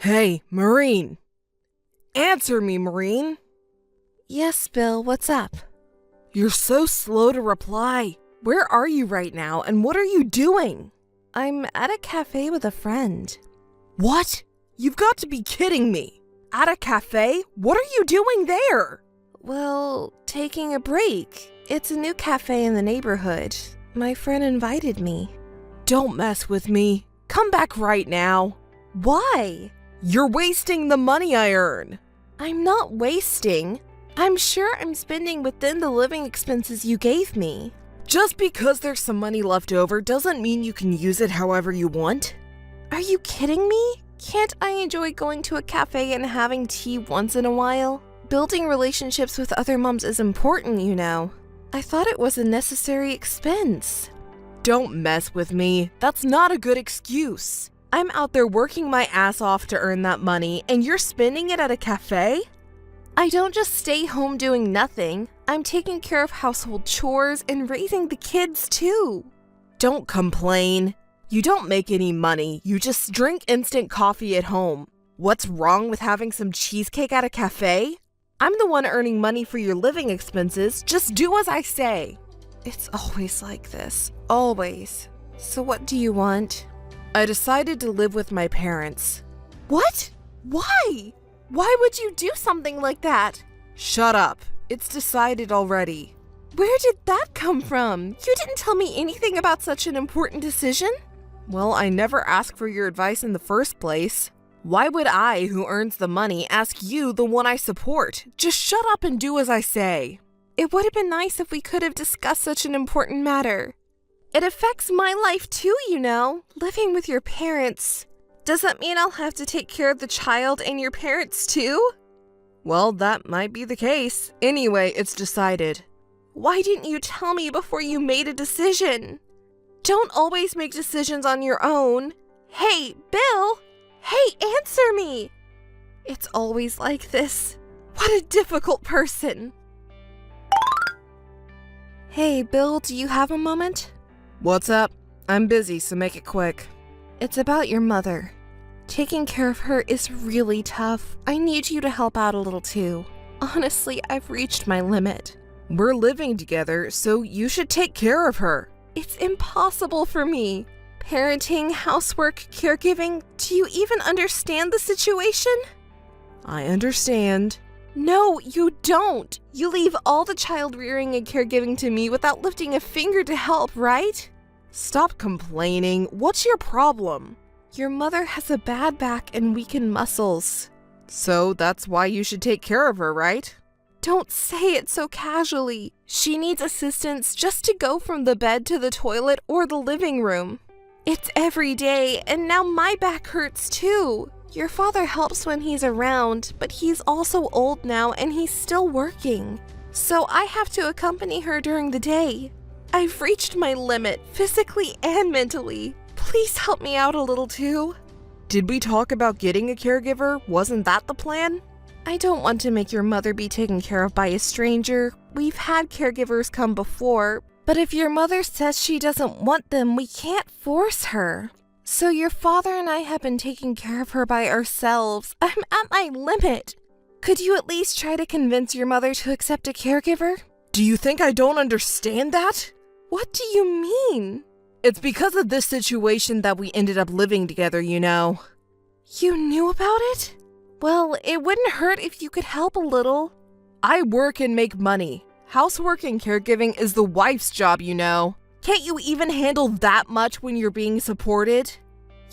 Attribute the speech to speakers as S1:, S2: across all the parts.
S1: Hey, Maureen! Answer me, Maureen!
S2: Yes, Bill, what's up?
S1: You're so slow to reply. Where are you right now, and what are you doing?
S2: I'm at a cafe with a friend.
S1: What? You've got to be kidding me! At a cafe? What are you doing there?
S2: Well, taking a break. It's a new cafe in the neighborhood. My friend invited me.
S1: Don't mess with me. Come back right now.
S2: Why?
S1: You're wasting the money I earn.
S2: I'm not wasting. I'm sure I'm spending within the living expenses you gave me.
S1: Just because there's some money left over doesn't mean you can use it however you want.
S2: Are you kidding me? Can't I enjoy going to a cafe and having tea once in a while? Building relationships with other moms is important, you know. I thought it was a necessary expense.
S1: Don't mess with me. That's not a good excuse. I'm out there working my ass off to earn that money, and you're spending it at a cafe?
S2: I don't just stay home doing nothing. I'm taking care of household chores and raising the kids too.
S1: Don't complain. You don't make any money. You just drink instant coffee at home. What's wrong with having some cheesecake at a cafe? I'm the one earning money for your living expenses. Just do as I say.
S2: It's always like this. Always. So what do you want?
S1: I decided to live with my parents.
S2: What? Why? Why would you do something like that?
S1: Shut up. It's decided already.
S2: Where did that come from? You didn't tell me anything about such an important decision.
S1: Well, I never asked for your advice in the first place. Why would I, who earns the money, ask you, the one I support? Just shut up and do as I say.
S2: It would have been nice if we could have discussed such an important matter. It affects my life too, you know, living with your parents. Does that mean I'll have to take care of the child and your parents too?
S1: Well, that might be the case. Anyway, it's decided.
S2: Why didn't you tell me before you made a decision? Don't always make decisions on your own. Hey, Bill! Hey, answer me! It's always like this. What a difficult person. Hey, Bill, do you have a moment?
S1: What's up? I'm busy, so make it quick.
S2: It's about your mother. Taking care of her is really tough. I need you to help out a little too. Honestly, I've reached my limit.
S1: We're living together, so you should take care of her.
S2: It's impossible for me. Parenting, housework, caregiving, do you even understand the situation?
S1: I understand.
S2: No, you don't. You leave all the child rearing and caregiving to me without lifting a finger to help, right?
S1: Stop complaining. What's your problem?
S2: Your mother has a bad back and weakened muscles.
S1: So that's why you should take care of her, right?
S2: Don't say it so casually. She needs assistance just to go from the bed to the toilet or the living room. It's every day, and now my back hurts too. Your father helps when he's around, but he's also old now and he's still working. So I have to accompany her during the day. I've reached my limit, physically and mentally. Please help me out a little too.
S1: Did we talk about getting a caregiver? Wasn't that the plan?
S2: I don't want to make your mother be taken care of by a stranger. We've had caregivers come before, but if your mother says she doesn't want them, we can't force her. So your father and I have been taking care of her by ourselves. I'm at my limit. Could you at least try to convince your mother to accept a caregiver?
S1: Do you think I don't understand that?
S2: What do you mean?
S1: It's because of this situation that we ended up living together, you know.
S2: You knew about it? Well, it wouldn't hurt if you could help a little.
S1: I work and make money. Housework and caregiving is the wife's job, you know. Can't you even handle that much when you're being supported?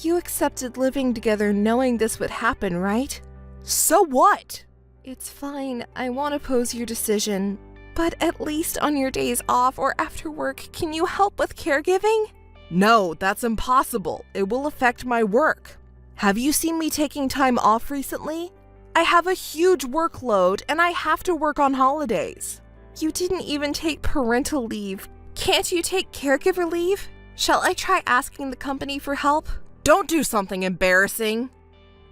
S2: You accepted living together knowing this would happen, right?
S1: So what?
S2: It's fine. I won't oppose your decision. But at least on your days off or after work, can you help with caregiving?
S1: No, that's impossible. It will affect my work. Have you seen me taking time off recently? I have a huge workload and I have to work on holidays.
S2: You didn't even take parental leave. Can't you take caregiver leave? Shall I try asking the company for help?
S1: Don't do something embarrassing.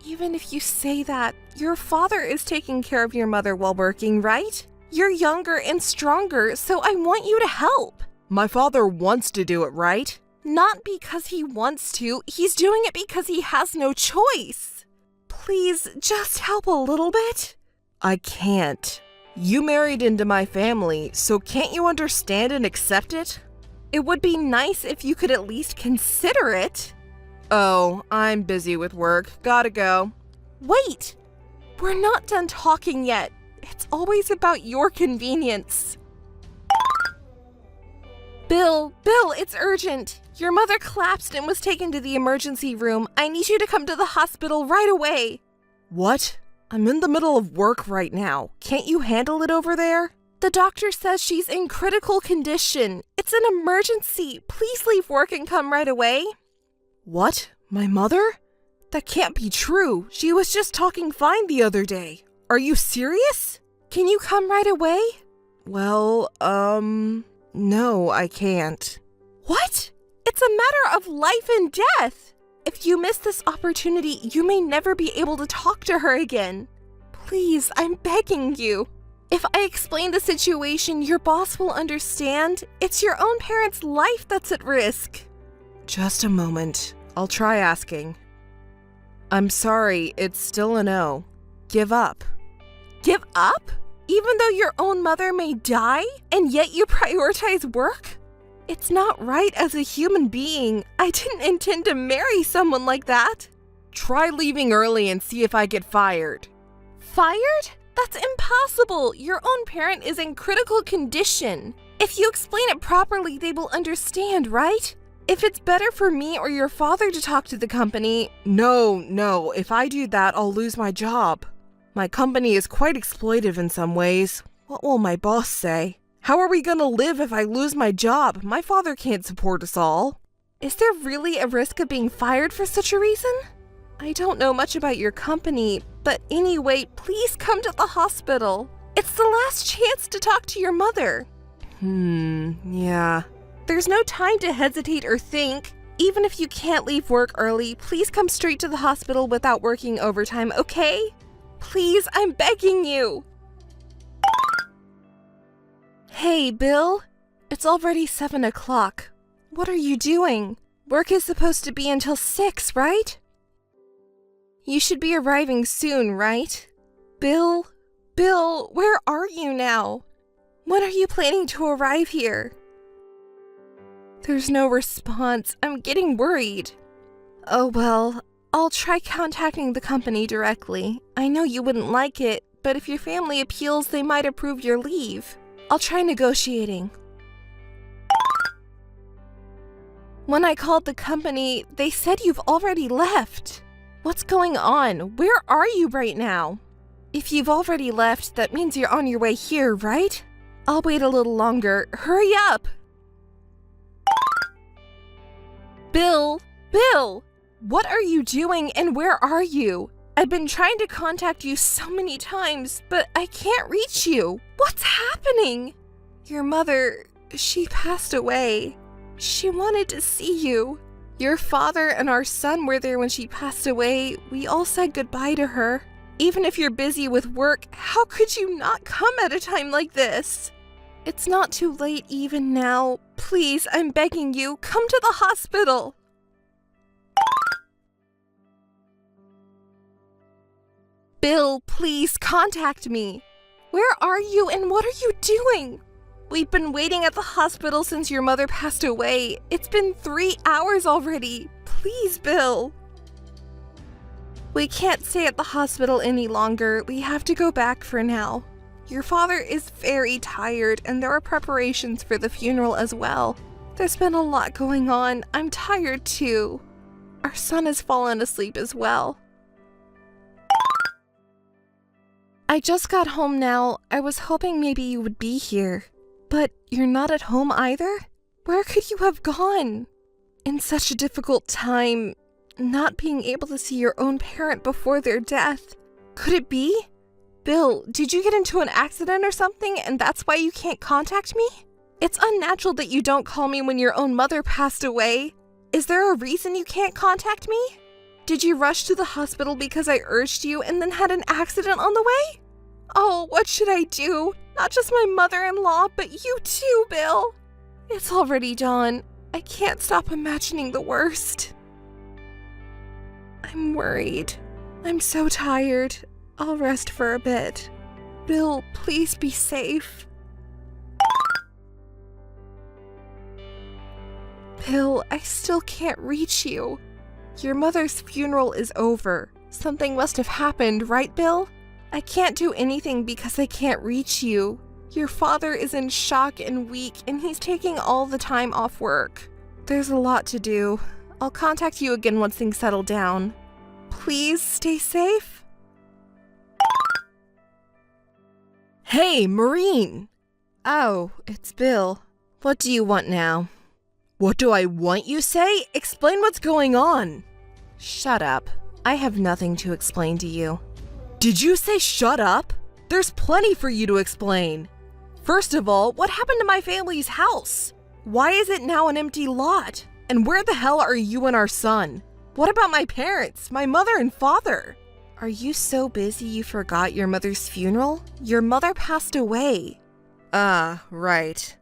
S2: Even if you say that, your father is taking care of your mother while working, right? You're younger and stronger, so I want you to help.
S1: My father wants to do it, right?
S2: Not because he wants to, he's doing it because he has no choice. Please, just help a little bit.
S1: I can't. You married into my family, so can't you understand and accept it?
S2: It would be nice if you could at least consider it.
S1: Oh, I'm busy with work. Gotta go.
S2: Wait! We're not done talking yet. It's always about your convenience. Bill, it's urgent. Your mother collapsed and was taken to the emergency room. I need you to come to the hospital right away.
S1: What? I'm in the middle of work right now. Can't you handle it over there?
S2: The doctor says she's in critical condition. It's an emergency. Please leave work and come right away.
S1: What? My mother? That can't be true. She was just talking fine the other day. Are you serious?
S2: Can you come right away?
S1: Well, no, I can't.
S2: What? It's a matter of life and death. If you miss this opportunity, you may never be able to talk to her again. Please, I'm begging you. If I explain the situation, your boss will understand. It's your own parents' life that's at risk.
S1: Just a moment. I'll try asking. I'm sorry, it's still a no. Give up.
S2: Give up? Even though your own mother may die, and yet you prioritize work? It's not right as a human being. I didn't intend to marry someone like that.
S1: Try leaving early and see if I get fired.
S2: Fired? That's impossible. Your own parent is in critical condition. If you explain it properly, they will understand, right? If it's better for me or your father to talk to the company...
S1: No. If I do that, I'll lose my job. My company is quite exploitive in some ways. What will my boss say? How are we gonna live if I lose my job? My father can't support us all.
S2: Is there really a risk of being fired for such a reason? I don't know much about your company, but anyway, please come to the hospital. It's the last chance to talk to your mother.
S1: Yeah.
S2: There's no time to hesitate or think. Even if you can't leave work early, please come straight to the hospital without working overtime, okay? Please, I'm begging you. Hey, Bill. It's already 7 o'clock. What are you doing? Work is supposed to be until 6, right? You should be arriving soon, right? Bill, where are you now? When are you planning to arrive here? There's no response. I'm getting worried. Oh well, I'll try contacting the company directly. I know you wouldn't like it, but if your family appeals, they might approve your leave. I'll try negotiating. When I called the company, they said you've already left. What's going on? Where are you right now? If you've already left, that means you're on your way here, right? I'll wait a little longer. Hurry up! Bill! What are you doing and where are you? I've been trying to contact you so many times, but I can't reach you. What's happening? Your mother, she passed away. She wanted to see you. Your father and our son were there when she passed away. We all said goodbye to her. Even if you're busy with work, how could you not come at a time like this? It's not too late even now. Please, I'm begging you, come to the hospital. Bill, please contact me. Where are you and what are you doing? We've been waiting at the hospital since your mother passed away. It's been 3 hours already. Please, Bill. We can't stay at the hospital any longer. We have to go back for now. Your father is very tired and there are preparations for the funeral as well. There's been a lot going on. I'm tired too. Our son has fallen asleep as well. I just got home now. I was hoping maybe you would be here. But you're not at home either? Where could you have gone? In such a difficult time, not being able to see your own parent before their death. Could it be? Bill, did you get into an accident or something and that's why you can't contact me? It's unnatural that you don't call me when your own mother passed away. Is there a reason you can't contact me? Did you rush to the hospital because I urged you and then had an accident on the way? Oh, what should I do? Not just my mother-in-law, but you too, Bill. It's already dawn. I can't stop imagining the worst. I'm worried. I'm so tired. I'll rest for a bit. Bill, please be safe. Bill, I still can't reach you. Your mother's funeral is over. Something must have happened, right, Bill? I can't do anything because I can't reach you. Your father is in shock and weak, and he's taking all the time off work. There's a lot to do. I'll contact you again once things settle down. Please stay safe.
S1: Hey, Maureen!
S2: Oh, it's Bill. What do you want now?
S1: What do I want, you say? Explain what's going on.
S2: Shut up. I have nothing to explain to you.
S1: Did you say shut up? There's plenty for you to explain. First of all, what happened to my family's house? Why is it now an empty lot? And where the hell are you and our son? What about my parents, my mother and father?
S2: Are you so busy you forgot your mother's funeral? Your mother passed away.
S1: Ah, right.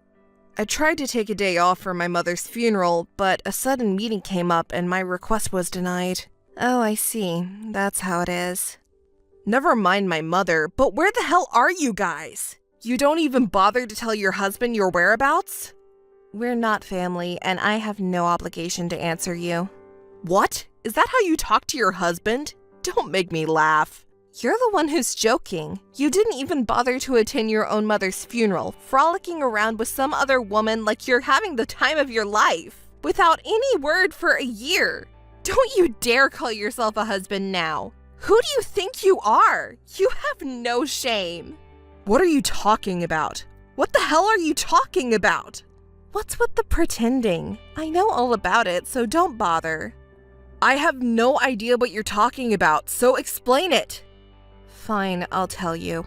S1: I tried to take a day off for my mother's funeral, but a sudden meeting came up and my request was denied.
S2: Oh, I see. That's how it is.
S1: Never mind my mother, but where the hell are you guys? You don't even bother to tell your husband your whereabouts?
S2: We're not family, and I have no obligation to answer you.
S1: What? Is that how you talk to your husband? Don't make me laugh.
S2: You're the one who's joking. You didn't even bother to attend your own mother's funeral, frolicking around with some other woman like you're having the time of your life, without any word for a year. Don't you dare call yourself a husband now. Who do you think you are? You have no shame.
S1: What are you talking about? What the hell are you talking about?
S2: What's with the pretending? I know all about it, so don't bother.
S1: I have no idea what you're talking about, so explain it.
S2: Fine, I'll tell you.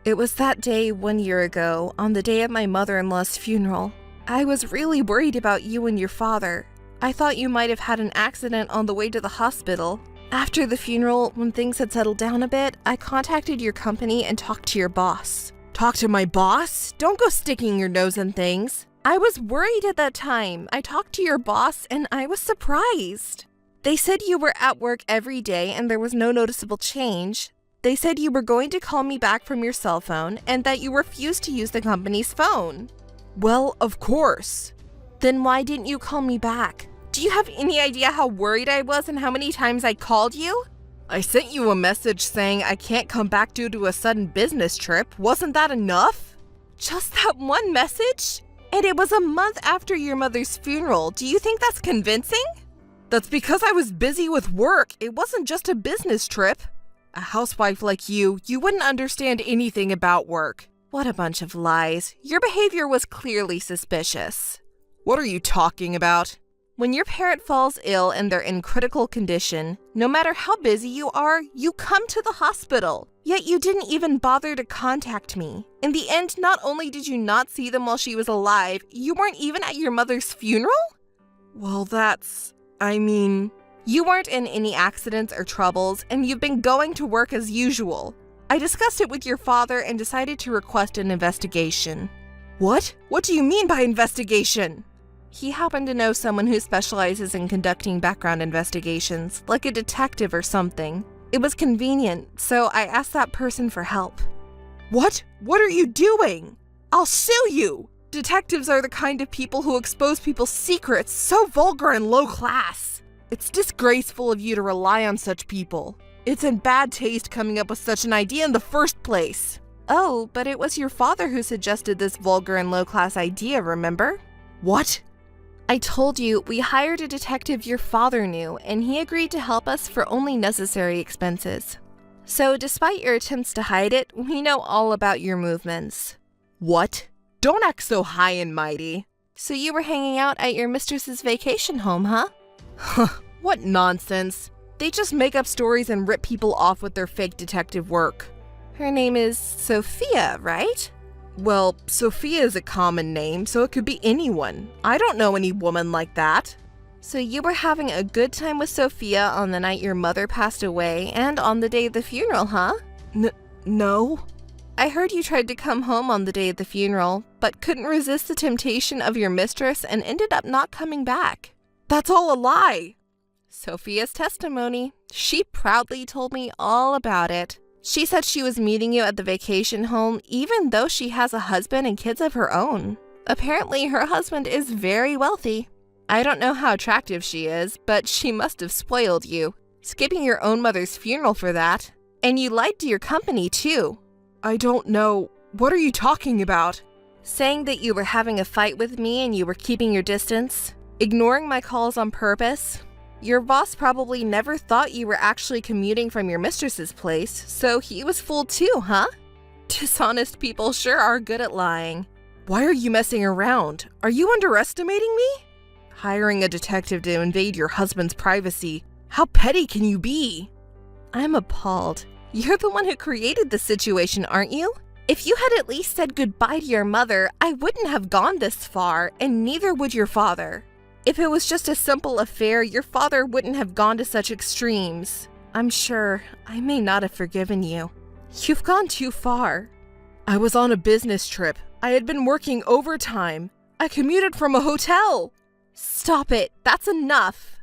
S2: It was that day 1 year ago, on the day of my mother-in-law's funeral. I was really worried about you and your father. I thought you might have had an accident on the way to the hospital. After the funeral, when things had settled down a bit, I contacted your company and talked to your boss.
S1: Talk to my boss? Don't go sticking your nose in things.
S2: I was worried at that time. I talked to your boss and I was surprised. They said you were at work every day and there was no noticeable change. They said you were going to call me back from your cell phone and that you refused to use the company's phone.
S1: Well, of course.
S2: Then why didn't you call me back? Do you have any idea how worried I was and how many times I called you?
S1: I sent you a message saying I can't come back due to a sudden business trip. Wasn't that enough?
S2: Just that one message? And it was a month after your mother's funeral. Do you think that's convincing?
S1: That's because I was busy with work. It wasn't just a business trip. A housewife like you wouldn't understand anything about work.
S2: What a bunch of lies. Your behavior was clearly suspicious.
S1: What are you talking about?
S2: When your parent falls ill and they're in critical condition, no matter how busy you are, you come to the hospital. Yet you didn't even bother to contact me. In the end, not only did you not see them while she was alive, you weren't even at your mother's funeral?
S1: Well,
S2: You weren't in any accidents or troubles, and you've been going to work as usual. I discussed it with your father and decided to request an investigation.
S1: What? What do you mean by investigation?
S2: He happened to know someone who specializes in conducting background investigations, like a detective or something. It was convenient, so I asked that person for help.
S1: What? What are you doing? I'll sue you!
S2: Detectives are the kind of people who expose people's secrets, so vulgar and low class.
S1: It's disgraceful of you to rely on such people. It's in bad taste coming up with such an idea in the first place.
S2: Oh, but it was your father who suggested this vulgar and low-class idea, remember?
S1: What?
S2: I told you we hired a detective your father knew, and he agreed to help us for only necessary expenses. So despite your attempts to hide it, we know all about your movements.
S1: What? Don't act so high and mighty.
S2: So you were hanging out at your mistress's vacation home, huh?
S1: What nonsense. They just make up stories and rip people off with their fake detective work.
S2: Her name is Sophia, right?
S1: Well, Sophia is a common name, so it could be anyone. I don't know any woman like that.
S2: So you were having a good time with Sophia on the night your mother passed away and on the day of the funeral, huh?
S1: No.
S2: I heard you tried to come home on the day of the funeral, but couldn't resist the temptation of your mistress and ended up not coming back.
S1: That's all a lie.
S2: Sophia's testimony. She proudly told me all about it. She said she was meeting you at the vacation home even though she has a husband and kids of her own. Apparently, her husband is very wealthy. I don't know how attractive she is, but she must have spoiled you, skipping your own mother's funeral for that. And you lied to your company, too.
S1: I don't know. What are you talking about?
S2: Saying that you were having a fight with me and you were keeping your distance, ignoring my calls on purpose. Your boss probably never thought you were actually commuting from your mistress's place, so he was fooled too, huh? Dishonest people sure are good at lying.
S1: Why are you messing around? Are you underestimating me? Hiring a detective to invade your husband's privacy. How petty can you be?
S2: I'm appalled. You're the one who created the situation, aren't you? If you had at least said goodbye to your mother, I wouldn't have gone this far, and neither would your father. If it was just a simple affair, your father wouldn't have gone to such extremes. I'm sure I may not have forgiven you. You've gone too far.
S1: I was on a business trip. I had been working overtime. I commuted from a hotel.
S2: Stop it. That's enough.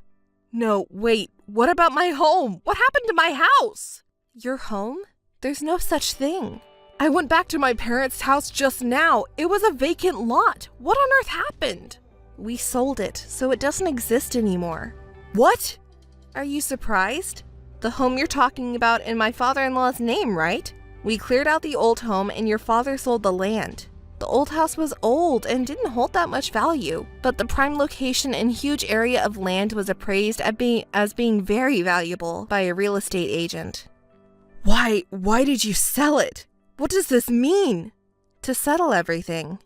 S1: No, wait. What about my home? What happened to my house?
S2: Your home? There's no such thing.
S1: I went back to my parents' house just now. It was a vacant lot. What on earth happened?
S2: We sold it, so it doesn't exist anymore.
S1: What?
S2: Are you surprised? The home you're talking about in my father-in-law's name, right? We cleared out the old home and your father sold the land. The old house was old and didn't hold that much value, but the prime location and huge area of land was appraised as being very valuable by a real estate agent.
S1: Why did you sell it? What does this mean?
S2: To settle everything.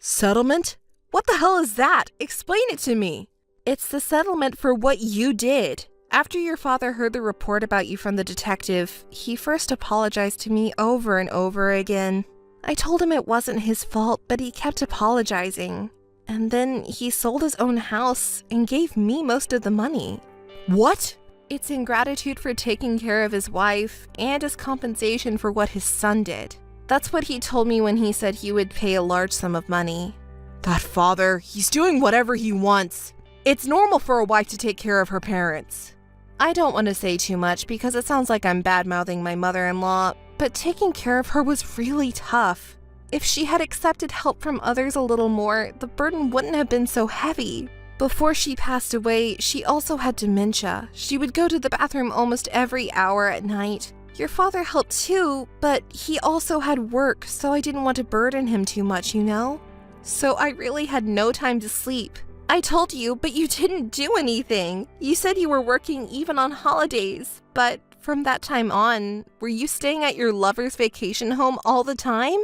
S1: Settlement? What the hell is that? Explain it to me.
S2: It's the settlement for what you did. After your father heard the report about you from the detective, he first apologized to me over and over again. I told him it wasn't his fault, but he kept apologizing. And then he sold his own house and gave me most of the money.
S1: What?
S2: It's in gratitude for taking care of his wife and as compensation for what his son did. That's what he told me when he said he would pay a large sum of money.
S1: That father, he's doing whatever he wants. It's normal for a wife to take care of her parents.
S2: I don't want to say too much because it sounds like I'm bad-mouthing my mother-in-law, but taking care of her was really tough. If she had accepted help from others a little more, the burden wouldn't have been so heavy. Before she passed away, she also had dementia. She would go to the bathroom almost every hour at night. Your father helped too, but he also had work, so I didn't want to burden him too much, you know? So I really had no time to sleep. I told you, but you didn't do anything. You said you were working even on holidays, but from that time on, were you staying at your lover's vacation home all the time?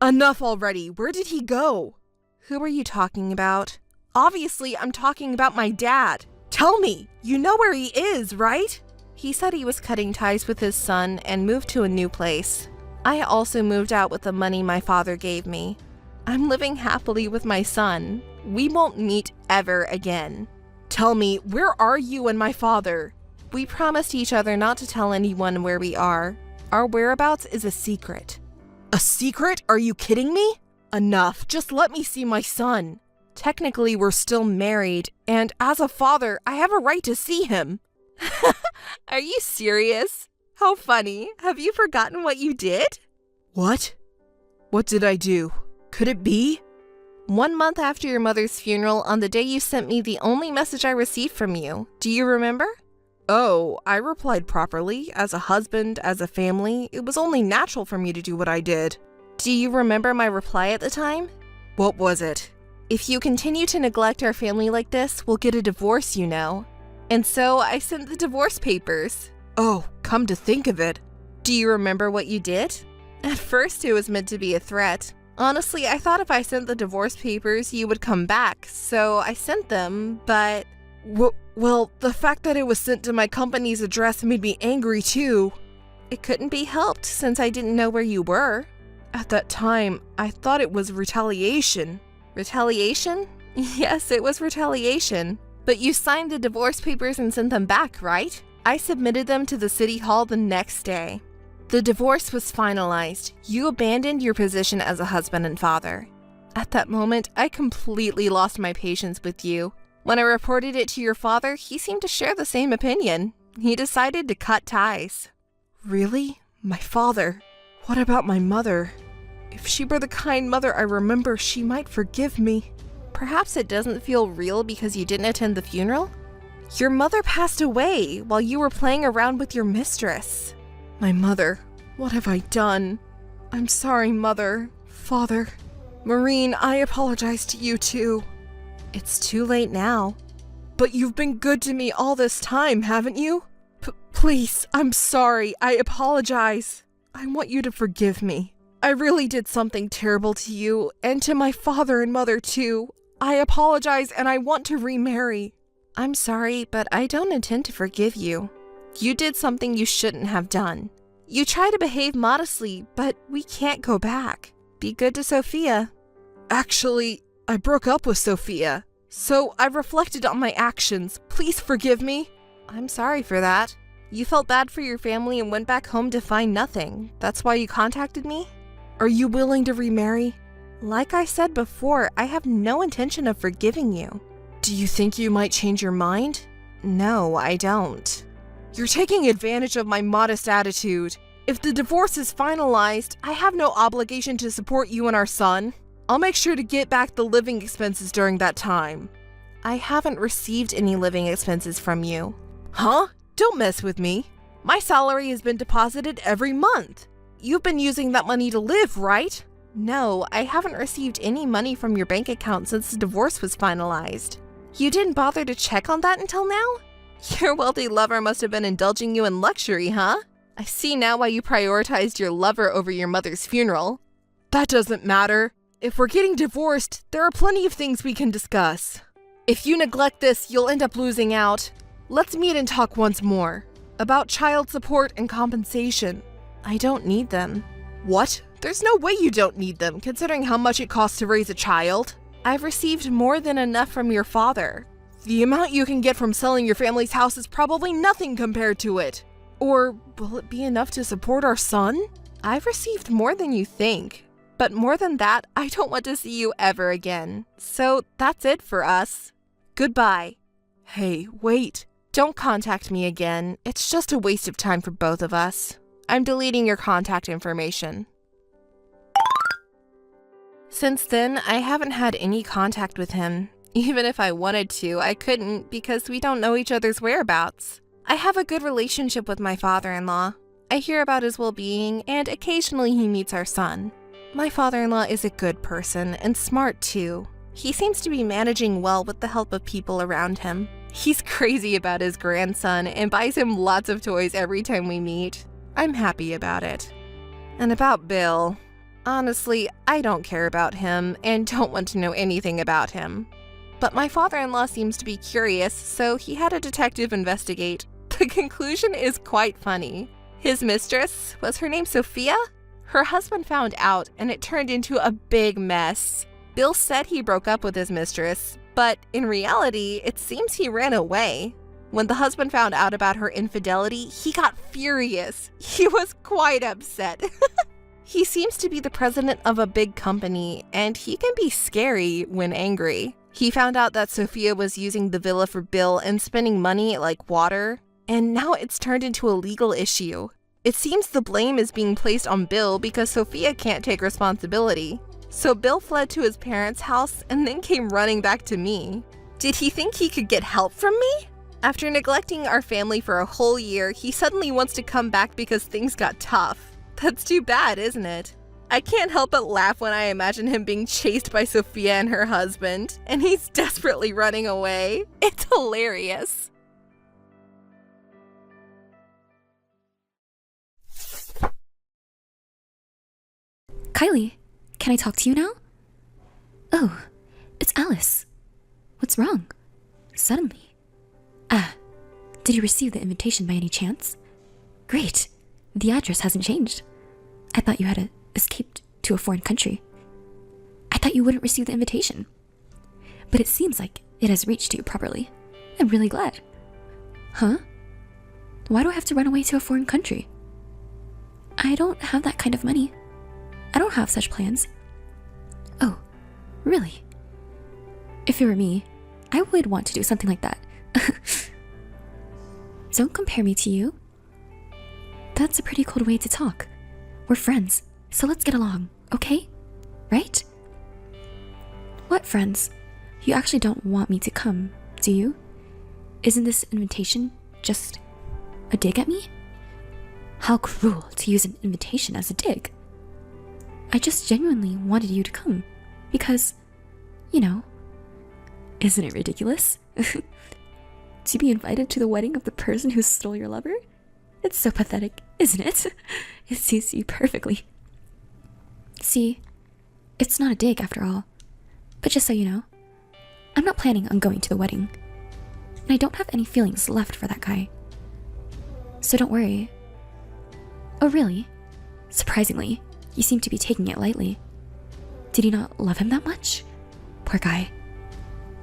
S1: Enough already. Where did he go?
S2: Who are you talking about?
S1: Obviously, I'm talking about my dad. Tell me, you know where he is, right?
S2: He said he was cutting ties with his son and moved to a new place. I also moved out with the money my father gave me. I'm living happily with my son. We won't meet ever again.
S1: Tell me, where are you and my father?
S2: We promised each other not to tell anyone where we are. Our whereabouts is a secret.
S1: A secret? Are you kidding me? Enough. Just let me see my son. Technically, we're still married, and as a father, I have a right to see him.
S2: Are you serious? How funny. Have you forgotten what you did?
S1: What? What did I do? Could it be?
S2: 1 month after your mother's funeral, on the day you sent me the only message I received from you. Do you remember?
S1: Oh, I replied properly. As a husband, as a family, it was only natural for me to do what I did.
S2: Do you remember my reply at the time?
S1: What was it?
S2: If you continue to neglect our family like this, we'll get a divorce, you know. And so I sent the divorce papers.
S1: Oh, come to think of it.
S2: Do you remember what you did? At first, it was meant to be a threat. Honestly, I thought if I sent the divorce papers, you would come back, so I sent them, but...
S1: Well, the fact that it was sent to my company's address made me angry too.
S2: It couldn't be helped since I didn't know where you were.
S1: At that time, I thought it was retaliation.
S2: Retaliation? Yes, it was retaliation. But you signed the divorce papers and sent them back, right? I submitted them to the city hall the next day. The divorce was finalized. You abandoned your position as a husband and father. At that moment, I completely lost my patience with you. When I reported it to your father, he seemed to share the same opinion. He decided to cut ties.
S1: Really? My father? What about my mother? If she were the kind mother I remember, she might forgive me.
S2: Perhaps it doesn't feel real because you didn't attend the funeral? Your mother passed away while you were playing around with your mistress.
S1: My mother, what have I done? I'm sorry, Mother, Father. Maureen, I apologize to you too.
S2: It's too late now.
S1: But you've been good to me all this time, haven't you? Please, I'm sorry. I apologize. I want you to forgive me. I really did something terrible to you, and to my father and mother too. I apologize and I want to remarry.
S2: I'm sorry, but I don't intend to forgive you. You did something you shouldn't have done. You try to behave modestly, but we can't go back. Be good to Sophia.
S1: Actually, I broke up with Sophia, so I've reflected on my actions. Please forgive me.
S2: I'm sorry for that. You felt bad for your family and went back home to find nothing. That's why you contacted me?
S1: Are you willing to remarry?
S2: Like I said before, I have no intention of forgiving you.
S1: Do you think you might change your mind?
S2: No, I don't.
S1: You're taking advantage of my modest attitude. If the divorce is finalized, I have no obligation to support you and our son. I'll make sure to get back the living expenses during that time.
S2: I haven't received any living expenses from you.
S1: Huh? Don't mess with me. My salary has been deposited every month. You've been using that money to live, right?
S2: No, I haven't received any money from your bank account since the divorce was finalized. You didn't bother to check on that until now? Your wealthy lover must have been indulging you in luxury, huh? I see now why you prioritized your lover over your mother's funeral.
S1: That doesn't matter. If we're getting divorced, there are plenty of things we can discuss. If you neglect this, you'll end up losing out. Let's meet and talk once more. About child support and compensation.
S2: I don't need them.
S1: What? There's no way you don't need them, considering how much it costs to raise a child.
S2: I've received more than enough from your father.
S1: The amount you can get from selling your family's house is probably nothing compared to it. Or will it be enough to support our son?
S2: I've received more than you think. But more than that, I don't want to see you ever again. So that's it for us. Goodbye.
S1: Hey, wait.
S2: Don't contact me again. It's just a waste of time for both of us. I'm deleting your contact information. Since then, I haven't had any contact with him. Even if I wanted to, I couldn't because we don't know each other's whereabouts. I have a good relationship with my father-in-law. I hear about his well-being, and occasionally he meets our son. My father-in-law is a good person and smart too. He seems to be managing well with the help of people around him. He's crazy about his grandson and buys him lots of toys every time we meet. I'm happy about it. And about Bill, honestly, I don't care about him and don't want to know anything about him. But my father-in-law seems to be curious, so he had a detective investigate. The conclusion is quite funny. His mistress, was her name Sophia? Her husband found out and it turned into a big mess. Bill said he broke up with his mistress, but in reality, it seems he ran away. When the husband found out about her infidelity, he got furious. He was quite upset. He seems to be the president of a big company, and he can be scary when angry. He found out that Sophia was using the villa for Bill and spending money like water, and now it's turned into a legal issue. It seems the blame is being placed on Bill because Sophia can't take responsibility. So Bill fled to his parents' house and then came running back to me. Did he think he could get help from me? After neglecting our family for a whole year, he suddenly wants to come back because things got tough. That's too bad, isn't it? I can't help but laugh when I imagine him being chased by Sophia and her husband, and he's desperately running away. It's hilarious.
S3: Kylie, can I talk to you now? Oh, it's Alice. What's wrong? Suddenly. Did you receive the invitation by any chance? Great. The address hasn't changed. I thought you had escaped to a foreign country. I thought you wouldn't receive the invitation. But it seems like it has reached you properly. I'm really glad. Huh? Why do I have to run away to a foreign country? I don't have that kind of money. I don't have such plans. Oh, really? If it were me, I would want to do something like that. don't compare me to you. That's a pretty cold way to talk. We're friends, so let's get along, okay? Right? What friends? You actually don't want me to come, do you? Isn't this invitation just a dig at me? How cruel to use an invitation as a dig. I just genuinely wanted you to come because, you know, isn't it ridiculous? To be invited to the wedding of the person who stole your lover? It's so pathetic, isn't it? It suits you perfectly. See, it's not a dig after all. But just so you know, I'm not planning on going to the wedding. And I don't have any feelings left for that guy. So don't worry. Oh really? Surprisingly, you seem to be taking it lightly. Did you not love him that much? Poor guy.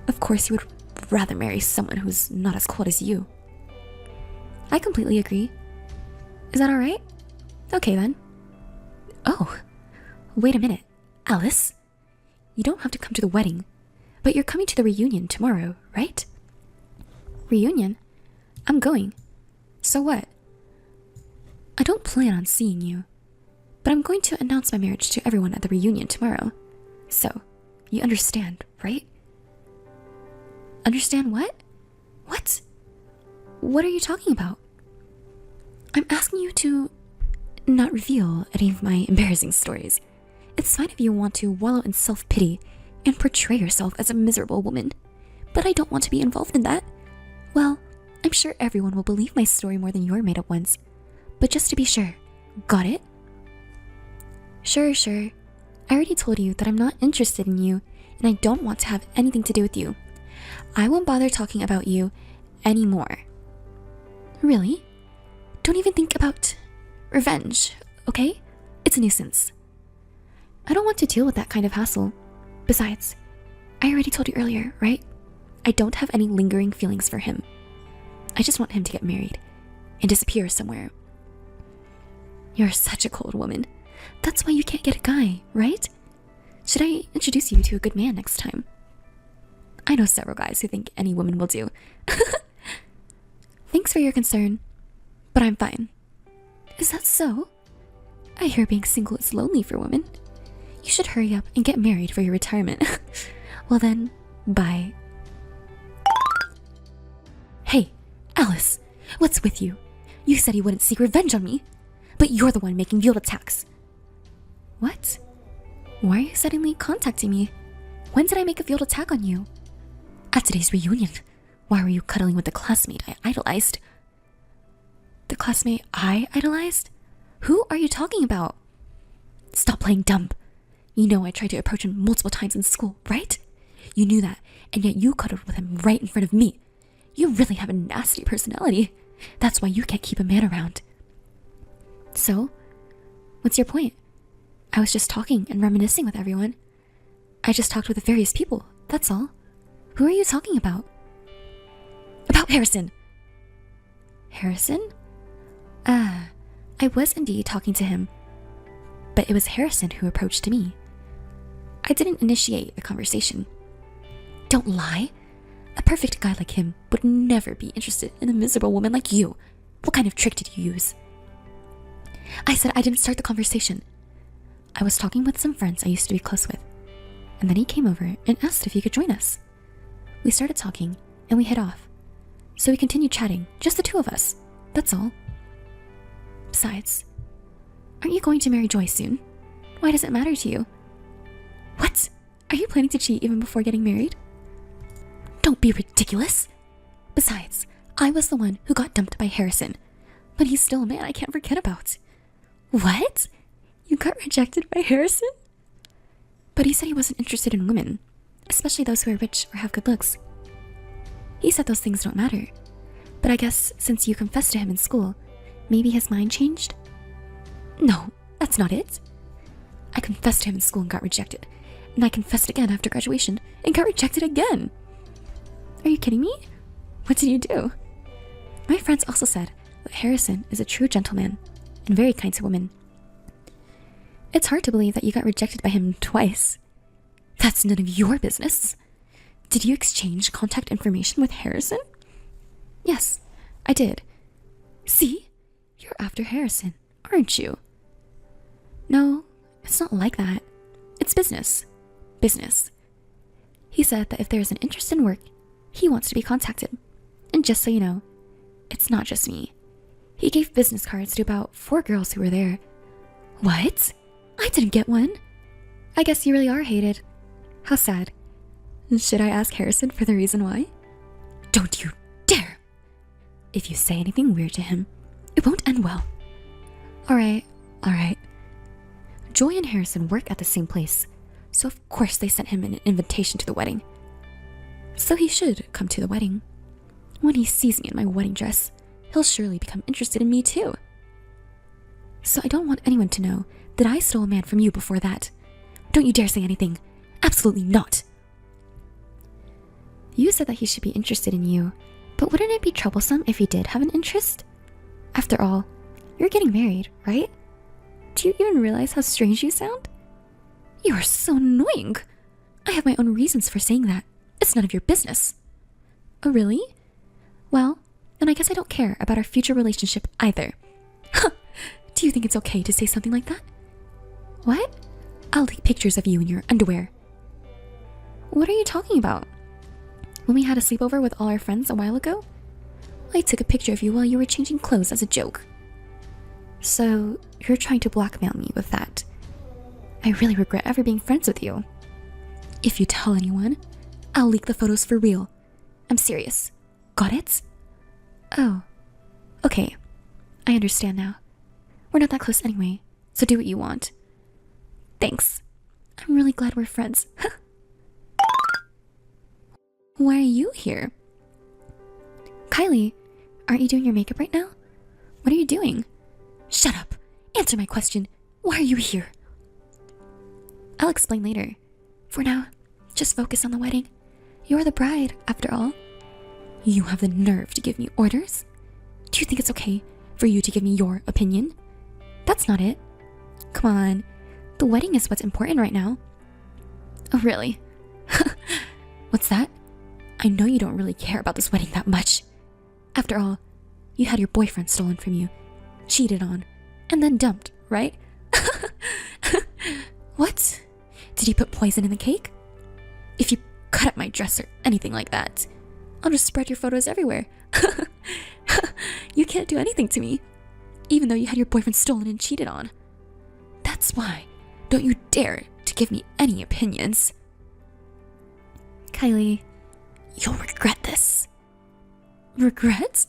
S3: Of course you would rather marry someone who's not as cold as you. I completely agree. Is that alright? Okay then. Oh, wait a minute, Alice. You don't have to come to the wedding, but you're coming to the reunion tomorrow, right? Reunion? I'm going. So what? I don't plan on seeing you, but I'm going to announce my marriage to everyone at the reunion tomorrow. So, you understand, right? Understand what? What? What are you talking about? I'm asking you to not reveal any of my embarrassing stories. It's fine if you want to wallow in self-pity and portray yourself as a miserable woman, but I don't want to be involved in that. Well, I'm sure everyone will believe my story more than your made-up ones. But just to be sure, got it? Sure. I already told you that I'm not interested in you, and I don't want to have anything to do with you. I won't bother talking about you anymore. Really? Don't even think about revenge, okay? It's a nuisance. I don't want to deal with that kind of hassle. Besides, I already told you earlier, right? I don't have any lingering feelings for him. I just want him to get married and disappear somewhere. You're such a cold woman. That's why you can't get a guy, right? Should I introduce you to a good man next time? I know several guys who think any woman will do. Thanks for your concern, but I'm fine. Is that so? I hear being single is lonely for women. You should hurry up and get married for your retirement. Well then, bye. Hey, Alice, what's with you? You said you wouldn't seek revenge on me, but you're the one making veiled attacks. What? Why are you suddenly contacting me? When did I make a veiled attack on you? At today's reunion, why were you cuddling with the classmate I idolized? The classmate I idolized? Who are you talking about? Stop playing dumb. You know I tried to approach him multiple times in school, right? You knew that, and yet you cuddled with him right in front of me. You really have a nasty personality. That's why you can't keep a man around. So, what's your point? I was just talking and reminiscing with everyone. I just talked with various people, that's all. Who are you talking about? About Harrison! Harrison? I was indeed talking to him. But it was Harrison who approached me. I didn't initiate the conversation. Don't lie. A perfect guy like him would never be interested in a miserable woman like you. What kind of trick did you use? I said I didn't start the conversation. I was talking with some friends I used to be close with. And then he came over and asked if he could join us. We started talking and we hit off. So we continued chatting, just the two of us. That's all. Besides, aren't you going to marry Joy soon? Why does it matter to you? What? Are you planning to cheat even before getting married? Don't be ridiculous. Besides, I was the one who got dumped by Harrison. But he's still a man I can't forget about. What? You got rejected by Harrison? But he said he wasn't interested in women, especially those who are rich or have good looks. He said those things don't matter. But I guess since you confessed to him in school, maybe his mind changed? No, that's not it. I confessed to him in school and got rejected. And I confessed again after graduation and got rejected again. Are you kidding me? What did you do? My friends also said that Harrison is a true gentleman and very kind to women. It's hard to believe that you got rejected by him twice. That's none of your business. Did you exchange contact information with Harrison? Yes, I did. See? You're after Harrison, aren't you? No, it's not like that. It's business. Business. He said that if there's an interest in work, he wants to be contacted. And just so you know, it's not just me. He gave business cards to about 4 girls who were there. What? I didn't get one. I guess you really are hated. How sad. Should I ask Harrison for the reason why? Don't you dare! If you say anything weird to him, it won't end well. Alright. Joy and Harrison work at the same place, so of course they sent him an invitation to the wedding. So he should come to the wedding. When he sees me in my wedding dress, he'll surely become interested in me too. So I don't want anyone to know that I stole a man from you before that. Don't you dare say anything. Absolutely not. You said that he should be interested in you, but wouldn't it be troublesome if he did have an interest? After all, you're getting married, right? Do you even realize how strange you sound? You are so annoying. I have my own reasons for saying that. It's none of your business. Oh, really? Well, then I guess I don't care about our future relationship either. Huh. Do you think it's okay to say something like that? What? I'll take pictures of you in your underwear. What are you talking about? When we had a sleepover with all our friends a while ago, I took a picture of you while you were changing clothes as a joke. So, you're trying to blackmail me with that. I really regret ever being friends with you. If you tell anyone, I'll leak the photos for real. I'm serious. Got it? Oh. Okay. I understand now. We're not that close anyway, so do what you want. Thanks. I'm really glad we're friends. Why are you here? Kylie, aren't you doing your makeup right now? What are you doing? Shut up. Answer my question. Why are you here? I'll explain later. For now, just focus on the wedding. You're the bride, after all. You have the nerve to give me orders? Do you think it's okay for you to give me your opinion? That's not it. Come on. The wedding is what's important right now. Oh, really? What's that? I know you don't really care about this wedding that much. After all, you had your boyfriend stolen from you, cheated on, and then dumped, right? What? Did he put poison in the cake? If you cut up my dress or anything like that, I'll just spread your photos everywhere. You can't do anything to me, even though you had your boyfriend stolen and cheated on. That's why. Don't you dare to give me any opinions. Kylie, you'll regret this. Regret?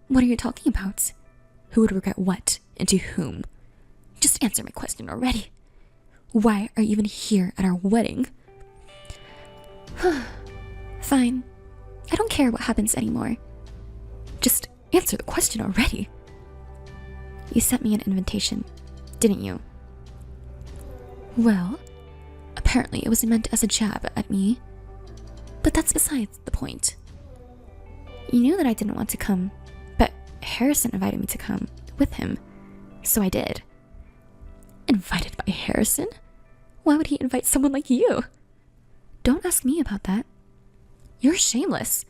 S3: What are you talking about? Who would regret what and to whom? Just answer my question already. Why are you even here at our wedding? Fine. I don't care what happens anymore. Just answer the question already. You sent me an invitation, didn't you? Well, apparently it was meant as a jab at me. But that's besides the point. You knew that I didn't want to come, but Harrison invited me to come with him, so I did. Invited by Harrison? Why would he invite someone like you? Don't ask me about that. You're shameless.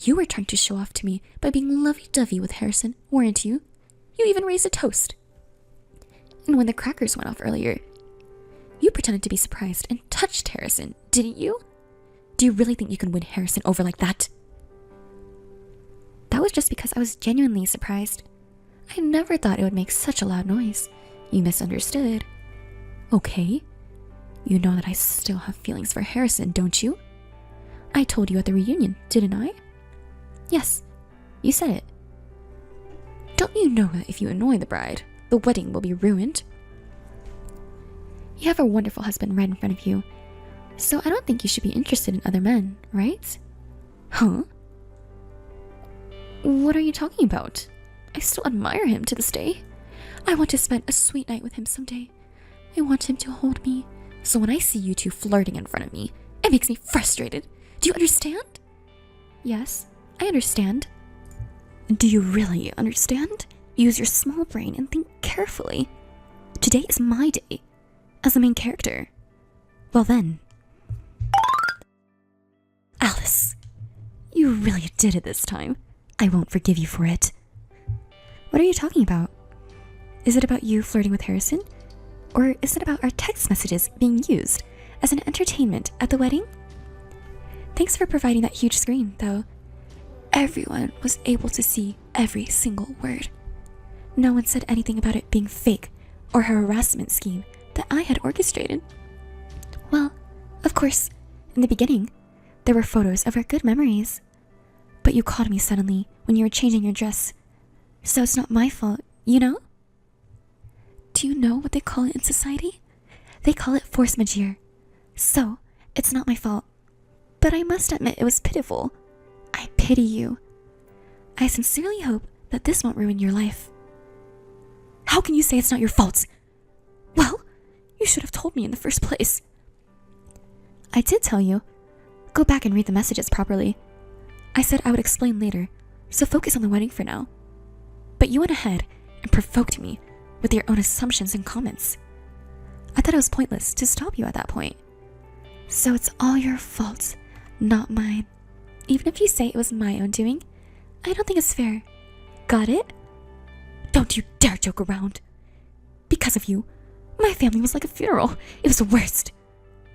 S3: You were trying to show off to me by being lovey-dovey with Harrison, weren't you? You even raised a toast. And when the crackers went off earlier, you pretended to be surprised and touched Harrison, didn't you? Do you really think you can win Harrison over like that? That was just because I was genuinely surprised. I never thought it would make such a loud noise. You misunderstood. Okay. You know that I still have feelings for Harrison, don't you? I told you at the reunion, didn't I? Yes, you said it. Don't you know that if you annoy the bride, the wedding will be ruined? You have a wonderful husband right in front of you, so I don't think you should be interested in other men, right? Huh? What are you talking about? I still admire him to this day. I want to spend a sweet night with him someday. I want him to hold me, so when I see you two flirting in front of me, it makes me frustrated. Do you understand? Yes, I understand. Do you really understand? Use your small brain and think carefully. Today is my day, as the main character. Well then. Alice, you really did it this time. I won't forgive you for it. What are you talking about? Is it about you flirting with Harrison? Or is it about our text messages being used as an entertainment at the wedding? Thanks for providing that huge screen, though. Everyone was able to see every single word. No one said anything about it being fake or a harassment scheme that I had orchestrated. Well, of course, in the beginning, there were photos of our good memories. But you called me suddenly when you were changing your dress. So it's not my fault, you know? Do you know what they call it in society? They call it force majeure. So, it's not my fault. But I must admit it was pitiful. I pity you. I sincerely hope that this won't ruin your life. How can you say it's not your fault? Well, you should have told me in the first place. I did tell you. Go back and read the messages properly. I said I would explain later, so focus on the wedding for now. But you went ahead and provoked me with your own assumptions and comments. I thought it was pointless to stop you at that point. So it's all your fault, not mine. Even if you say it was my own doing, I don't think it's fair. Got it? Don't you dare joke around. Because of you, my family was like a funeral. It was the worst.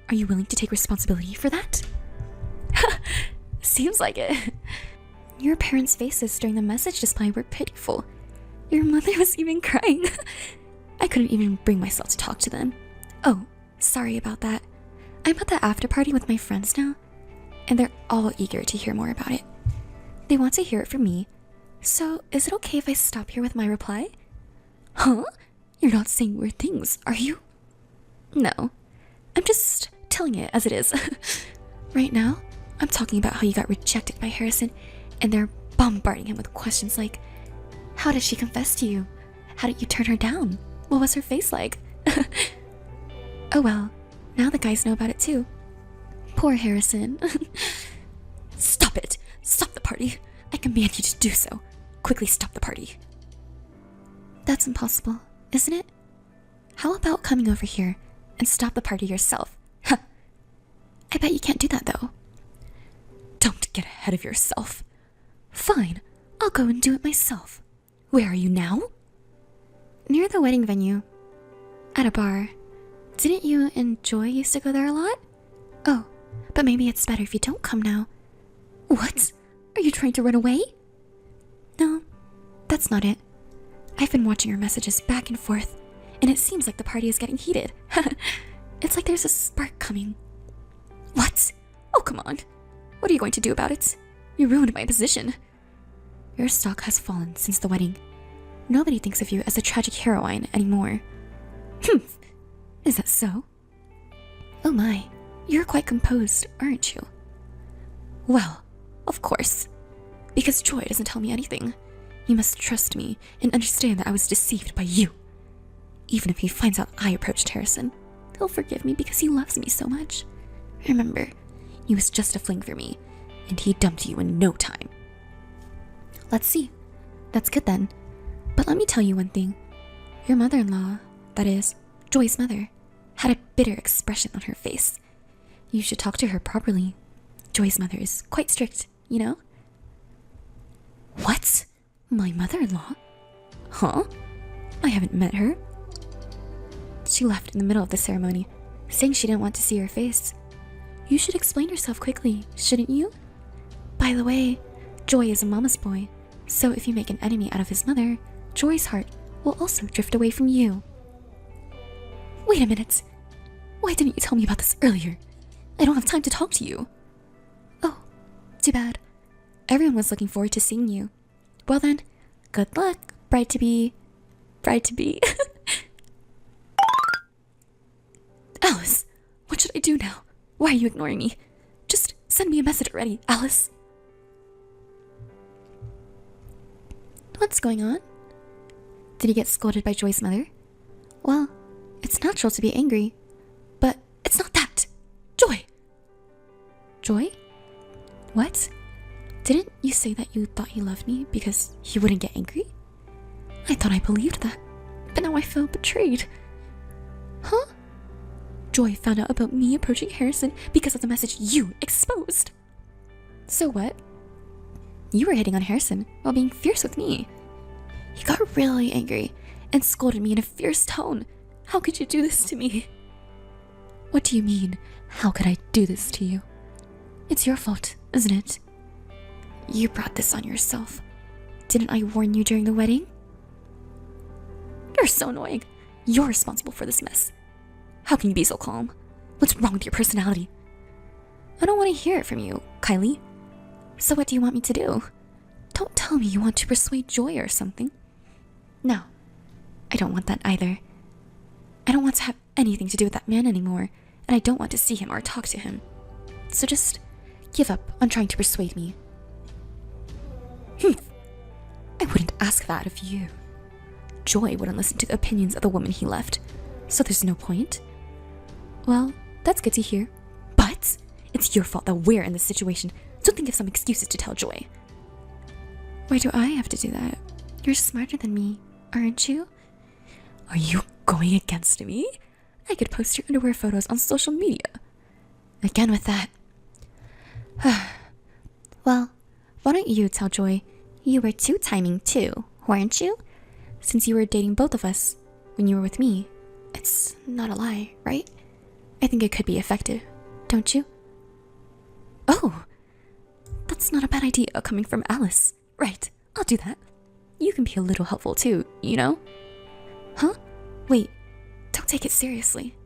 S3: Are you willing to take responsibility for that? Seems like it. Your parents' faces during the message display were pitiful. Your mother was even crying. I couldn't even bring myself to talk to them. Oh, sorry about that. I'm at the after party with my friends now, and they're all eager to hear more about it. They want to hear it from me. So, is it okay if I stop here with my reply? Huh? You're not saying weird things, are you? No. I'm just telling it as it is. Right now, I'm talking about how you got rejected by Harrison, and they're bombarding him with questions like, how did she confess to you? How did you turn her down? What was her face like? Oh well, now the guys know about it too. Poor Harrison. Stop it! Stop the party! I command you to do so. Quickly stop the party. That's impossible, isn't it? How about coming over here and stop the party yourself? Huh. I bet you can't do that though. Don't get ahead of yourself. Fine, I'll go and do it myself. Where are you now? Near the wedding venue. At a bar. Didn't you and Joy used to go there a lot? Oh, but maybe it's better if you don't come now. What? Are you trying to run away? No, that's not it. I've been watching your messages back and forth, and it seems like the party is getting heated. It's like there's a spark coming. What? Oh, come on. What are you going to do about it? You ruined my position. Your stock has fallen since the wedding. Nobody thinks of you as a tragic heroine anymore. Is that so? Oh my, you're quite composed, aren't you? Well, of course. Because Joy doesn't tell me anything. You must trust me and understand that I was deceived by you. Even if he finds out I approached Harrison, he'll forgive me because he loves me so much. Remember, he was just a fling for me, and he dumped you in no time. Let's see. That's good then. But let me tell you one thing. Your mother-in-law, that is, Joy's mother, had a bitter expression on her face. You should talk to her properly. Joy's mother is quite strict, you know? What? My mother-in-law? Huh? I haven't met her. She left in the middle of the ceremony, saying she didn't want to see your face. You should explain yourself quickly, shouldn't you? By the way, Joy is a mama's boy, so if you make an enemy out of his mother, Joy's heart will also drift away from you. Wait a minute. Why didn't you tell me about this earlier? I don't have time to talk to you. Oh, too bad. Everyone was looking forward to seeing you. Well then, good luck, bride-to-be. Bride-to-be. Alice, what should I do now? Why are you ignoring me? Just send me a message already, Alice. What's going on? Did he get scolded by Joy's mother? Well, it's natural to be angry, but it's not that. Joy! Joy? What? Didn't you say that you thought he loved me because he wouldn't get angry? I thought I believed that, but now I feel betrayed. Huh? Joy found out about me approaching Harrison because of the message you exposed. So what? You were hitting on Harrison while being fierce with me. He got really angry and scolded me in a fierce tone. How could you do this to me? What do you mean, how could I do this to you? It's your fault, isn't it? You brought this on yourself. Didn't I warn you during the wedding? You're so annoying. You're responsible for this mess. How can you be so calm? What's wrong with your personality? I don't want to hear it from you, Kylie. So what do you want me to do? Don't tell me you want to persuade Joy or something. No, I don't want that either. I don't want to have anything to do with that man anymore, and I don't want to see him or talk to him. So just give up on trying to persuade me. I wouldn't ask that of you. Joy wouldn't listen to the opinions of the woman he left, so there's no point. Well, that's good to hear. But it's your fault that we're in this situation, so think of some excuses to tell Joy. Why do I have to do that? You're smarter than me, aren't you? Are you going against me? I could post your underwear photos on social media. Again with that. Well, why don't you tell Joy you were two-timing too, weren't you? Since you were dating both of us when you were with me. It's not a lie, right? I think it could be effective, don't you? Oh, that's not a bad idea coming from Alice. Right, I'll do that. You can be a little helpful too, you know? Huh? Wait, don't take it seriously.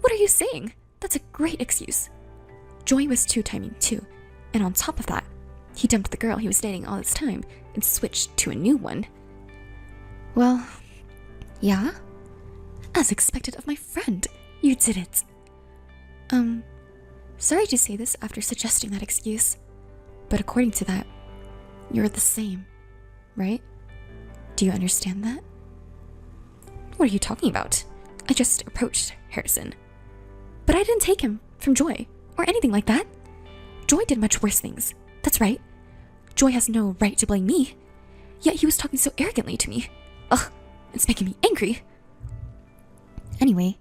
S3: What are you saying? That's a great excuse. Joy was two-timing too, and on top of that, he dumped the girl he was dating all this time and switched to a new one. Well, yeah? As expected of my friend, you did it. Sorry to say this after suggesting that excuse, but according to that, you're the same, right? Do you understand that? What are you talking about? I just approached Harrison. But I didn't take him from Joy, or anything like that. Joy did much worse things. That's right. Joy has no right to blame me. Yet he was talking so arrogantly to me. Ugh, it's making me angry. Anyway,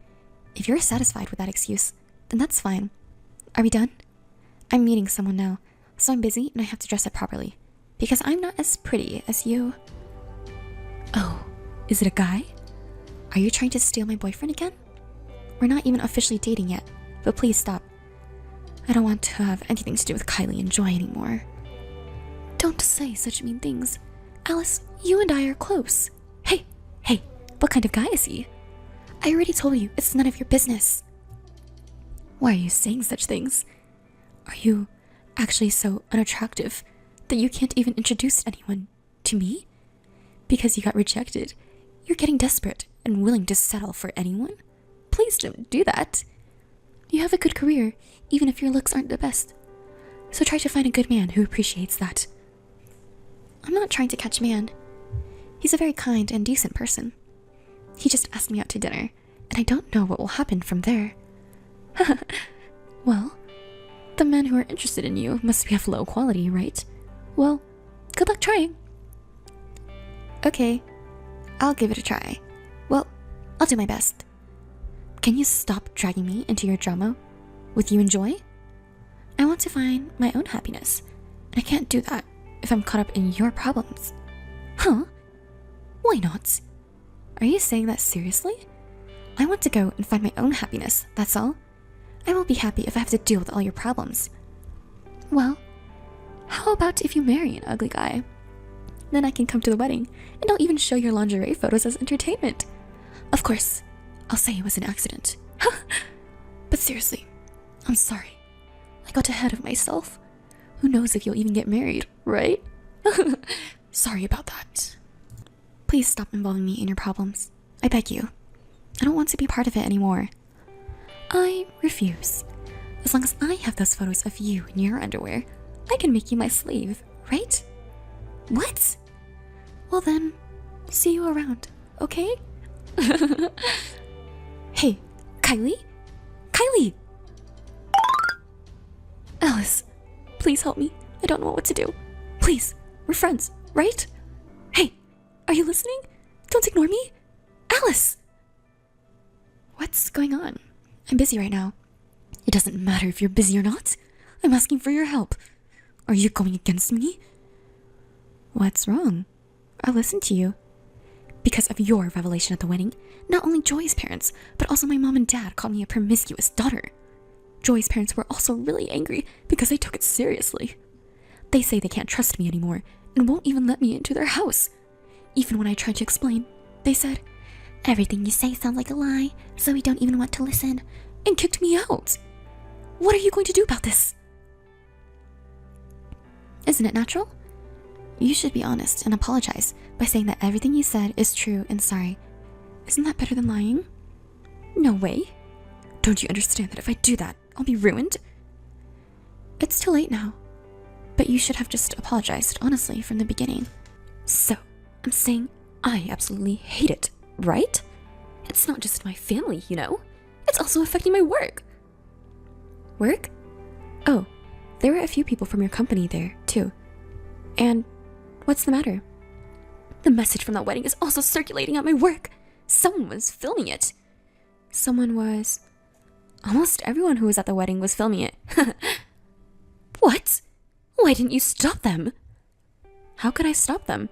S3: if you're satisfied with that excuse, then that's fine. Are we done? I'm meeting someone now, so I'm busy and I have to dress up properly. Because I'm not as pretty as you. Oh, is it a guy? Are you trying to steal my boyfriend again? We're not even officially dating yet, but please stop. I don't want to have anything to do with Kylie and Joy anymore. Don't say such mean things. Alice, you and I are close. Hey, what kind of guy is he? I already told you, it's none of your business. Why are you saying such things? Are you actually so unattractive that you can't even introduce anyone to me? Because you got rejected, you're getting desperate and willing to settle for anyone? Please don't do that. You have a good career, even if your looks aren't the best. So try to find a good man who appreciates that. I'm not trying to catch man. He's a very kind and decent person. He just asked me out to dinner, and I don't know what will happen from there. Well, the men who are interested in you must be of low quality, right? Well, good luck trying. Okay, I'll give it a try. Well, I'll do my best. Can you stop dragging me into your drama with you and Joy? I want to find my own happiness, and I can't do that if I'm caught up in your problems. Huh? Why not? Are you saying that seriously? I want to go and find my own happiness, that's all. I will be happy if I have to deal with all your problems. Well, how about if you marry an ugly guy? Then I can come to the wedding, and I'll even show your lingerie photos as entertainment. Of course, I'll say it was an accident. But seriously, I'm sorry. I got ahead of myself. Who knows if you'll even get married, right? Sorry about that. Please stop involving me in your problems. I beg you. I don't want to be part of it anymore. I refuse. As long as I have those photos of you in your underwear, I can make you my slave, right? What? Well then, see you around, okay? Hey, Kylie? Kylie! Alice, please help me. I don't know what to do. Please, we're friends, right? Hey, are you listening? Don't ignore me. Alice! What's going on? I'm busy right now. It doesn't matter if you're busy or not. I'm asking for your help. Are you going against me? What's wrong? I listened to you. Because of your revelation at the wedding, not only Joy's parents, but also my mom and dad called me a promiscuous daughter. Joy's parents were also really angry because I took it seriously. They say they can't trust me anymore and won't even let me into their house. Even when I tried to explain, they said, "Everything you say sounds like a lie, so we don't even want to listen," and kicked me out. What are you going to do about this? Isn't it natural? You should be honest and apologize by saying that everything you said is true and sorry. Isn't that better than lying? No way. Don't you understand that if I do that, I'll be ruined? It's too late now. But you should have just apologized honestly from the beginning. So, I'm saying I absolutely hate it, right? It's not just my family, you know? It's also affecting my work. Work? Oh, there were a few people from your company there, too. And what's the matter? The message from that wedding is also circulating at my work. Someone was filming it. Someone was... Almost everyone who was at the wedding was filming it. What? Why didn't you stop them? How could I stop them?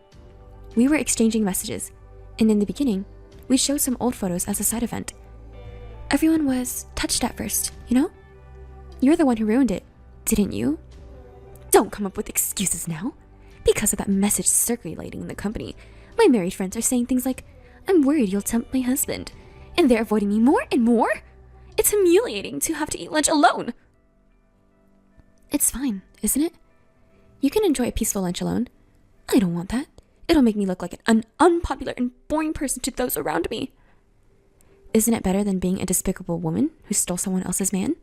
S3: We were exchanging messages, and in the beginning, we showed some old photos as a side event. Everyone was touched at first, you know? You're the one who ruined it, didn't you? Don't come up with excuses now. Because of that message circulating in the company, my married friends are saying things like, "I'm worried you'll tempt my husband," and they're avoiding me more and more. It's humiliating to have to eat lunch alone. It's fine, isn't it? You can enjoy a peaceful lunch alone. I don't want that. It'll make me look like an unpopular and boring person to those around me. Isn't it better than being a despicable woman who stole someone else's man?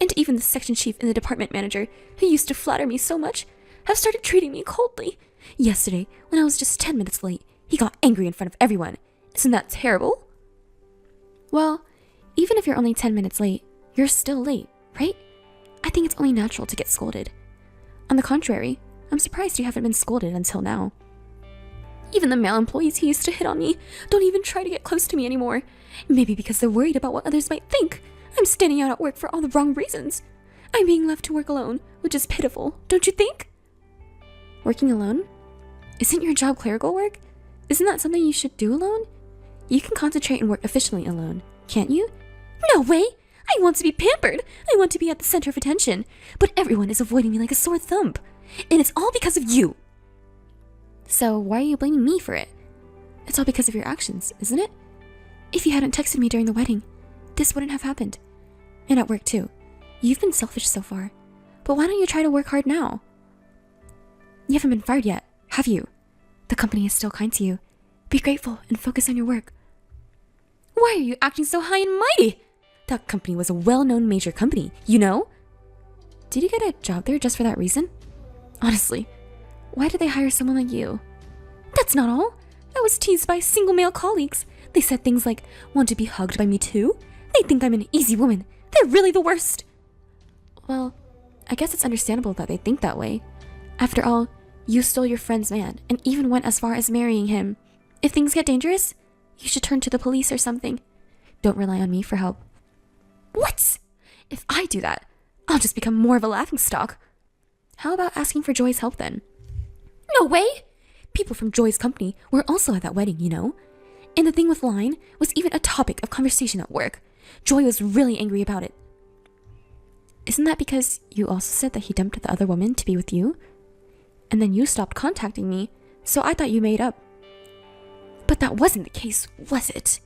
S3: And even the section chief and the department manager, who used to flatter me so much, have started treating me coldly. Yesterday, when I was just 10 minutes late, he got angry in front of everyone. Isn't that terrible? Well, even if you're only 10 minutes late, you're still late, right? I think it's only natural to get scolded. On the contrary, I'm surprised you haven't been scolded until now. Even the male employees who used to hit on me don't even try to get close to me anymore. Maybe because they're worried about what others might think. I'm standing out at work for all the wrong reasons. I'm being left to work alone, which is pitiful, don't you think? Working alone? Isn't your job clerical work? Isn't that something you should do alone? You can concentrate and work efficiently alone, can't you? No way! I want to be pampered! I want to be at the center of attention. But everyone is avoiding me like a sore thumb. And it's all because of you! So why are you blaming me for it? It's all because of your actions, isn't it? If you hadn't texted me during the wedding, this wouldn't have happened. And at work too. You've been selfish so far. But why don't you try to work hard now? You haven't been fired yet, have you? The company is still kind to you. Be grateful and focus on your work. Why are you acting so high and mighty? That company was a well-known major company, you know? Did you get a job there just for that reason? Honestly, why did they hire someone like you? That's not all. I was teased by single male colleagues. They said things like, "Want to be hugged by me too?" They think I'm an easy woman. They're really the worst. Well, I guess it's understandable that they think that way. After all, you stole your friend's man and even went as far as marrying him. If things get dangerous, you should turn to the police or something. Don't rely on me for help. What? If I do that, I'll just become more of a laughingstock. How about asking for Joy's help then? No way! People from Joy's company were also at that wedding, you know? And the thing with lying was even a topic of conversation at work. Joy was really angry about it. Isn't that because you also said that he dumped the other woman to be with you? And then you stopped contacting me, so I thought you made up. But that wasn't the case, was it?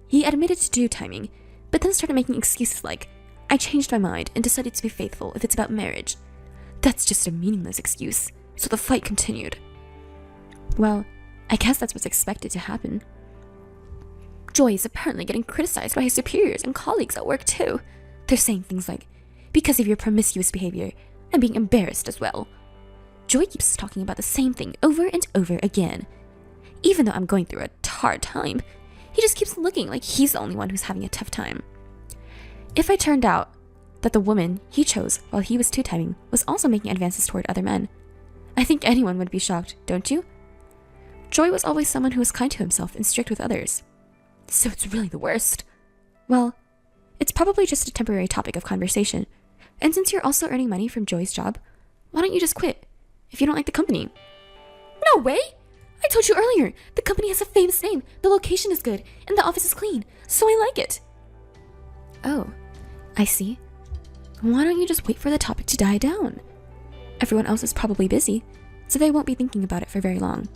S3: He admitted to do timing, but then started making excuses like, "I changed my mind and decided to be faithful if it's about marriage." That's just a meaningless excuse, so the fight continued. Well, I guess that's what's expected to happen. Joy is apparently getting criticized by his superiors and colleagues at work too. They're saying things like, "Because of your promiscuous behavior, I'm being embarrassed as well." Joy keeps talking about the same thing over and over again. Even though I'm going through a hard time, he just keeps looking like he's the only one who's having a tough time. If it turned out that the woman he chose while he was two-timing was also making advances toward other men, I think anyone would be shocked, don't you? Joy was always someone who was kind to himself and strict with others. So it's really the worst. Well, it's probably just a temporary topic of conversation. And since you're also earning money from Joy's job, why don't you just quit if you don't like the company? No way! I told you earlier, the company has a famous name, the location is good, and the office is clean, so I like it. Oh, I see. Why don't you just wait for the topic to die down? Everyone else is probably busy, so they won't be thinking about it for very long.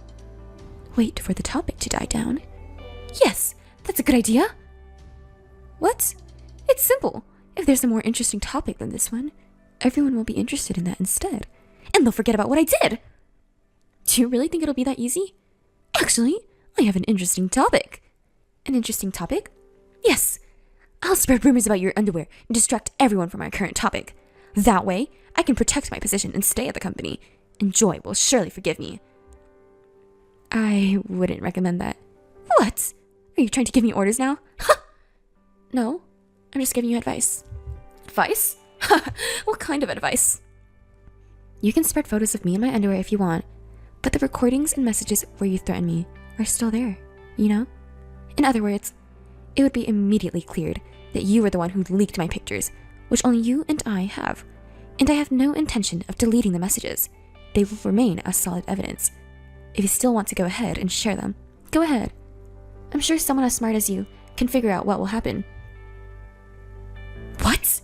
S3: Wait for the topic to die down? Yes, that's a good idea. What? It's simple. If there's a more interesting topic than this one, everyone will be interested in that instead, and they'll forget about what I did. Do you really think it'll be that easy? Actually, I have an interesting topic. An interesting topic? Yes. I'll spread rumors about your underwear and distract everyone from our current topic. That way, I can protect my position and stay at the company, and Joy will surely forgive me. I wouldn't recommend that. What? Are you trying to give me orders now? No, I'm just giving you advice. Advice? What kind of advice? You can spread photos of me in my underwear if you want, but the recordings and messages where you threaten me are still there, you know? In other words, it would be immediately cleared that you were the one who leaked my pictures, which only you and I have. And I have no intention of deleting the messages. They will remain as solid evidence. If you still want to go ahead and share them, go ahead. I'm sure someone as smart as you can figure out what will happen. What?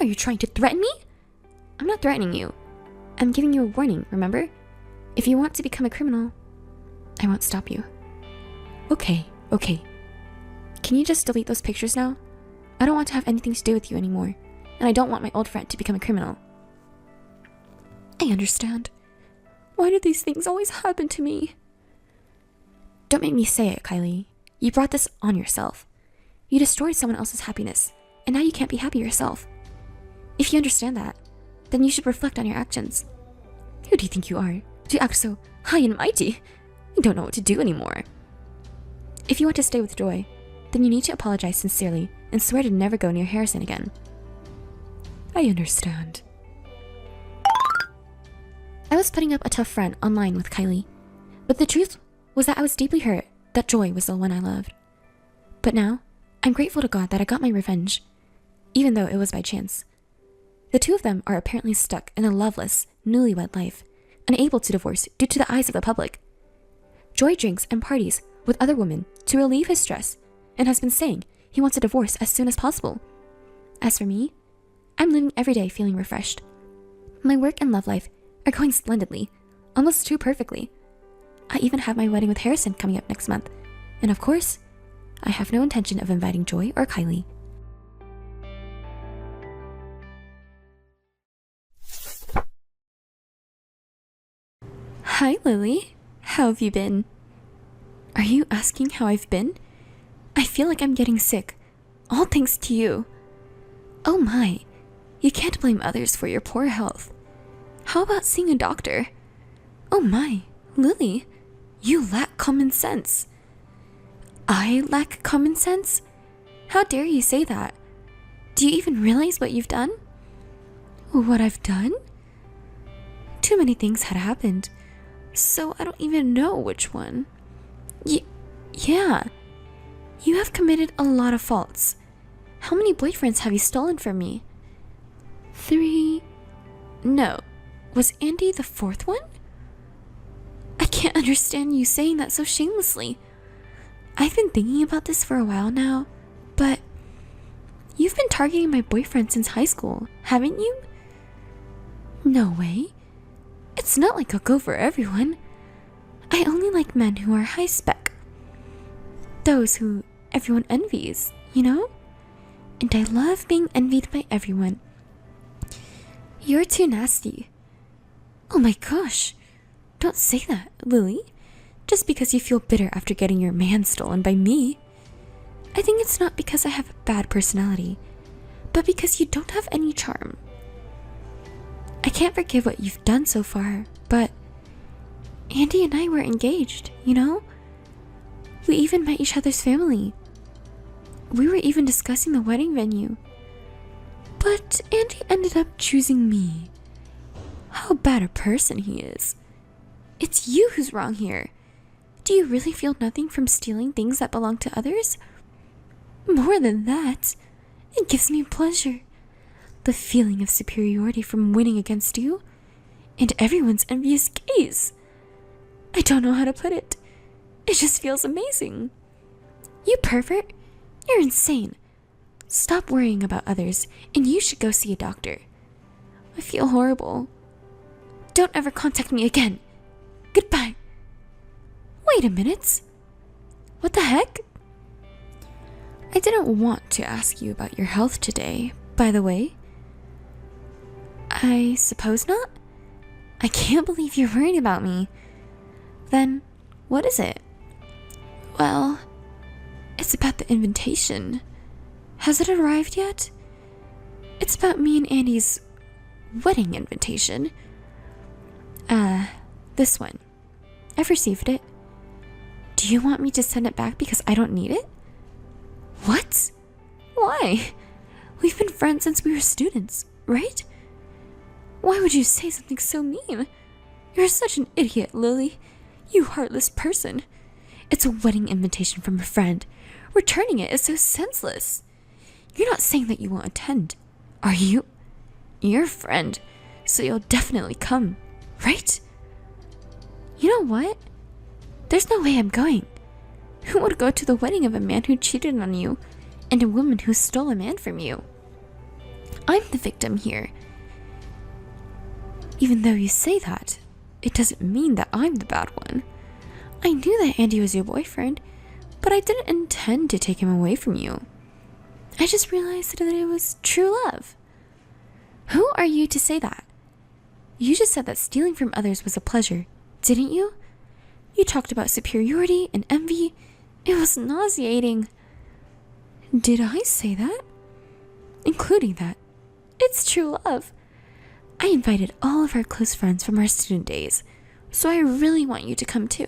S3: Are you trying to threaten me? I'm not threatening you. I'm giving you a warning, remember? If you want to become a criminal, I won't stop you. Okay. Can you just delete those pictures now? I don't want to have anything to do with you anymore, and I don't want my old friend to become a criminal. I understand. Why do these things always happen to me? Don't make me say it, Kylie. You brought this on yourself. You destroyed someone else's happiness, and now you can't be happy yourself. If you understand that, then you should reflect on your actions. Who do you think you are, to act so high and mighty? You don't know what to do anymore. If you want to stay with Joy, then you need to apologize sincerely and swear to never go near Harrison again. I understand. I was putting up a tough front online with Kylie, but the truth was that I was deeply hurt that Joy was the one I loved. But now, I'm grateful to God that I got my revenge, even though it was by chance. The two of them are apparently stuck in a loveless, newlywed life, unable to divorce due to the eyes of the public. Joy drinks and parties with other women to relieve his stress and has been saying he wants a divorce as soon as possible. As for me, I'm living every day feeling refreshed. My work and love life are going splendidly, almost too perfectly. I even have my wedding with Harrison coming up next month, and of course, I have no intention of inviting Joy or Kylie. Hi, Lily. How have you been? Are you asking how I've been? I feel like I'm getting sick, all thanks to you. Oh my, you can't blame others for your poor health. How about seeing a doctor? Oh my, Lily, you lack common sense. I lack common sense? How dare you say that? Do you even realize what you've done? What I've done? Too many things had happened, so I don't even know which one. Yeah, you have committed a lot of faults. How many boyfriends have you stolen from me? 3? No, was Andy the 4th one? I can't understand you saying that so shamelessly. I've been thinking about this for a while now, but you've been targeting my boyfriend since high school, haven't you? No way. It's not like I'll go for everyone. I only like men who are high spec. Those who everyone envies, you know? And I love being envied by everyone. You're too nasty. Oh my gosh. Don't say that, Lily. Just because you feel bitter after getting your man stolen by me. I think it's not because I have a bad personality, but because you don't have any charm. I can't forgive what you've done so far, but Andy and I were engaged, you know? We even met each other's family. We were even discussing the wedding venue. But Andy ended up choosing me. How bad a person he is. It's you who's wrong here. Do you really feel nothing from stealing things that belong to others? More than that, it gives me pleasure. The feeling of superiority from winning against you, and everyone's envious gaze. I don't know how to put it. It just feels amazing. You pervert. You're insane. Stop worrying about others, and you should go see a doctor. I feel horrible. Don't ever contact me again. Goodbye. Wait a minute. What the heck? I didn't want to ask you about your health today, by the way. I suppose not? I can't believe you're worried about me. Then, what is it? Well, it's about the invitation. Has it arrived yet? It's about me and Andy's wedding invitation. This one. I've received it. Do you want me to send it back because I don't need it? What? Why? We've been friends since we were students, right? Why would you say something so mean? You're such an idiot, Lily. You heartless person. It's a wedding invitation from a friend. Returning it is so senseless. You're not saying that you won't attend, are you? You're a friend, so you'll definitely come, right? You know what? There's no way I'm going. Who would go to the wedding of a man who cheated on you and a woman who stole a man from you? I'm the victim here. Even though you say that, it doesn't mean that I'm the bad one. I knew that Andy was your boyfriend, but I didn't intend to take him away from you. I just realized that it was true love. Who are you to say that? You just said that stealing from others was a pleasure, didn't you? You talked about superiority and envy. It was nauseating. Did I say that? Including that. It's true love. I invited all of our close friends from our student days, so I really want you to come too.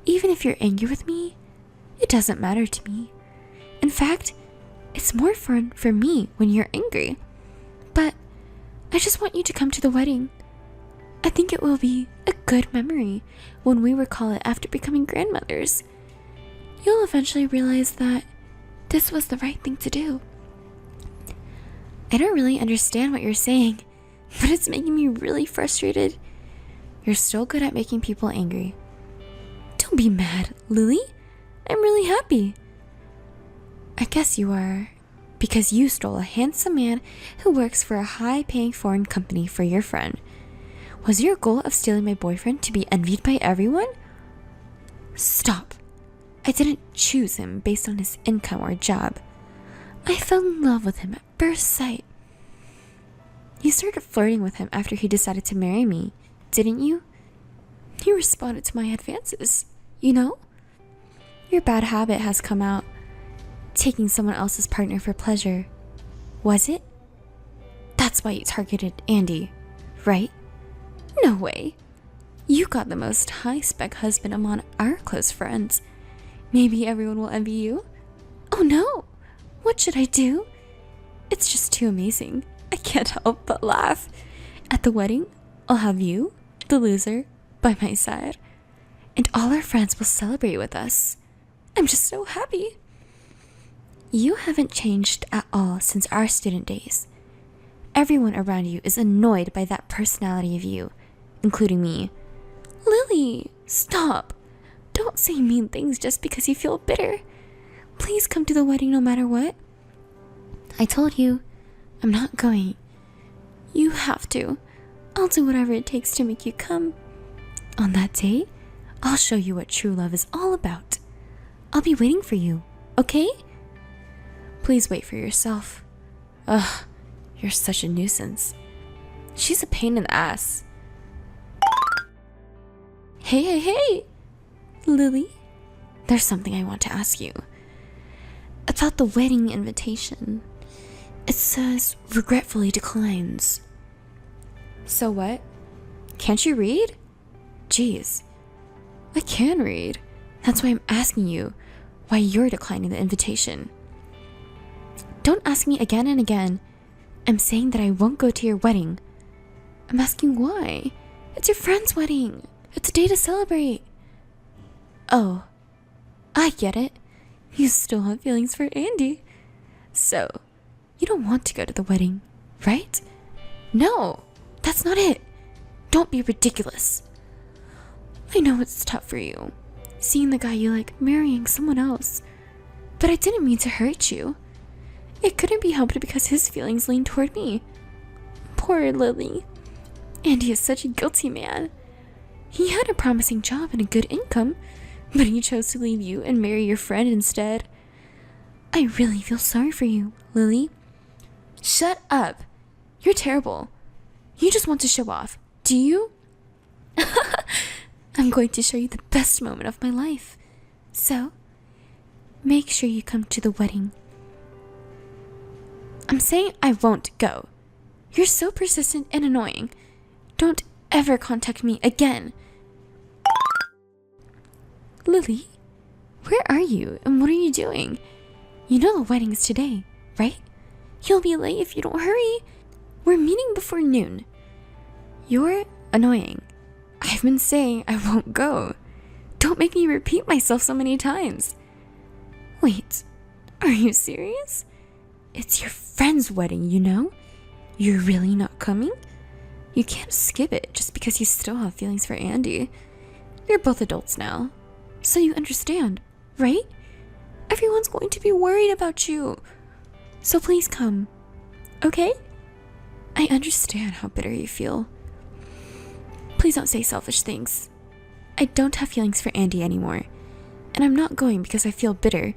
S3: Even if you're angry with me, it doesn't matter to me. In fact, it's more fun for me when you're angry. But I just want you to come to the wedding. I think it will be a good memory when we recall it after becoming grandmothers. You'll eventually realize that this was the right thing to do. I don't really understand what you're saying, but it's making me really frustrated. You're so good at making people angry. Don't be mad, Lily. I'm really happy. I guess you are, because you stole a handsome man who works for a high-paying foreign company for your friend. Was your goal of stealing my boyfriend to be envied by everyone? Stop. I didn't choose him based on his income or job. I fell in love with him at first sight. You started flirting with him after he decided to marry me, didn't you? You responded to my advances, you know? Your bad habit has come out. Taking someone else's partner for pleasure. Was it? That's why you targeted Andy, right? No way. You got the most high-spec husband among our close friends. Maybe everyone will envy you? Oh no! What should I do? It's just too amazing. I can't help but laugh. At the wedding, I'll have you, the loser, by my side. And all our friends will celebrate with us. I'm just so happy. You haven't changed at all since our student days. Everyone around you is annoyed by that personality of you, including me. Lily, stop. Don't say mean things just because you feel bitter. Please come to the wedding no matter what. I told you, I'm not going. You have to. I'll do whatever it takes to make you come. On that day, I'll show you what true love is all about. I'll be waiting for you, okay? Please wait for yourself. Ugh, you're such a nuisance. She's a pain in the ass. Hey! Lily, there's something I want to ask you. About the wedding invitation. It says, regretfully declines. So what? Can't you read? Jeez. I can read. That's why I'm asking you why you're declining the invitation. Don't ask me again and again. I'm saying that I won't go to your wedding. I'm asking why. It's your friend's wedding. It's a day to celebrate. Oh, I get it. You still have feelings for Andy. So, you don't want to go to the wedding, right? No, that's not it. Don't be ridiculous. I know it's tough for you. seeing the guy you like marrying someone else. But I didn't mean to hurt you. It couldn't be helped because his feelings leaned toward me. Poor Lily. Andy is such a guilty man. He had a promising job and a good income, but he chose to leave you and marry your friend instead. I really feel sorry for you, Lily. Shut up. You're terrible. You just want to show off, do you? I'm going to show you the best moment of my life. So, make sure you come to the wedding. I'm saying I won't go. You're so persistent and annoying. Don't ever contact me again. Lily, where are you and what are you doing? You know the wedding is today, right? You'll be late if you don't hurry. We're meeting before noon. You're annoying. I've been saying I won't go. Don't make me repeat myself so many times. Wait, are you serious? It's your friend's wedding, you know? You're really not coming? You can't skip it just because you still have feelings for Andy. You're both adults now, so you understand, right? Everyone's going to be worried about you. So please come, okay? I understand how bitter you feel. Please don't say selfish things. I don't have feelings for Andy anymore, and I'm not going because I feel bitter.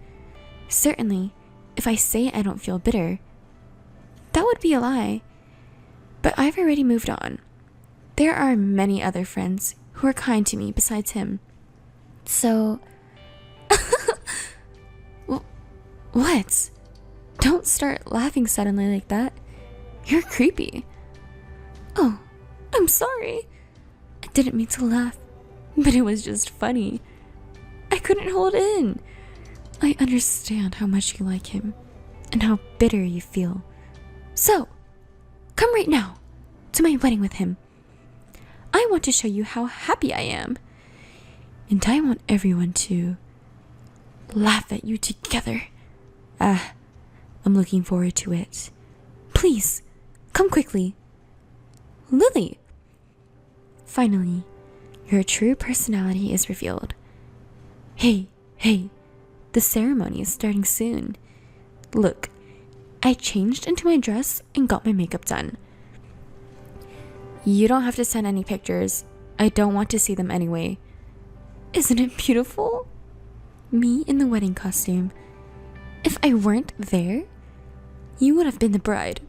S3: Certainly, if I say I don't feel bitter, that would be a lie. But I've already moved on. There are many other friends who are kind to me besides him. So... What? Don't start laughing suddenly like that. You're creepy. Oh, I'm sorry. I didn't mean to laugh, but it was just funny. I couldn't hold in. I understand how much you like him and how bitter you feel. So, come right now to my wedding with him. I want to show you how happy I am. And I want everyone to laugh at you together. I'm looking forward to it. Please, come quickly. Lily. Finally, your true personality is revealed. Hey, the ceremony is starting soon. Look, I changed into my dress and got my makeup done. You don't have to send any pictures. I don't want to see them anyway. Isn't it beautiful? Me in the wedding costume. If I weren't there, you would have been the bride,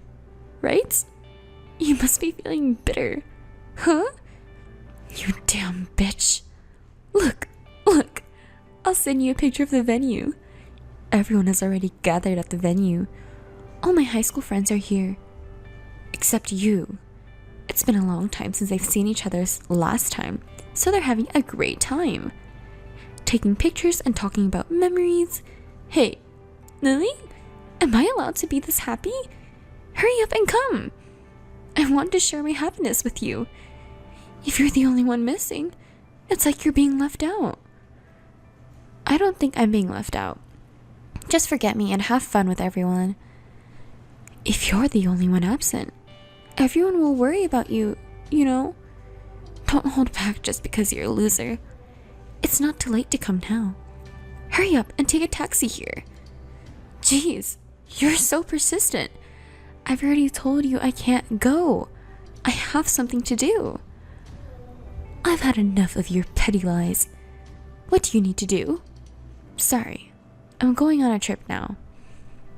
S3: right? You must be feeling bitter, huh? You damn bitch. Look, I'll send you a picture of the venue. Everyone has already gathered at the venue. All my high school friends are here. Except you. It's been a long time since they've seen each other's last time, so they're having a great time. Taking pictures and talking about memories. Hey, Lily? Am I allowed to be this happy? Hurry up and come. I want to share my happiness with you. If you're the only one missing, it's like you're being left out. I don't think I'm being left out. Just forget me and have fun with everyone. If you're the only one absent, everyone will worry about you, you know? Don't hold back just because you're a loser. It's not too late to come now. Hurry up and take a taxi here. Jeez, you're so persistent. I've already told you I can't go. I have something to do. I've had enough of your petty lies. What do you need to do? Sorry, I'm going on a trip now,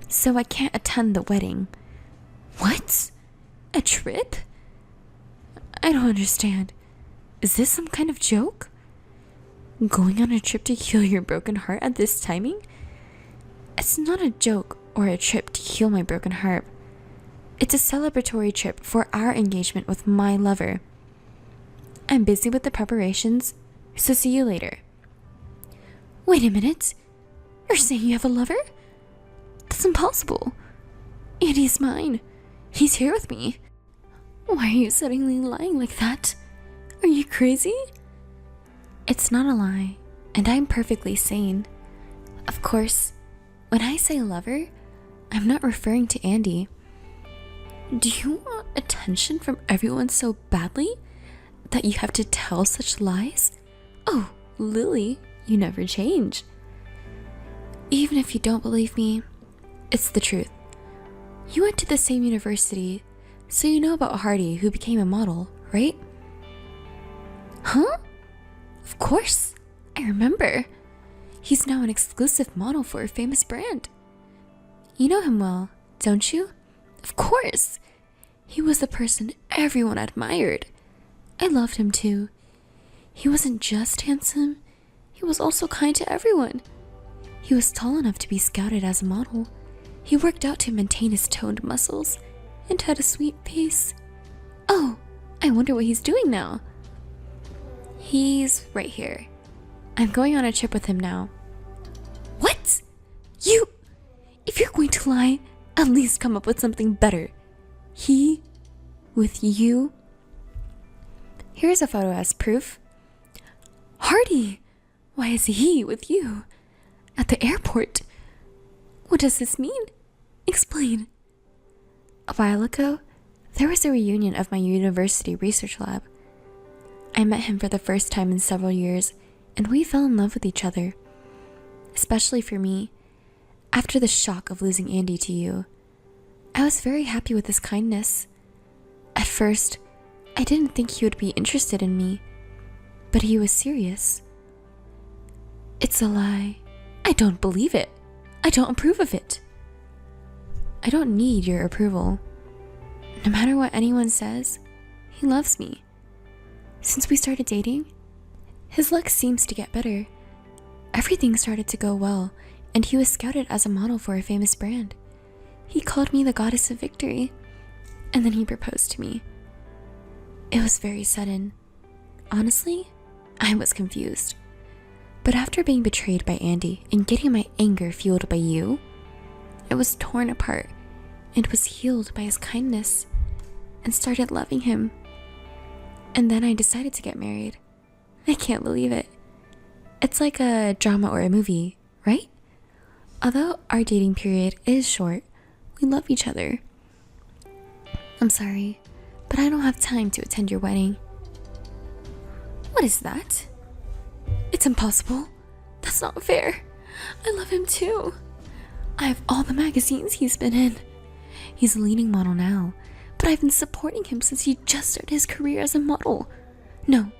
S3: so I can't attend the wedding. What? A trip? I don't understand. Is this some kind of joke? Going on a trip to heal your broken heart at this timing? It's not a joke or a trip to heal my broken heart. It's a celebratory trip for our engagement with my lover. I'm busy with the preparations, so see you later. Wait a minute. You're saying you have a lover? That's impossible. Andy is mine. He's here with me. Why are you suddenly lying like that? Are you crazy? It's not a lie, and I'm perfectly sane. Of course, when I say lover, I'm not referring to Andy. Do you want attention from everyone so badly that you have to tell such lies? Oh, Lily, You never change. Even if you don't believe me, it's the truth. You went to the same university, so you know about Hardy, who became a model, right? Huh? Of course. I remember. He's now an exclusive model for a famous brand. You know him well, don't you? Of course. He was the person everyone admired. I loved him too. He wasn't just handsome, he was also kind to everyone. He was tall enough to be scouted as a model. He worked out to maintain his toned muscles and had a sweet face. Oh, I wonder what he's doing now. He's right here. I'm going on a trip with him now. What? You? If you're going to lie, at least come up with something better. He? With you? Here's a photo as proof. Hardy! Why is he with you? At the airport? What does this mean? Explain. A while ago, there was a reunion of my university research lab. I met him for the first time in several years, and we fell in love with each other. Especially for me, after the shock of losing Andy to you. I was very happy with his kindness. At first, I didn't think he would be interested in me, but he was serious. It's a lie. I don't believe it. I don't approve of it. I don't need your approval. No matter what anyone says, he loves me. Since we started dating, his luck seems to get better. Everything started to go well, and he was scouted as a model for a famous brand. He called me the goddess of victory, and then he proposed to me. It was very sudden. Honestly, I was confused. But after being betrayed by Andy and getting my anger fueled by you, I was torn apart and was healed by his kindness and started loving him. And then I decided to get married. I can't believe it. It's like a drama or a movie, right? Although our dating period is short, we love each other. I'm sorry, but I don't have time to attend your wedding. What is that? It's impossible. That's not fair. I love him too. I have all the magazines he's been in. He's a leading model now, but I've been supporting him since he just started his career as a model. No,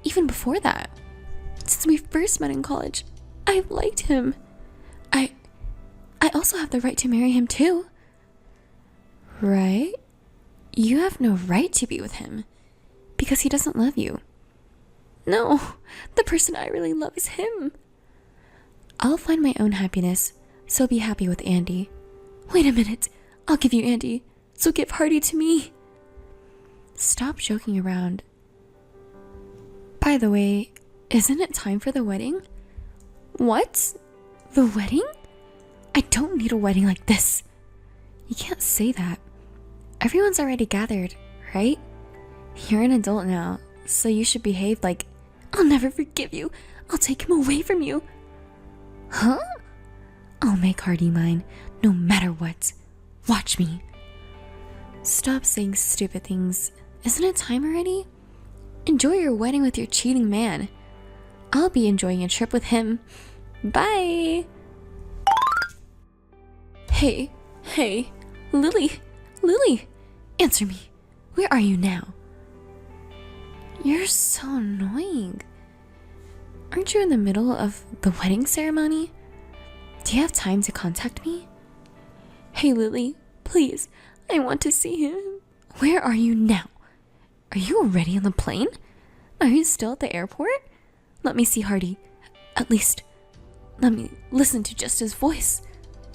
S3: even before that. Since we first met in college, I've liked him. I also have the right to marry him too. Right? You have no right to be with him because he doesn't love you. No, the person I really love is him. I'll find my own happiness, so be happy with Andy. Wait a minute, I'll give you Andy, so give Hardy to me. Stop joking around. By the way, isn't it time for the wedding? What? The wedding? I don't need a wedding like this. You can't say that. Everyone's already gathered, right? You're an adult now, so you should behave like, I'll never forgive you. I'll take him away from you. Huh? I'll make Hardy mine, no matter what. Watch me. Stop saying stupid things. Isn't it time already? Enjoy your wedding with your cheating man. I'll be enjoying a trip with him. Bye. Hey, Lily, answer me. Where are you now? You're so annoying. Aren't you in the middle of the wedding ceremony? Do you have time to contact me? Hey, Lily, please, I want to see him. Where are you now? Are you already on the plane? Are you still at the airport? Let me see Hardy. At least, let me listen to just his voice.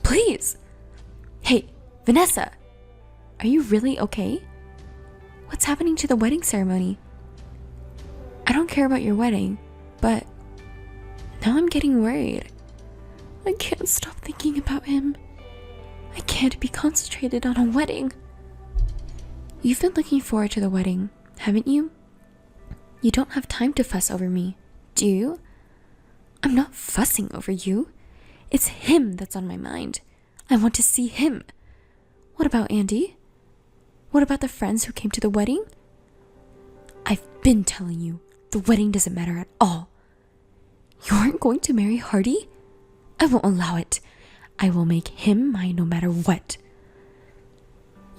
S3: Please. Hey, Vanessa, are you really okay? What's happening to the wedding ceremony? I don't care about your wedding, but now I'm getting worried. I can't stop thinking about him. I can't be concentrated on a wedding. You've been looking forward to the wedding, haven't you? You don't have time to fuss over me, do you? I'm not fussing over you. It's him that's on my mind. I want to see him. What about Andy? What about the friends who came to the wedding? I've been telling you, the wedding doesn't matter at all. You aren't going to marry Hardy? I won't allow it. I will make him mine no matter what.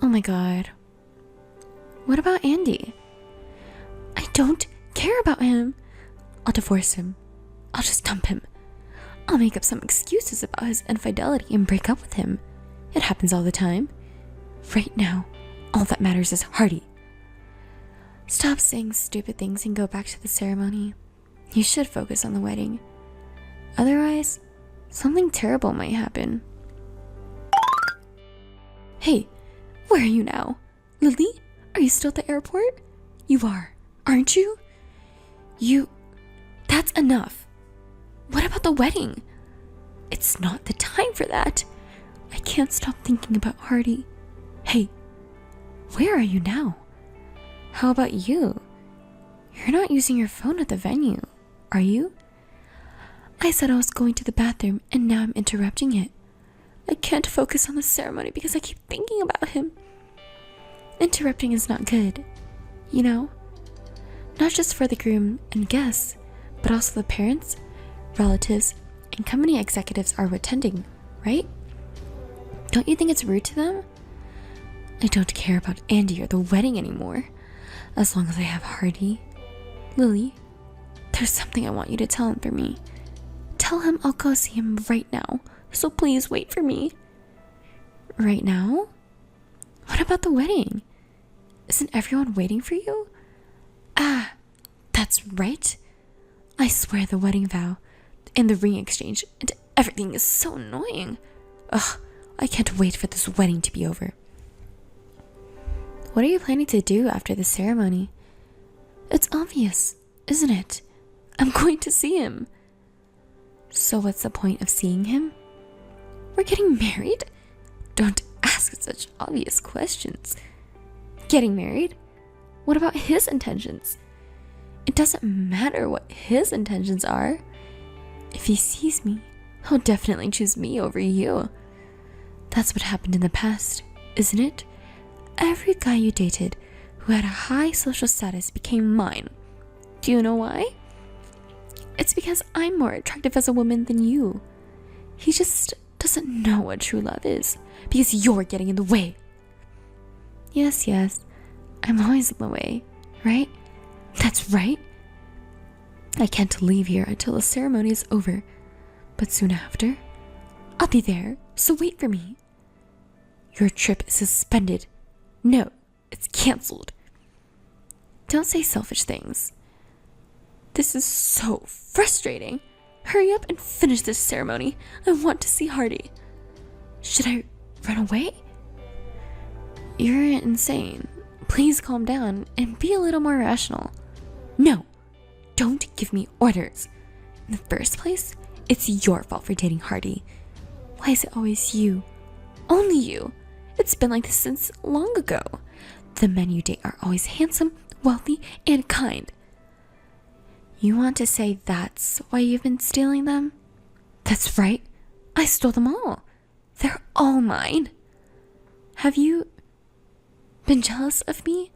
S3: Oh my god. What about Andy? I don't care about him. I'll divorce him. I'll just dump him. I'll make up some excuses about his infidelity and break up with him. It happens all the time. Right now, all that matters is Hardy. Stop saying stupid things and go back to the ceremony. You should focus on the wedding. Otherwise, something terrible might happen. Hey, where are you now? Lily, are you still at the airport? You are, aren't you? That's enough. What about the wedding? It's not the time for that. I can't stop thinking about Hardy. Hey, where are you now? How about you? You're not using your phone at the venue, are you? I said I was going to the bathroom and now I'm interrupting it. I can't focus on the ceremony because I keep thinking about him. Interrupting is not good, you know? Not just for the groom and guests, but also the parents, relatives, and company executives are attending, right? Don't you think it's rude to them? I don't care about Andy or the wedding anymore, as long as I have Hardy. Lily, there's something I want you to tell him for me. Tell him I'll go see him right now, so please wait for me. Right now? What about the wedding? Isn't everyone waiting for you? Ah, that's right. I swear the wedding vow and the ring exchange and everything is so annoying. Ugh, I can't wait for this wedding to be over. What are you planning to do after the ceremony? It's obvious, isn't it? I'm going to see him. So what's the point of seeing him? We're getting married? Don't ask such obvious questions. Getting married? What about his intentions? It doesn't matter what his intentions are. If he sees me, he'll definitely choose me over you. That's what happened in the past, isn't it? Every guy you dated who had a high social status became mine. Do you know why? It's because I'm more attractive as a woman than you. He just doesn't know what true love is because you're getting in the way. Yes, I'm always in the way, right? That's right. I can't leave here until the ceremony is over, but soon after, I'll be there, so wait for me. Your trip is suspended. No, it's cancelled. Don't say selfish things. This is so frustrating. Hurry up and finish this ceremony. I want to see Hardy. Should I run away? You're insane. Please calm down and be a little more rational. No, don't give me orders. In the first place, it's your fault for dating Hardy. Why is it always you? Only you. It's been like this since long ago. The men you date are always handsome, wealthy, and kind. You want to say that's why you've been stealing them? That's right. I stole them all. They're all mine. Have you been jealous of me?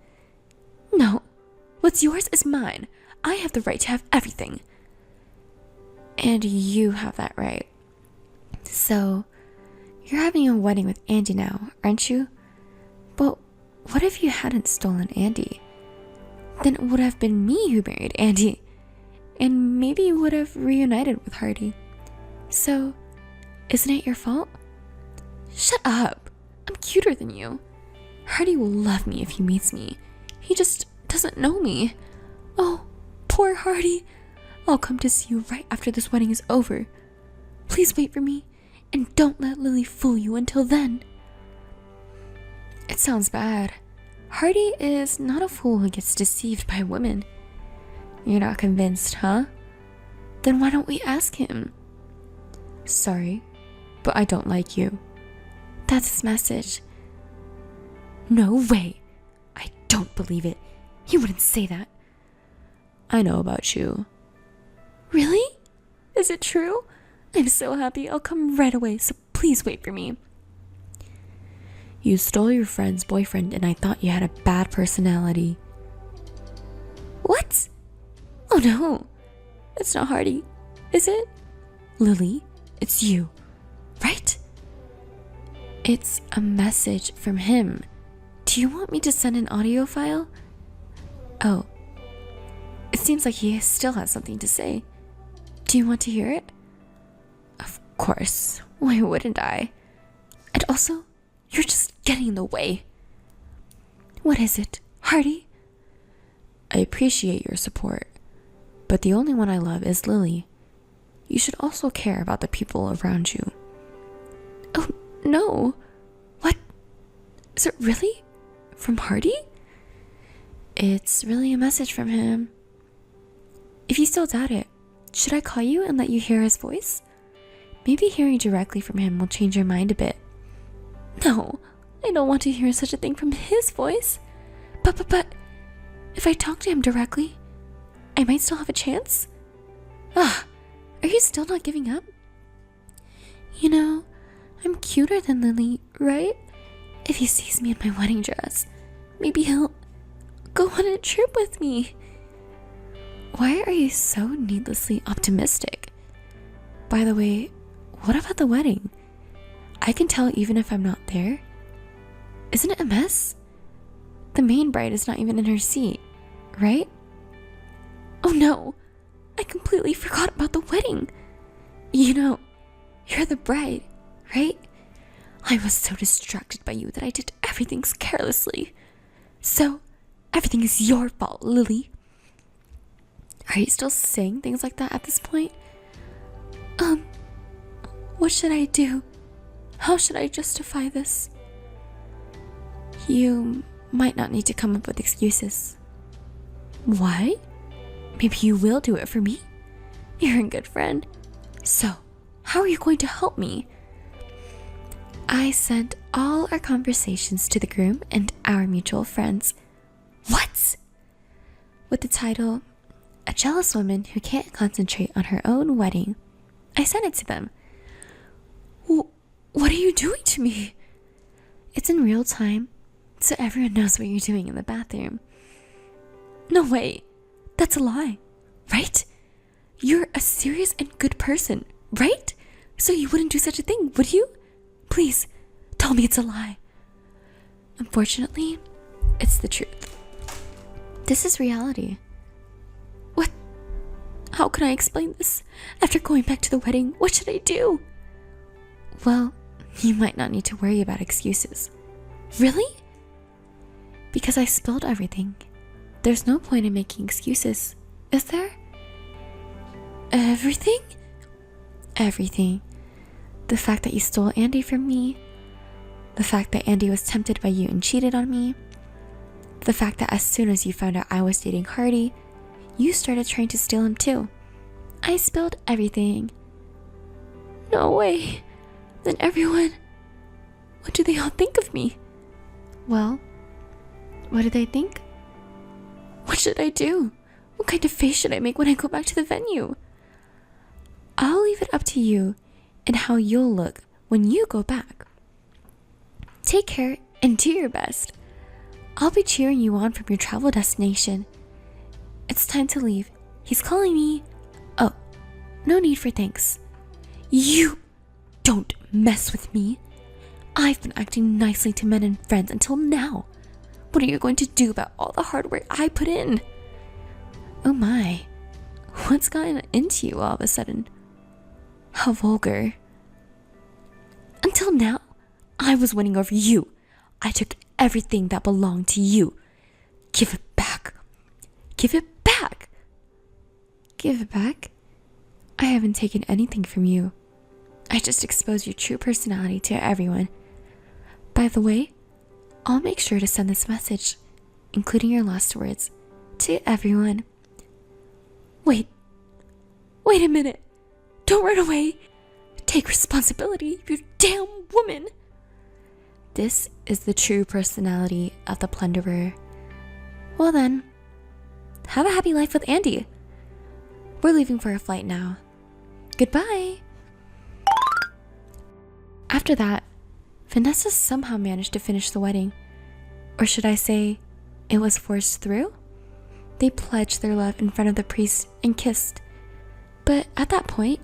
S3: No. What's yours is mine. I have the right to have everything. And you have that right. So, you're having a wedding with Andy now, aren't you? But what if you hadn't stolen Andy? Then it would have been me who married Andy. And maybe you would have reunited with Hardy. So, isn't it your fault? Shut up. I'm cuter than you. Hardy will love me if he meets me. He just doesn't know me. Oh, poor Hardy. I'll come to see you right after this wedding is over. Please wait for me, and don't let Lily fool you until then. It sounds bad. Hardy is not a fool who gets deceived by women. You're not convinced, huh? Then why don't we ask him? Sorry, but I don't like you. That's his message. No way. I don't believe it. He wouldn't say that. I know about you. Really? Is it true? I'm so happy. I'll come right away, so please wait for me. You stole your friend's boyfriend and I thought you had a bad personality. What? Oh no. It's not Hardy. is it? Lily, it's you, right? It's a message from him. Do you want me to send an audio file? Oh, it seems like he still has something to say. Do you want to hear it? Of course. Why wouldn't I? And also, you're just getting in the way. What is it, Hardy? I appreciate your support, but the only one I love is Lily. You should also care about the people around you. Oh, no. What? Is it really? From Hardy? It's really a message from him. If you still doubt it, should I call you and let you hear his voice? Maybe hearing directly from him will change your mind a bit. No, I don't want to hear such a thing from his voice. But, if I talk to him directly, I might still have a chance? Are you still not giving up? You know, I'm cuter than Lily, right? If he sees me in my wedding dress, maybe he'll go on a trip with me. Why are you so needlessly optimistic? By the way, what about the wedding? I can tell even if I'm not there. Isn't it a mess? The main bride is not even in her seat, right? Oh no, I completely forgot about the wedding. You know, you're the bride, right? I was so distracted by you that I did everything carelessly. So, everything is your fault, Lily. Are you still saying things like that at this point? What should I do? How should I justify this? You might not need to come up with excuses. Why? Maybe you will do it for me. You're a good friend. So, how are you going to help me? I sent all our conversations to the groom and our mutual friends. What? With the title, A Jealous Woman Who Can't Concentrate on Her Own Wedding. I sent it to them. What are you doing to me? It's in real time, so everyone knows what you're doing in the bathroom. No way. That's a lie, right? You're a serious and good person, right? So you wouldn't do such a thing, would you? Please, tell me it's a lie. Unfortunately, it's the truth. This is reality. What? How can I explain this? After going back to the wedding, what should I do? Well, you might not need to worry about excuses. Really? Because I spilled everything. There's no point in making excuses, is there? Everything? Everything. The fact that you stole Andy from me. The fact that Andy was tempted by you and cheated on me. The fact that as soon as you found out I was dating Hardy, you started trying to steal him too. I spilled everything. No way. Then everyone... What do they all think of me? Well, what do they think? What should I do? What kind of face should I make when I go back to the venue? I'll leave it up to you and how you'll look when you go back. Take care and do your best. I'll be cheering you on from your travel destination. It's time to leave. He's calling me. Oh, no need for thanks. You don't mess with me. I've been acting nicely to men and friends until now. What are you going to do about all the hard work I put in? Oh my, what's gotten into you all of a sudden? How vulgar. Until now, I was winning over you. I took everything that belonged to you. Give it back. Give it back. Give it back? I haven't taken anything from you. I just exposed your true personality to everyone. By the way, I'll make sure to send this message, including your last words, to everyone. Wait a minute. Don't run away. Take responsibility, you damn woman. This is the true personality of the plunderer. Well then, have a happy life with Andy. We're leaving for a flight now. Goodbye. After that, Vanessa somehow managed to finish the wedding. Or should I say, it was forced through? They pledged their love in front of the priest and kissed. But at that point,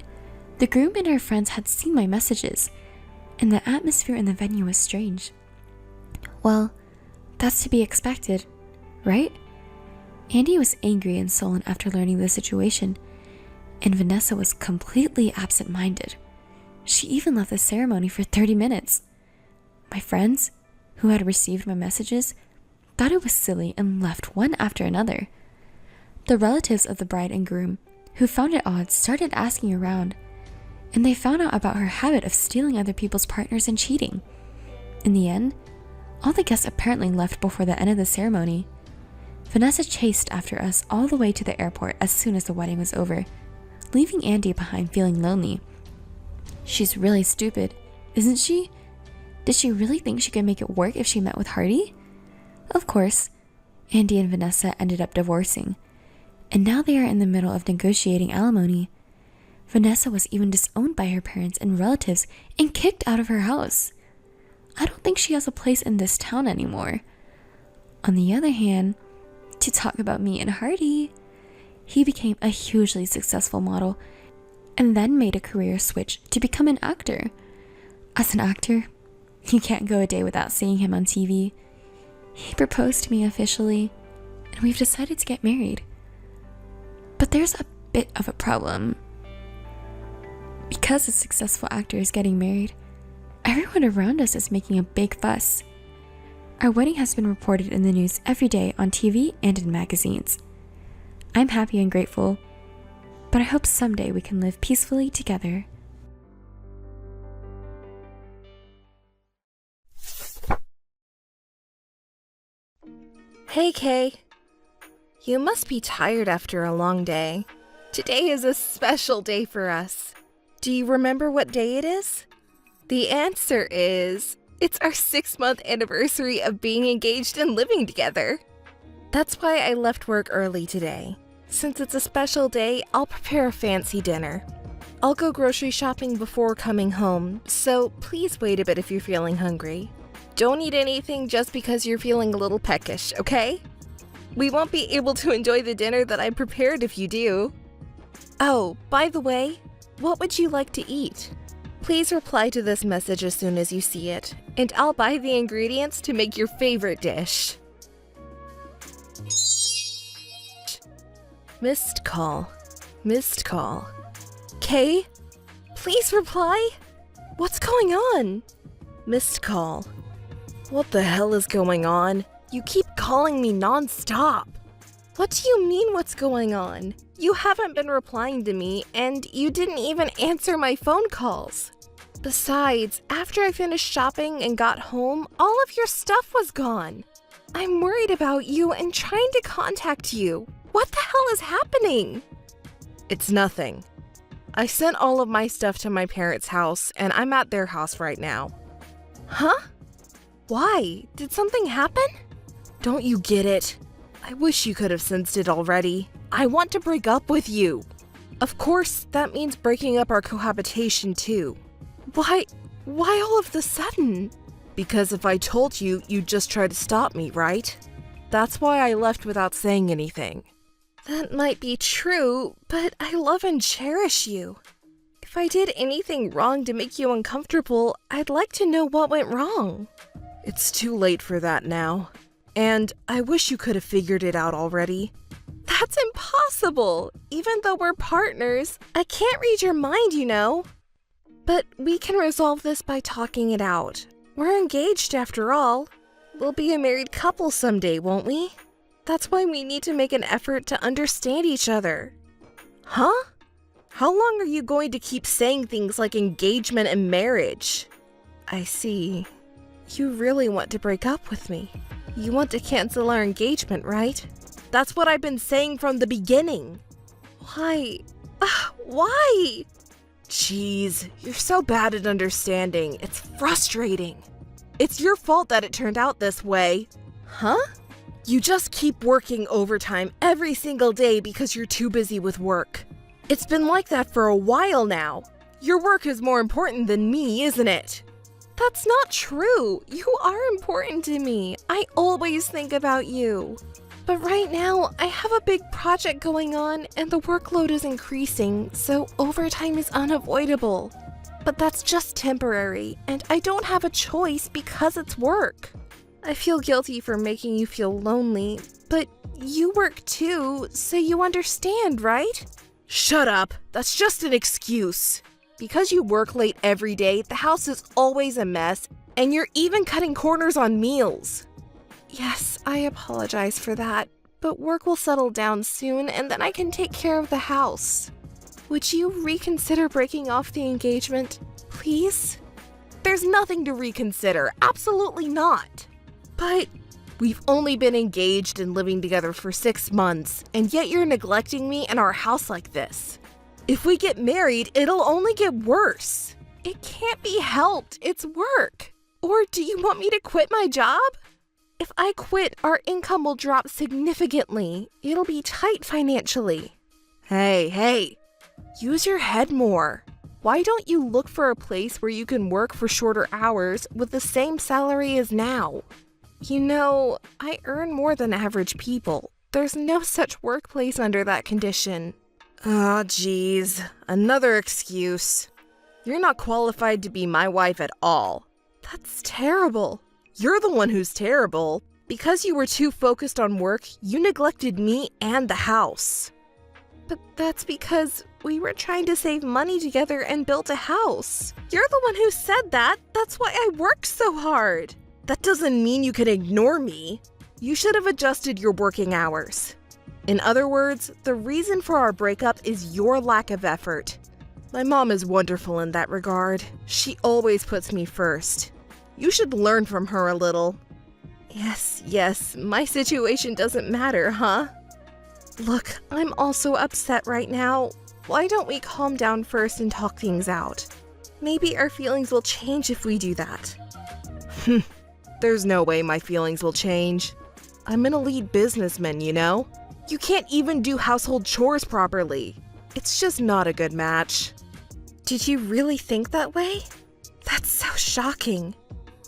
S3: the groom and her friends had seen my messages, and the atmosphere in the venue was strange. Well, that's to be expected, right? Andy was angry and sullen after learning the situation, and Vanessa was completely absent-minded. She even left the ceremony for 30 minutes. My friends, who had received my messages, thought it was silly and left one after another. The relatives of the bride and groom, who found it odd, started asking around, and they found out about her habit of stealing other people's partners and cheating. In the end, all the guests apparently left before the end of the ceremony. Vanessa chased after us all the way to the airport as soon as the wedding was over, leaving Andy behind feeling lonely. She's really stupid, isn't she? Did she really think she could make it work if she met with Hardy? Of course, Andy and Vanessa ended up divorcing, and now they are in the middle of negotiating alimony. Vanessa was even disowned by her parents and relatives and kicked out of her house. I don't think she has a place in this town anymore. On the other hand, to talk about me and Hardy, he became a hugely successful model and then made a career switch to become an actor. As an actor, you can't go a day without seeing him on TV. He proposed to me officially, and we've decided to get married. But there's a bit of a problem. Because a successful actor is getting married, everyone around us is making a big fuss. Our wedding has been reported in the news every day on TV and in magazines. I'm happy and grateful, but I hope someday we can live peacefully together.
S1: Hey, Kay. You must be tired after a long day. Today is a special day for us. Do you remember what day it is? The answer is, it's our 6-month anniversary of being engaged and living together. That's why I left work early today. Since it's a special day, I'll prepare a fancy dinner. I'll go grocery shopping before coming home, so please wait a bit if you're feeling hungry. Don't eat anything just because you're feeling a little peckish, okay? We won't be able to enjoy the dinner that I prepared if you do. Oh, by the way, what would you like to eat? Please reply to this message as soon as you see it, and I'll buy the ingredients to make your favorite dish. Missed call. Missed call. Kay? Please reply? What's going on? Missed call. What the hell is going on? You keep calling me non-stop. What do you mean what's going on? You haven't been replying to me, and you didn't even answer my phone calls. Besides, after I finished shopping and got home, all of your stuff was gone. I'm worried about you and trying to contact you. What the hell is happening? It's nothing. I sent all of my stuff to my parents' house, and I'm at their house right now. Huh? Why? Did something happen? Don't you get it? I wish you could have sensed it already. I want to break up with you. Of course, that means breaking up our cohabitation too. Why all of the sudden? Because if I told you, you'd just try to stop me, right? That's why I left without saying anything. That might be true, but I love and cherish you. If I did anything wrong to make you uncomfortable, I'd like to know what went wrong. It's too late for that now. And I wish you could have figured it out already. That's impossible! Even though we're partners, I can't read your mind, you know. But we can resolve this by talking it out. We're engaged after all. We'll be a married couple someday, won't we? That's why we need to make an effort to understand each other. Huh? How long are you going to keep saying things like engagement and marriage? I see. You really want to break up with me. You want to cancel our engagement, right? That's what I've been saying from the beginning. Why? Why? Jeez, you're so bad at understanding. It's frustrating. It's your fault that it turned out this way. Huh? You just keep working overtime every single day because you're too busy with work. It's been like that for a while now. Your work is more important than me, isn't it? That's not true. You are important to me. I always think about you.
S2: But right now, I have a big project going on and the workload is increasing, so overtime is unavoidable. But that's just temporary, and I don't have a choice because it's work. I feel guilty for making you feel lonely, but you work too, so you understand, right?
S1: Shut up. That's just an excuse. Because you work late every day, the house is always a mess, and you're even cutting corners on meals.
S2: Yes, I apologize for that, but work will settle down soon and then I can take care of the house. Would you reconsider breaking off the engagement, please?
S1: There's nothing to reconsider. Absolutely not. But we've only been engaged and living together for 6 months, and yet you're neglecting me and our house like this. If we get married, it'll only get worse.
S2: It can't be helped. It's work. Or do you want me to quit my job? If I quit, our income will drop significantly. It'll be tight financially.
S1: Hey, use your head more. Why don't you look for a place where you can work for shorter hours with the same salary as now?
S2: You know, I earn more than average people. There's no such workplace under that condition.
S1: Ah, geez. Another excuse. You're not qualified to be my wife at all.
S2: That's terrible.
S1: You're the one who's terrible. Because you were too focused on work, you neglected me and the house.
S2: But that's because we were trying to save money together and build a house. You're the one who said that. That's why I worked so hard.
S1: That doesn't mean you can ignore me. You should have adjusted your working hours. In other words, the reason for our breakup is your lack of effort. My mom is wonderful in that regard. She always puts me first. You should learn from her a little.
S2: Yes, my situation doesn't matter, huh? Look, I'm also upset right now. Why don't we calm down first and talk things out? Maybe our feelings will change if we do that.
S1: There's no way my feelings will change. I'm an elite businessman, you know? You can't even do household chores properly. It's just not a good match.
S2: Did you really think that way? That's so shocking.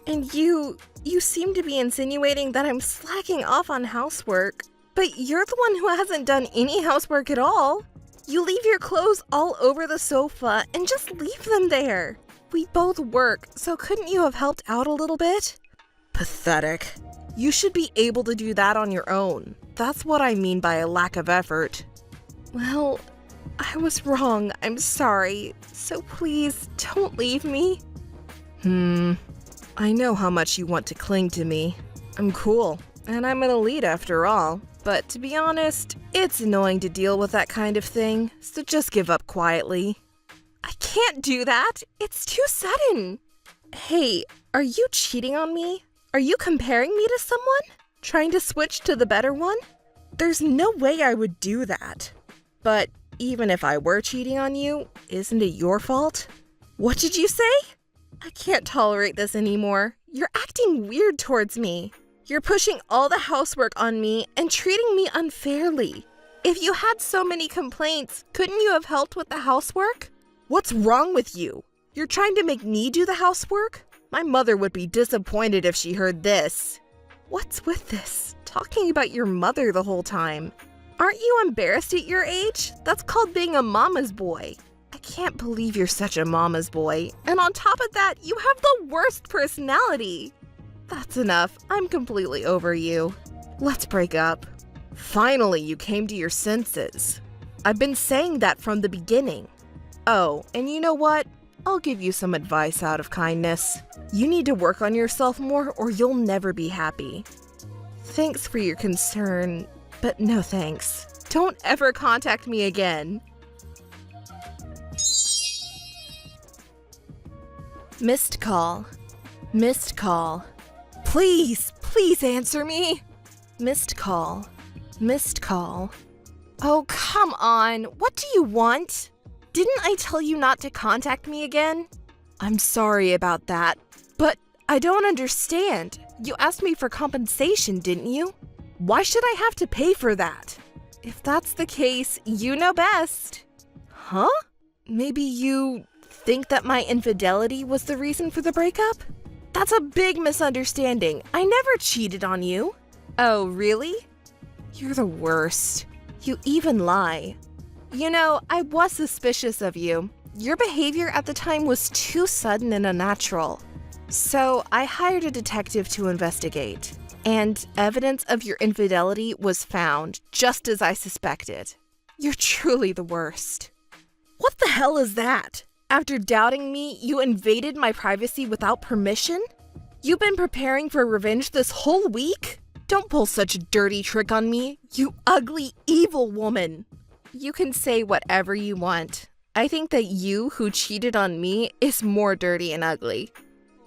S2: And you seem to be insinuating that I'm slacking off on housework. But you're the one who hasn't done any housework at all. You leave your clothes all over the sofa and just leave them there. We both work, so couldn't you have helped out a little bit?
S1: Pathetic. You should be able to do that on your own. That's what I mean by a lack of effort.
S2: Well, I was wrong. I'm sorry. So please, don't leave me.
S1: I know how much you want to cling to me. I'm cool, and I'm an elite after all. But to be honest, it's annoying to deal with that kind of thing, so just give up quietly.
S2: I can't do that. It's too sudden. Hey, are you cheating on me? Are you comparing me to someone? Trying to switch to the better one?
S1: There's no way I would do that. But even if I were cheating on you, isn't it your fault?
S2: What did you say? I can't tolerate this anymore. You're acting weird towards me. You're pushing all the housework on me and treating me unfairly. If you had so many complaints, couldn't you have helped with the housework?
S1: What's wrong with you? You're trying to make me do the housework? My mother would be disappointed if she heard this.
S2: What's with this? Talking about your mother the whole time. Aren't you embarrassed at your age? That's called being a mama's boy. I can't believe you're such a mama's boy. And on top of that, you have the worst personality. That's enough. I'm completely over you. Let's break up.
S1: Finally, you came to your senses. I've been saying that from the beginning. Oh, and you know what? I'll give you some advice out of kindness. You need to work on yourself more or you'll never be happy.
S2: Thanks for your concern, but no thanks. Don't ever contact me again.
S1: Missed call. Missed call.
S2: Please answer me. Missed call. Missed call. Oh, come on. What do you want? Didn't I tell you not to contact me again?
S1: I'm sorry about that.
S2: But I don't understand. You asked me for compensation, didn't you? Why should I have to pay for that? If that's the case, you know best.
S1: Huh?
S2: Maybe you think that my infidelity was the reason for the breakup? That's a big misunderstanding. I never cheated on you. Oh, really?
S1: You're the worst. You even lie. You know, I was suspicious of you. Your behavior at the time was too sudden and unnatural. So I hired a detective to investigate. And evidence of your infidelity was found, just as I suspected. You're truly the worst. What the hell is that? After doubting me, you invaded my privacy without permission? You've been preparing for revenge this whole week? Don't pull such a dirty trick on me, you ugly, evil woman. You can say whatever you want. I think that you who cheated on me is more dirty and ugly.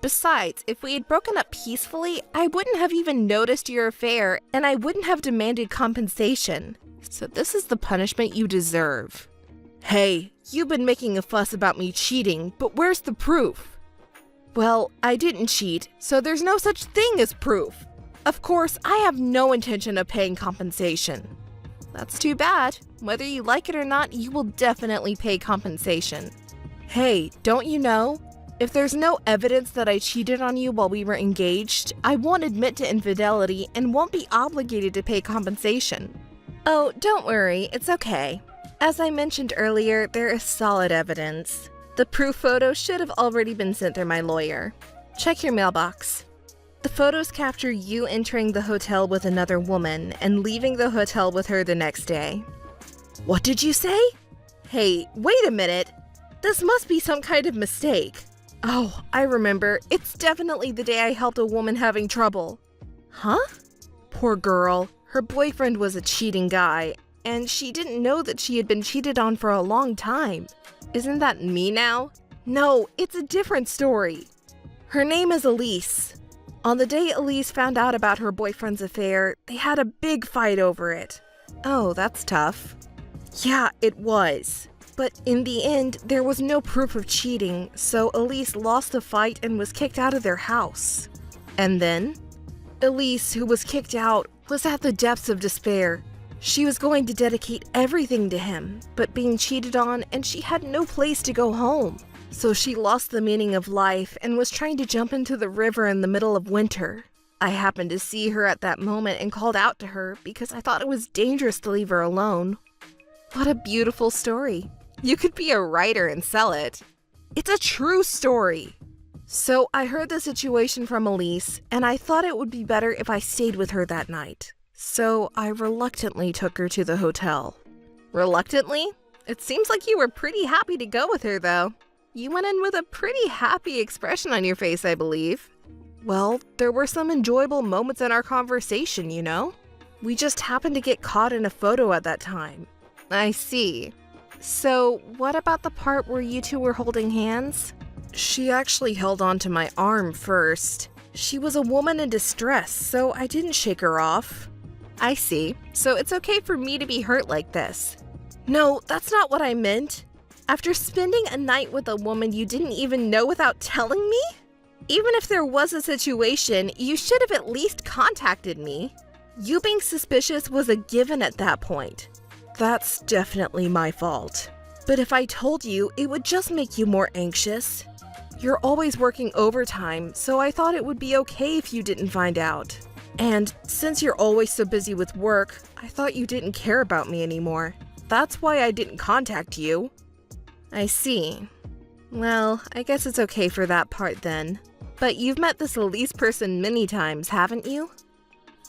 S1: Besides, if we had broken up peacefully, I wouldn't have even noticed your affair and I wouldn't have demanded compensation. So this is the punishment you deserve. Hey, you've been making a fuss about me cheating, but where's the proof? Well, I didn't cheat, so there's no such thing as proof. Of course, I have no intention of paying compensation. That's too bad. Whether you like it or not, you will definitely pay compensation. Hey, don't you know? If there's no evidence that I cheated on you while we were engaged, I won't admit to infidelity and won't be obligated to pay compensation. Oh, don't worry, it's okay. As I mentioned earlier, there is solid evidence. The proof photo should have already been sent through my lawyer. Check your mailbox. The photos capture you entering the hotel with another woman and leaving the hotel with her the next day. What did you say? Hey, wait a minute. This must be some kind of mistake. Oh, I remember. It's definitely the day I helped a woman having trouble. Huh? Poor girl. Her boyfriend was a cheating guy, and she didn't know that she had been cheated on for a long time. Isn't that me now? No, it's a different story. Her name is Elise. On the day Elise found out about her boyfriend's affair, they had a big fight over it. Oh, that's tough. Yeah, it was. But in the end, there was no proof of cheating, so Elise lost the fight and was kicked out of their house. And then? Elise, who was kicked out, was at the depths of despair. She was going to dedicate everything to him, but being cheated on, and she had no place to go home. So she lost the meaning of life and was trying to jump into the river in the middle of winter. I happened to see her at that moment and called out to her because I thought it was dangerous to leave her alone. What a beautiful story. You could be a writer and sell it. It's a true story. So I heard the situation from Elise, and I thought it would be better if I stayed with her that night. So I reluctantly took her to the hotel. Reluctantly? It seems like you were pretty happy to go with her, though. You went in with a pretty happy expression on your face, I believe. Well, there were some enjoyable moments in our conversation, you know? We just happened to get caught in a photo at that time. I see. So, what about the part where you two were holding hands? She actually held onto my arm first. She was a woman in distress, so I didn't shake her off. I see. So it's okay for me to be hurt like this. No, that's not what I meant. After spending a night with a woman you didn't even know without telling me? Even if there was a situation, you should have at least contacted me. You being suspicious was a given at that point. That's definitely my fault. But if I told you, it would just make you more anxious. You're always working overtime, so I thought it would be okay if you didn't find out. And since you're always so busy with work, I thought you didn't care about me anymore. That's why I didn't contact you. I see. Well, I guess it's okay for that part then. But you've met this Elise person many times, haven't you?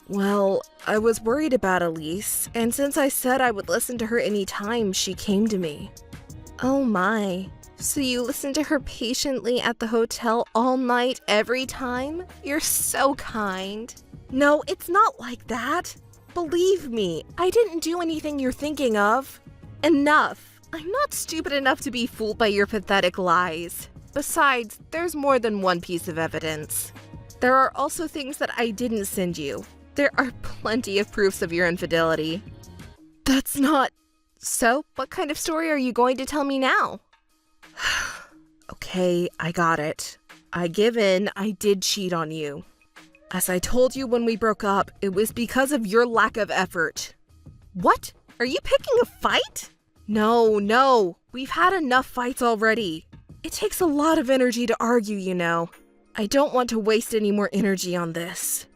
S1: Well, I was worried about Elise, and since I said I would listen to her anytime, she came to me. Oh my. So you listened to her patiently at the hotel all night, every time? You're so kind. No, it's not like that. Believe me, I didn't do anything you're thinking of. Enough. I'm not stupid enough to be fooled by your pathetic lies. Besides, there's more than one piece of evidence. There are also things that I didn't send you. There are plenty of proofs of your infidelity. That's not... So, what kind of story are you going to tell me now? Okay, I got it. I give in, I did cheat on you. As I told you when we broke up, it was because of your lack of effort. What? Are you picking a fight? No, we've had enough fights already. It takes a lot of energy to argue, you know. I don't want to waste any more energy on this.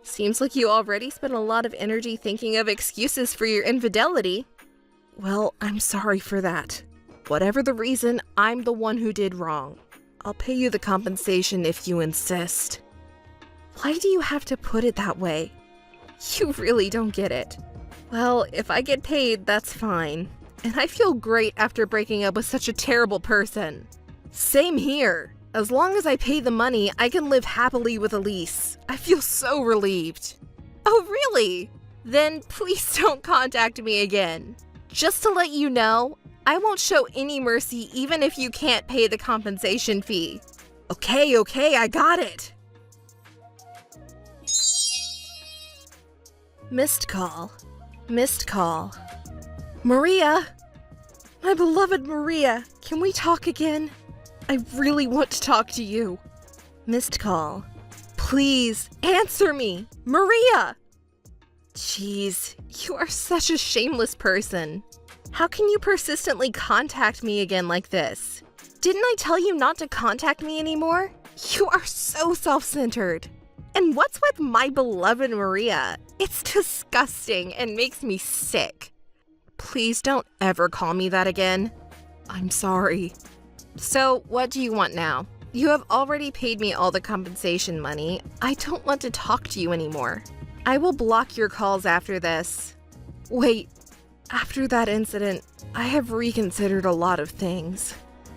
S2: Seems like you already spent a lot of energy thinking of excuses for your infidelity.
S1: Well, I'm sorry for that. Whatever the reason, I'm the one who did wrong. I'll pay you the compensation if you insist.
S2: Why do you have to put it that way? You really don't get it. Well, if I get paid, that's fine. And I feel great after breaking up with such a terrible person.
S1: Same here. As long as I pay the money, I can live happily with Elise. I feel so relieved.
S2: Oh, really? Then please don't contact me again. Just to let you know, I won't show any mercy even if you can't pay the compensation fee.
S1: Okay, I got it. Missed call. Missed call. Maria! My beloved Maria, can we talk again? I really want to talk to you. Missed call. Please, answer me! Maria!
S2: Jeez, you are such a shameless person. How can you persistently contact me again like this? Didn't I tell you not to contact me anymore? You are so self-centered. And what's with my beloved Maria? It's disgusting and makes me sick. Please don't ever call me that again.
S1: I'm sorry.
S2: So, what do you want now? You have already paid me all the compensation money. I don't want to talk to you anymore. I will block your calls after this.
S1: Wait, after that incident, I have reconsidered a lot of things.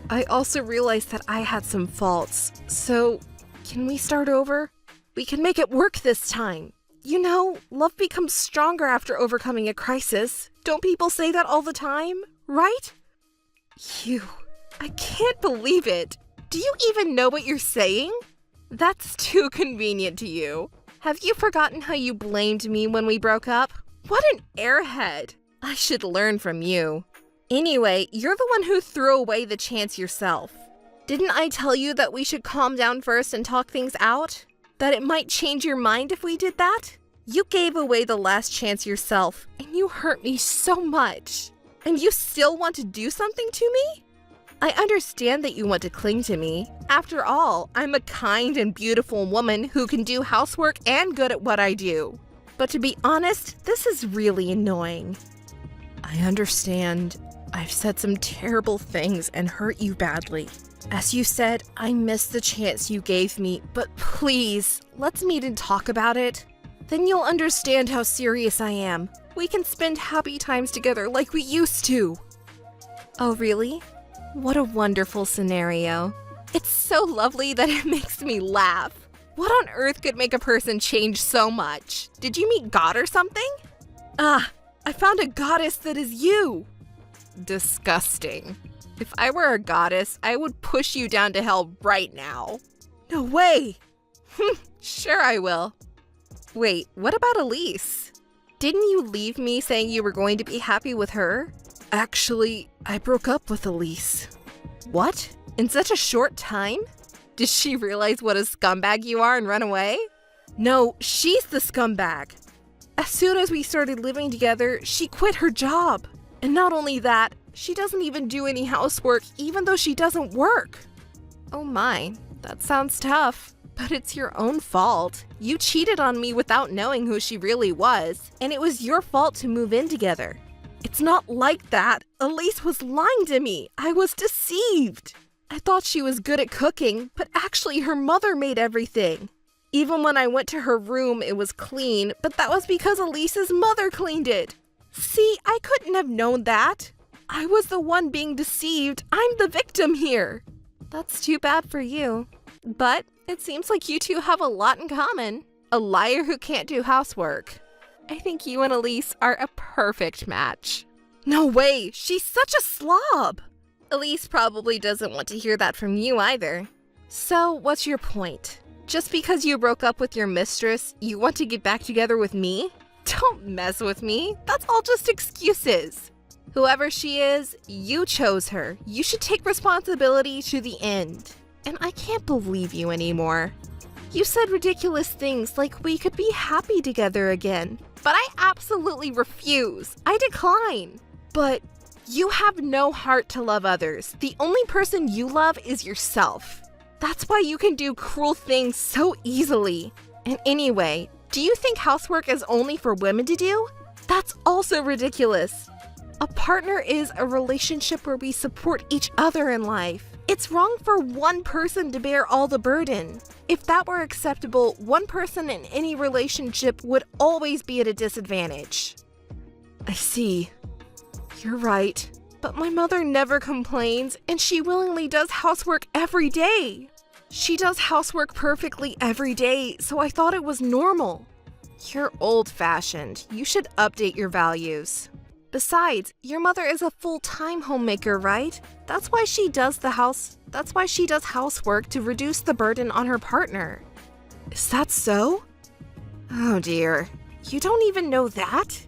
S1: I also realized that I had some faults. So, can we start over? We can make it work this time. You know, love becomes stronger after overcoming a crisis. Don't people say that all the time, right?
S2: I can't believe it. Do you even know what you're saying? That's too convenient to you. Have you forgotten how you blamed me when we broke up? What an airhead. I should learn from you. Anyway, you're the one who threw away the chance yourself. Didn't I tell you that we should calm down first and talk things out? That it might change your mind if we did that? You gave away the last chance yourself, and you hurt me so much. And you still want to do something to me? I understand that you want to cling to me. After all, I'm a kind and beautiful woman who can do housework and good at what I do. But to be honest, this is really annoying.
S1: I understand. I've said some terrible things and hurt you badly. As you said, I missed the chance you gave me, but please, let's meet and talk about it. Then you'll understand how serious I am. We can spend happy times together like we used to.
S2: Oh, really? What a wonderful scenario. It's so lovely that it makes me laugh. What on earth could make a person change so much? Did you meet God or something?
S1: Ah, I found a goddess that is you.
S2: Disgusting. If I were a goddess, I would push you down to hell right now.
S1: No way!
S2: Sure I will. Wait, what about Elise? Didn't you leave me saying you were going to be happy with her?
S1: Actually, I broke up with Elise.
S2: What? In such a short time? Did she realize what a scumbag you are and run away?
S1: No, she's the scumbag. As soon as we started living together, she quit her job. And not only that, she doesn't even do any housework even though she doesn't work.
S2: Oh my, that sounds tough. But it's your own fault. You cheated on me without knowing who she really was, and it was your fault to move in together.
S1: It's not like that. Elise was lying to me. I was deceived. I thought she was good at cooking, but actually her mother made everything. Even when I went to her room, it was clean, but that was because Elise's mother cleaned it. See, I couldn't have known that. I was the one being deceived. I'm the victim here.
S2: That's too bad for you. But it seems like you two have a lot in common. A liar who can't do housework. I think you and Elise are a perfect match.
S1: No way! She's such a slob!
S2: Elise probably doesn't want to hear that from you either. So, what's your point? Just because you broke up with your mistress, you want to get back together with me? Don't mess with me. That's all just excuses. Whoever she is, you chose her. You should take responsibility to the end. And I can't believe you anymore. You said ridiculous things like we could be happy together again. But I absolutely refuse. I decline. But you have no heart to love others. The only person you love is yourself. That's why you can do cruel things so easily. And anyway,
S1: Do you think housework is only for women to do? That's also ridiculous. A partner is a relationship where we support each other in life. It's wrong for one person to bear all the burden. If that were acceptable, one person in any relationship would always be at a disadvantage. I see. You're right. But my mother never complains, and she willingly does housework every day. She does housework perfectly every day, so I thought it was normal. You're old-fashioned. You should update your values. Besides, your mother is a full-time homemaker, right? That's why she does housework to reduce the burden on her partner. Is that so? Oh dear. You don't even know that?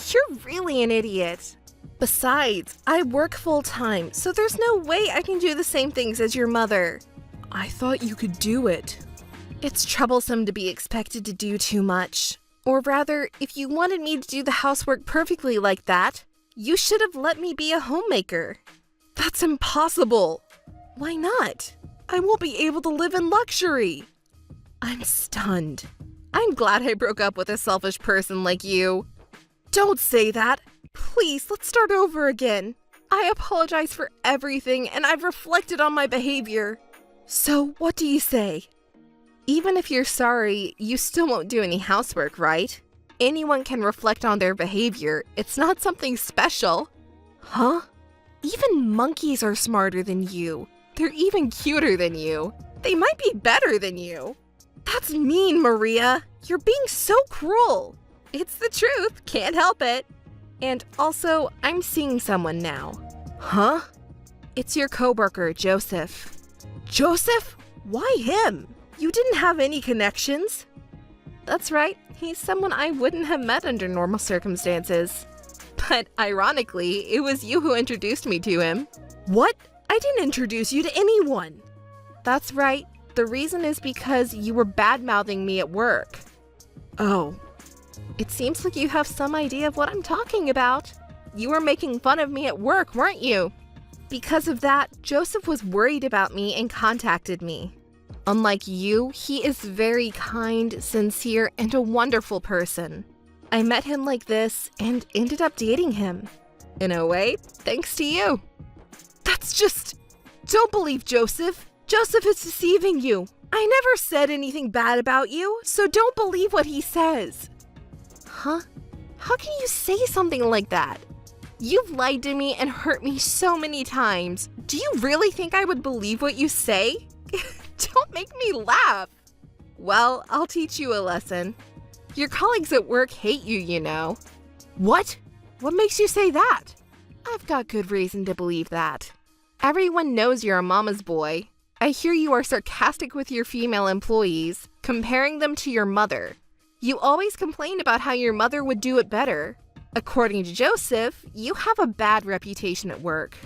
S1: You're really an idiot. Besides, I work full-time, so there's no way I can do the same things as your mother. I thought you could do it. It's troublesome to be expected to do too much. Or rather, if you wanted me to do the housework perfectly like that, you should have let me be a homemaker. That's impossible. Why not? I won't be able to live in luxury. I'm stunned. I'm glad I broke up with a selfish person like you. Don't say that. Please, let's start over again. I apologize for everything, and I've reflected on my behavior. So, what do you say? Even if you're sorry, you still won't do any housework, right? Anyone can reflect on their behavior. It's not something special. Huh? Even monkeys are smarter than you. They're even cuter than you. They might be better than you. That's mean, Maria. You're being so cruel. It's the truth. Can't help it. And also, I'm seeing someone now. Huh? It's your coworker, Joseph. Joseph? Why him? You didn't have any connections. That's right. He's someone I wouldn't have met under normal circumstances. But ironically, it was you who introduced me to him. What? I didn't introduce you to anyone. That's right. The reason is because you were bad-mouthing me at work. Oh. It seems like you have some idea of what I'm talking about. You were making fun of me at work, weren't you? Because of that, Joseph was worried about me and contacted me. Unlike you, he is very kind, sincere, and a wonderful person. I met him like this and ended up dating him. In a way, thanks to you. That's just... Don't believe Joseph. Joseph is deceiving you. I never said anything bad about you, so don't believe what he says. Huh? How can you say something like that? You've lied to me and hurt me so many times. Do you really think I would believe what you say? Don't make me laugh. Well, I'll teach you a lesson. Your colleagues at work hate you, you know. What? What makes you say that? I've got good reason to believe that. Everyone knows you're a mama's boy. I hear you are sarcastic with your female employees, comparing them to your mother. You always complain about how your mother would do it better. According to Joseph, you have a bad reputation at work.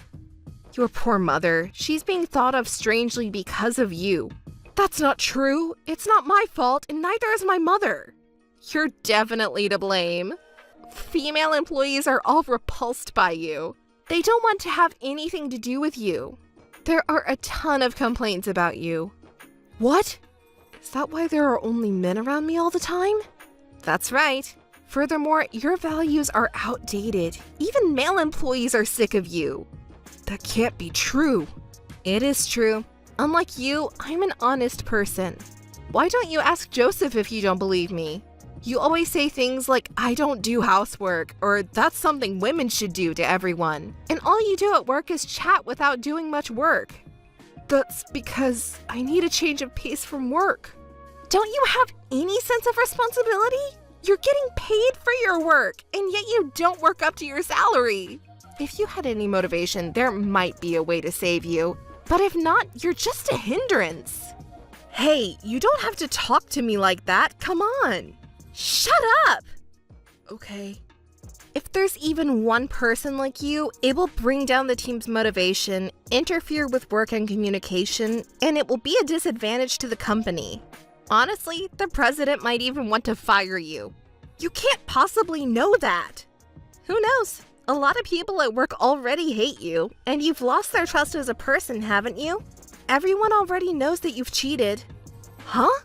S1: Your poor mother, she's being thought of strangely because of you. That's not true. It's not my fault, and neither is my mother. You're definitely to blame. Female employees are all repulsed by you. They don't want to have anything to do with you. There are a ton of complaints about you. What? Is that why there are only men around me all the time? That's right. Furthermore, your values are outdated. Even male employees are sick of you. That can't be true. It is true. Unlike you, I'm an honest person. Why don't you ask Joseph if you don't believe me? You always say things like, I don't do housework, or that's something women should do to everyone. And all you do at work is chat without doing much work. That's because I need a change of pace from work. Don't you have any sense of responsibility? You're getting paid for your work, and yet you don't work up to your salary. If you had any motivation, there might be a way to save you. But if not, you're just a hindrance. Hey, you don't have to talk to me like that. Come on. Shut up! Okay. If there's even one person like you, it will bring down the team's motivation, interfere with work and communication, and it will be a disadvantage to the company. Honestly, the president might even want to fire you. You can't possibly know that. Who knows? A lot of people at work already hate you, and you've lost their trust as a person, haven't you? Everyone already knows that you've cheated. Huh?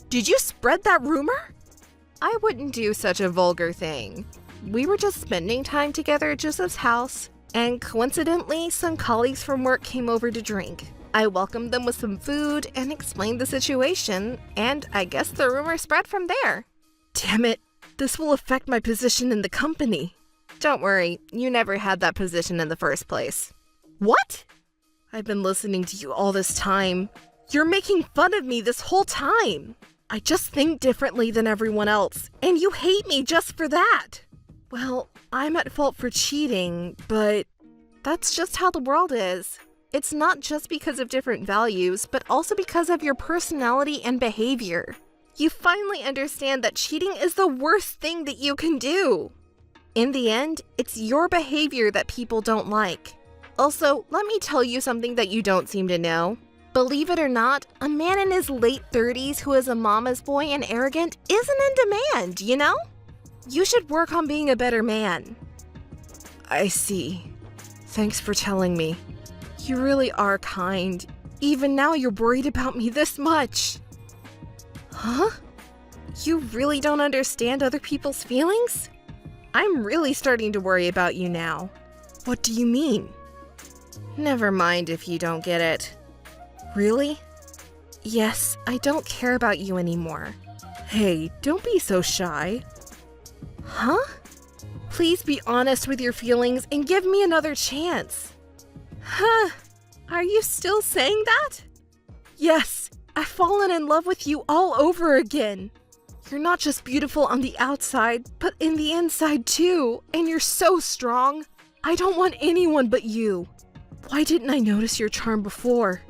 S1: Did you spread that rumor?
S2: I wouldn't do such a vulgar thing. We were just spending time together at Joseph's house, and coincidentally, some colleagues from work came over to drink. I welcomed them with some food and explained the situation, and I guess the rumor spread from there.
S1: Damn it, this will affect my position in the company.
S2: Don't worry, you never had that position in the first place.
S1: What? I've been listening to you all this time. You're making fun of me this whole time. I just think differently than everyone else, and you hate me just for that. Well, I'm at fault for cheating, but
S2: that's just how the world is. It's not just because of different values, but also because of your personality and behavior. You finally understand that cheating is the worst thing that you can do. In the end, it's your behavior that people don't like. Also, let me tell you something that you don't seem to know. Believe it or not, a man in his late 30s who is a mama's boy and arrogant isn't in demand, you know? You should work on being a better man.
S1: I see. Thanks for telling me. You really are kind. Even now you're worried about me this much.
S2: Huh? You really don't understand other people's feelings? I'm really starting to worry about you now.
S1: What do you mean?
S2: Never mind if you don't get it.
S1: Really?
S2: Yes, I don't care about you anymore.
S1: Hey, don't be so shy.
S2: Huh? Please be honest with your feelings and give me another chance. Huh? Are you still saying that?
S1: Yes, I've fallen in love with you all over again. You're not just beautiful on the outside, but in the inside too, and you're so strong. I don't want anyone but you. Why didn't I notice your charm before?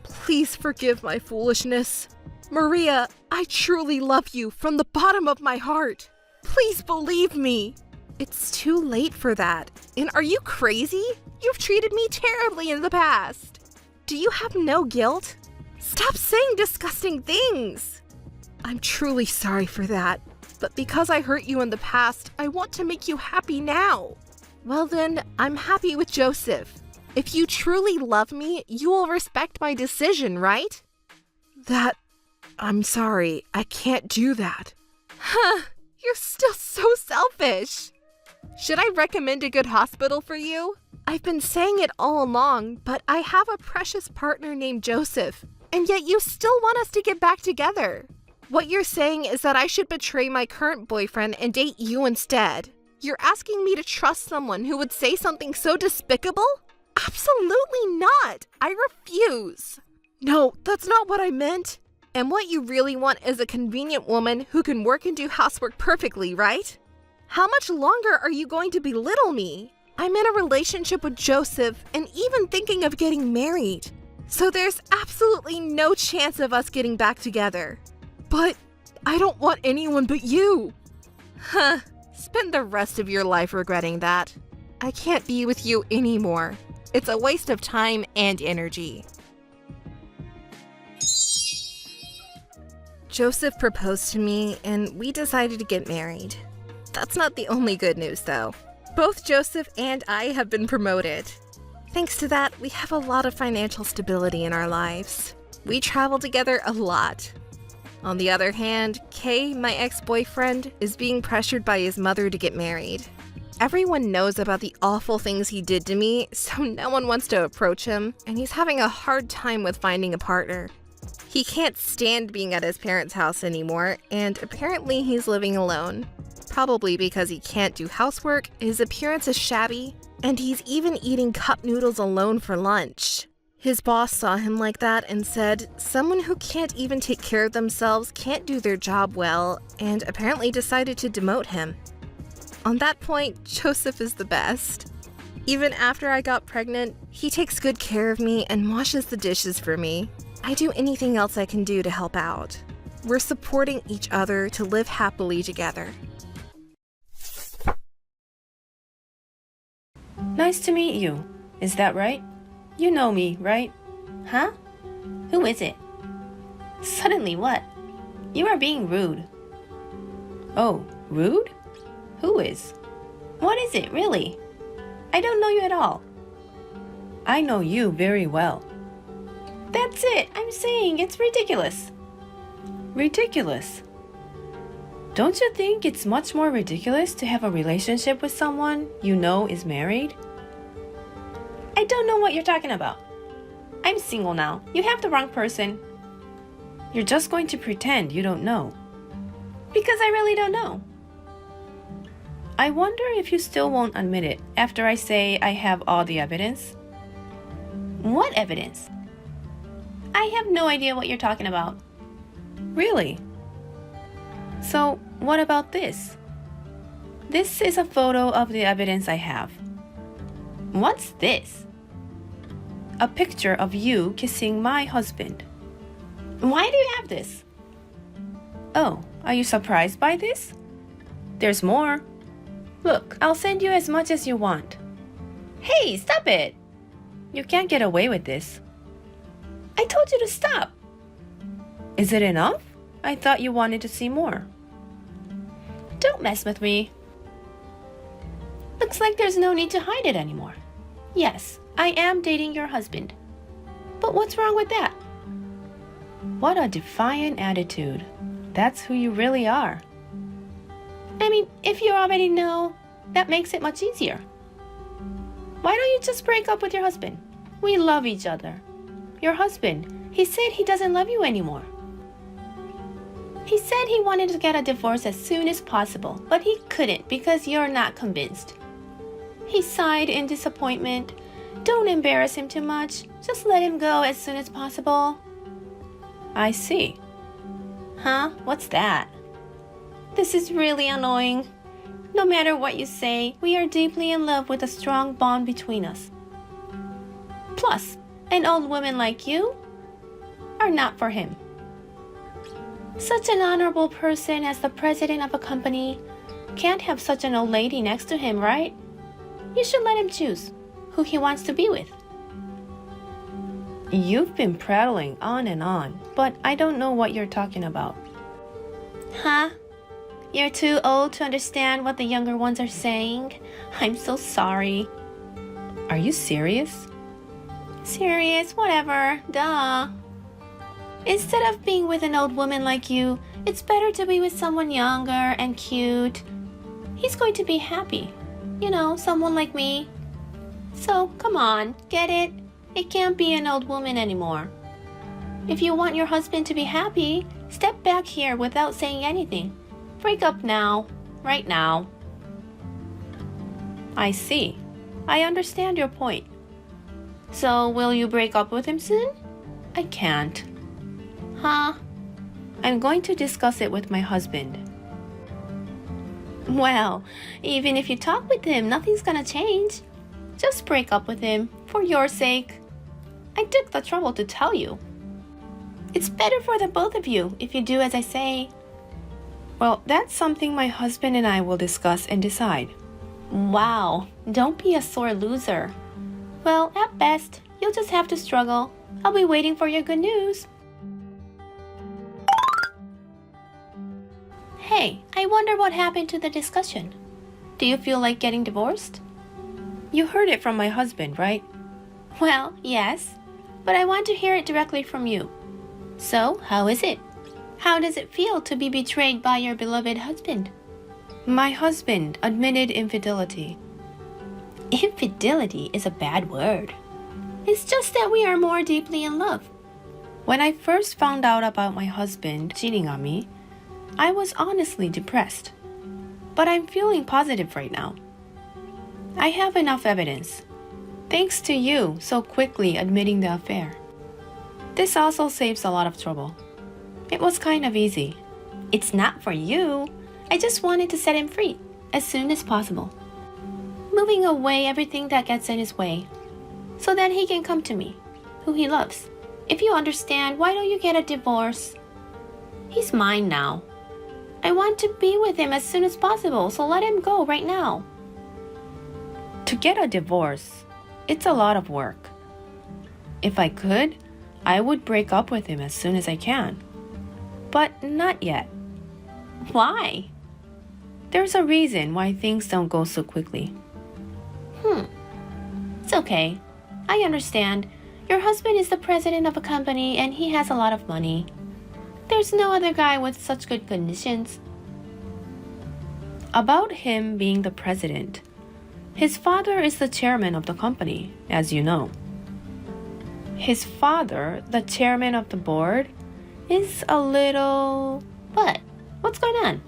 S1: Please forgive my foolishness. Maria, I truly love you from the bottom of my heart. Please believe me.
S2: It's too late for that. And are you crazy? You've treated me terribly in the past. Do you have no guilt? Stop saying disgusting things.
S1: I'm truly sorry for that.
S2: But because I hurt you in the past, I want to make you happy now. Well then, I'm happy with Joseph. If you truly love me, you will respect my decision, right?
S1: I'm sorry, I can't do that.
S2: Huh, you're still so selfish. Should I recommend a good hospital for you? I've been saying it all along, but I have a precious partner named Joseph, and yet you still want us to get back together. What you're saying is that I should betray my current boyfriend and date you instead. You're asking me to trust someone who would say something so despicable? Absolutely not! I refuse!
S1: No, that's not what I meant.
S2: And what you really want is a convenient woman who can work and do housework perfectly, right? How much longer are you going to belittle me? I'm in a relationship with Joseph and even thinking of getting married. So there's absolutely no chance of us getting back together.
S1: But I don't want anyone but you.
S2: Huh. Spend the rest of your life regretting that. I can't be with you anymore. It's a waste of time and energy. Joseph proposed to me and we decided to get married. That's not the only good news though. Both Joseph and I have been promoted. Thanks to that, we have a lot of financial stability in our lives. We travel together a lot. On the other hand, Kay, my ex-boyfriend, is being pressured by his mother to get married. Everyone knows about the awful things he did to me, so no one wants to approach him, and he's having a hard time with finding a partner. He can't stand being at his parents' house anymore, and apparently he's living alone. Probably because he can't do housework, his appearance is shabby, and he's even eating cup noodles alone for lunch. His boss saw him like that and said, someone who can't even take care of themselves can't do their job well, and apparently decided to demote him. On that point, Joseph is the best. Even after I got pregnant, he takes good care of me and washes the dishes for me. I do anything else I can do to help out. We're supporting each other to live happily together.
S4: Nice to meet you. Is that right? You know me, right?
S5: Huh? Who is it? Suddenly what? You are being rude.
S4: Oh, rude? Who is?
S5: What is it, really? I don't know you at all.
S4: I know you very well.
S5: That's it. I'm saying it's ridiculous.
S4: Ridiculous? Don't you think it's much more ridiculous to have a relationship with someone you know is married?
S5: I don't know what you're talking about. I'm single now. You have the wrong person.
S4: You're just going to pretend you don't know.
S5: Because I really don't know.
S4: I wonder if you still won't admit it after I say I have all the evidence.
S5: What evidence? I have no idea what you're talking about.
S4: Really? So, what about this? This is a photo of the evidence I have.
S5: What's this?
S4: A picture of you kissing my husband.
S5: Why do you have this?
S4: Oh, are you surprised by this? There's more. Look, I'll send you as much as you want.
S5: Hey, stop it!
S4: You can't get away with this.
S5: I told you to stop.
S4: Is it enough? I thought you wanted to see more.
S5: Don't mess with me. Looks like there's no need to hide it anymore. Yes, I am dating your husband. But what's wrong with that?
S4: What a defiant attitude. That's who you really are.
S5: I mean, if you already know, that makes it much easier. Why don't you just break up with your husband? We love each other. Your husband, he said he doesn't love you anymore. He said he wanted to get a divorce as soon as possible, but he couldn't because you're not convinced. He sighed in disappointment. Don't embarrass him too much. Just let him go as soon as possible.
S4: I see.
S5: Huh? What's that? This is really annoying. No matter what you say, we are deeply in love with a strong bond between us. Plus, an old woman like you are not for him. Such an honorable person as the president of a company can't have such an old lady next to him, right? You should let him choose who he wants to be with.
S4: You've been prattling on and on, but I don't know what you're talking about.
S5: Huh? You're too old to understand what the younger ones are saying? I'm so sorry.
S4: Are you serious?
S5: Serious, whatever, duh. Instead of being with an old woman like you, it's better to be with someone younger and cute. He's going to be happy. You know, someone like me. So, come on, get it? It can't be an old woman anymore. If you want your husband to be happy, step back here without saying anything. Break up now, right now.
S4: I see. I understand your point.
S5: So, will you break up with him soon?
S4: I can't.
S5: Huh?
S4: I'm going to discuss it with my husband.
S5: Well, even if you talk with him, nothing's gonna change. Just break up with him, for your sake. I took the trouble to tell you. It's better for the both of you if you do as I say.
S4: Well, that's something my husband and I will discuss and decide.
S5: Wow, don't be a sore loser. Well, at best, you'll just have to struggle. I'll be waiting for your good news. Hey, I wonder what happened to the discussion. Do you feel like getting divorced?
S4: You heard it from my husband, right?
S5: Well, yes, but I want to hear it directly from you. So, how is it? How does it feel to be betrayed by your beloved husband?
S4: My husband admitted infidelity.
S5: Infidelity is a bad word. It's just that we are more deeply in love.
S4: When I first found out about my husband cheating on me, I was honestly depressed. But I'm feeling positive right now. I have enough evidence. Thanks to you so quickly admitting the affair. This also saves a lot of trouble. It was kind of easy.
S5: It's not for you. I just wanted to set him free as soon as possible. Moving away everything that gets in his way, so that he can come to me, who he loves. If you understand, why don't you get a divorce? He's mine now. I want to be with him as soon as possible, so let him go right now.
S4: To get a divorce, it's a lot of work. If I could, I would break up with him as soon as I can. But not yet.
S5: Why?
S4: There's a reason why things don't go so quickly.
S5: It's okay. I understand. Your husband is the president of a company and he has a lot of money. There's no other guy with such good conditions.
S4: About him being the president. His father is the chairman of the company, as you know. His father, the chairman of the board, is a little...
S5: What? What's going on?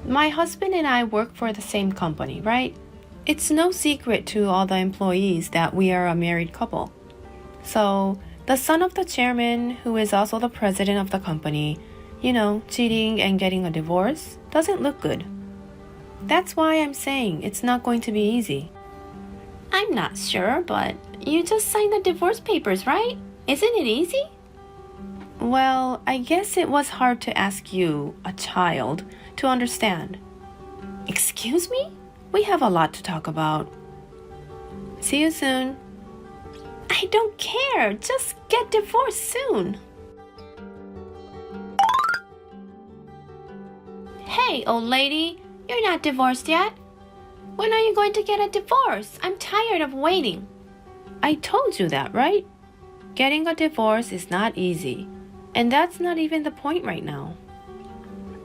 S4: My husband and I work for the same company, right? It's no secret to all the employees that we are a married couple. So, the son of the chairman, who is also the president of the company, cheating and getting a divorce, doesn't look good. That's why I'm saying it's not going to be easy.
S5: I'm not sure, but you just signed the divorce papers, right? Isn't it easy?
S4: Well, I guess it was hard to ask you, a child, to understand.
S5: Excuse me?
S4: We have a lot to talk about. See you soon.
S5: I don't care. Just get divorced soon. Hey, old lady. You're not divorced yet. When are you going to get a divorce? I'm tired of waiting.
S4: I told you that, right? Getting a divorce is not easy. And that's not even the point right now.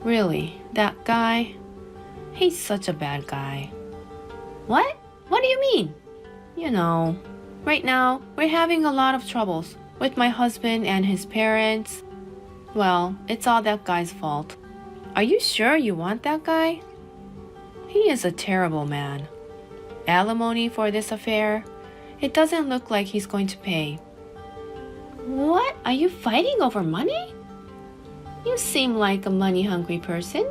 S4: Really, that guy, he's such a bad guy.
S5: What? What do you mean?
S4: Right now, we're having a lot of troubles with my husband and his parents. Well, it's all that guy's fault. Are you sure you want that guy? He is a terrible man. Alimony for this affair? It doesn't look like he's going to pay.
S5: What? Are you fighting over money? You seem like a money-hungry person.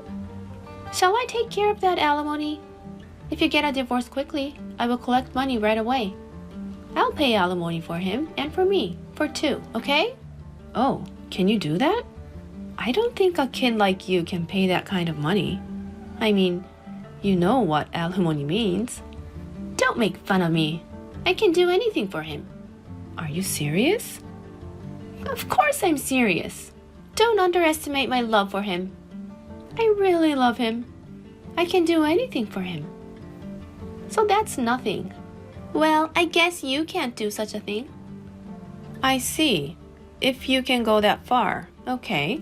S5: Shall I take care of that alimony? If you get a divorce quickly, I will collect money right away. I'll pay alimony for him and for me, for two, okay?
S4: Oh, can you do that? I don't think a kid like you can pay that kind of money. I mean, you know what alimony means.
S5: Don't make fun of me. I can do anything for him.
S4: Are you serious?
S5: Of course I'm serious. Don't underestimate my love for him. I really love him. I can do anything for him. So that's nothing. Well, I guess you can't do such a thing.
S4: I see. If you can go that far, okay.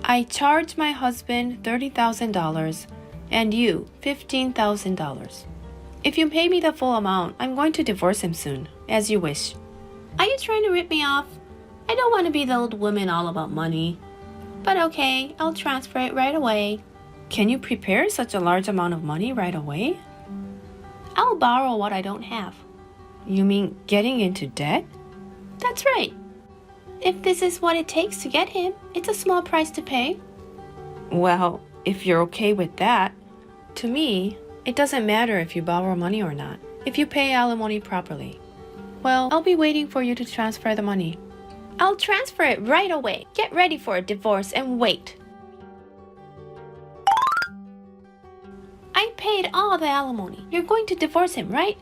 S4: I charge my husband $30,000 and you $15,000. If you pay me the full amount, I'm going to divorce him soon, as you wish.
S5: Are you trying to rip me off? I don't want to be the old woman all about money. But okay, I'll transfer it right away.
S4: Can you prepare such a large amount of money right away?
S5: I'll borrow what I don't have.
S4: You mean getting into debt?
S5: That's right. If this is what it takes to get him, it's a small price to pay.
S4: Well, if you're okay with that, to me, it doesn't matter if you borrow money or not, if you pay alimony properly. Well, I'll be waiting for you to transfer the money.
S5: I'll transfer it right away. Get ready for a divorce and wait. I paid all the alimony. You're going to divorce him, right?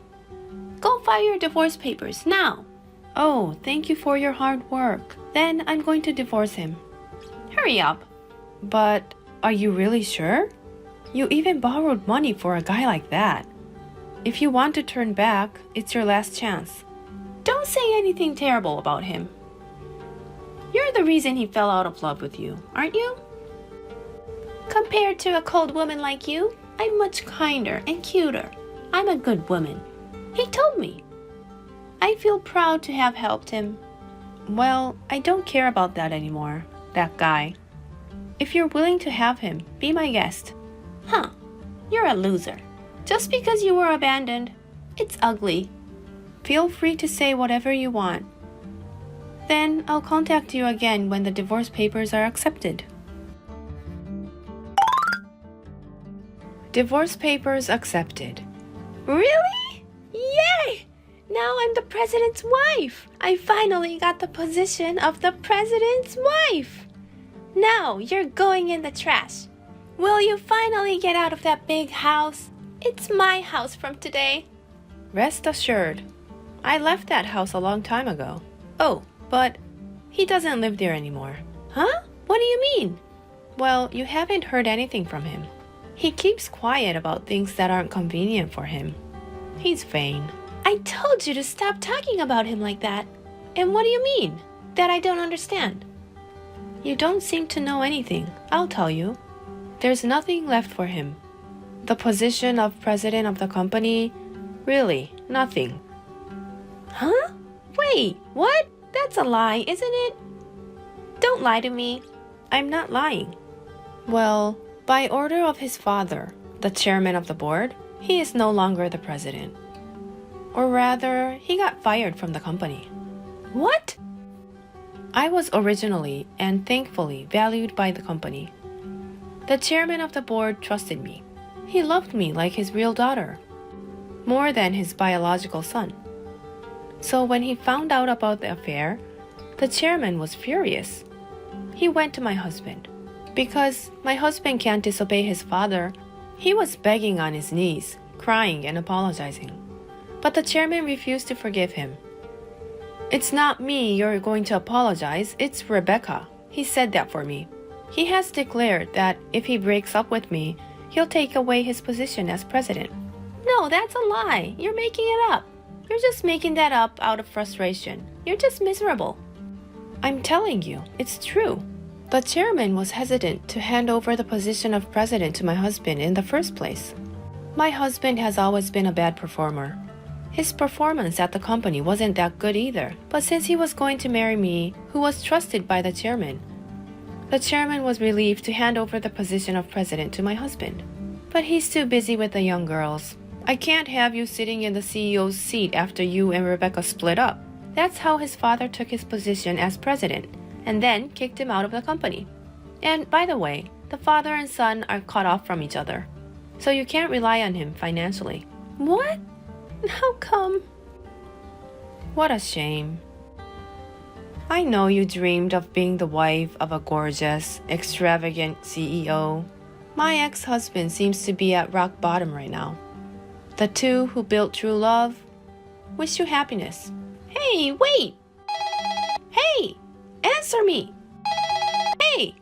S5: Go file your divorce papers now.
S4: Oh, thank you for your hard work. Then I'm going to divorce him.
S5: Hurry up.
S4: But are you really sure? You even borrowed money for a guy like that. If you want to turn back, it's your last chance.
S5: Don't say anything terrible about him. You're the reason he fell out of love with you, aren't you? Compared to a cold woman like you, I'm much kinder and cuter. I'm a good woman. He told me. I feel proud to have helped him.
S4: Well, I don't care about that anymore, that guy. If you're willing to have him, be my guest.
S5: Huh, you're a loser. Just because you were abandoned, it's ugly.
S4: Feel free to say whatever you want. Then I'll contact you again when the divorce papers are accepted. Divorce papers accepted.
S5: Really? Yay! Now I'm the president's wife. I finally got the position of the president's wife. Now you're going in the trash. Will you finally get out of that big house? It's my house from today.
S4: Rest assured, I left that house a long time ago. Oh, but he doesn't live there anymore.
S5: Huh? What do you mean?
S4: Well, you haven't heard anything from him. He keeps quiet about things that aren't convenient for him. He's vain.
S5: I told you to stop talking about him like that. And what do you mean? That I don't understand.
S4: You don't seem to know anything. I'll tell you. there's nothing left for him. The position of president of the company, really, nothing.
S5: Huh? Wait, what? That's a lie, isn't it? Don't lie to me.
S4: I'm not lying. Well, by order of his father, the chairman of the board, he is no longer the president. Or rather, he got fired from the company.
S5: What?
S4: I was originally and thankfully valued by the company. The chairman of the board trusted me. He loved me like his real daughter, more than his biological son. So when he found out about the affair, the chairman was furious. He went to my husband. Because my husband can't disobey his father, he was begging on his knees, crying and apologizing. But the chairman refused to forgive him. "It's not me you're going to apologize, it's Rebecca." He said that for me. He has declared that if he breaks up with me, he'll take away his position as president.
S5: No, that's a lie. You're making it up. You're just making that up out of frustration. You're just miserable.
S4: I'm telling you, it's true. The chairman was hesitant to hand over the position of president to my husband in the first place. My husband has always been a bad performer. His performance at the company wasn't that good either, but since he was going to marry me, who was trusted by the chairman was relieved to hand over the position of president to my husband. But he's too busy with the young girls. "I can't have you sitting in the CEO's seat after you and Rebecca split up." That's how his father took his position as president, and then kicked him out of the company. And by the way, the father and son are cut off from each other, so you can't rely on him financially.
S5: What? How come?
S4: What a shame. I know you dreamed of being the wife of a gorgeous, extravagant CEO. My ex-husband seems to be at rock bottom right now. The two who built true love wish you happiness.
S5: Hey, wait! Hey! Answer me! Hey!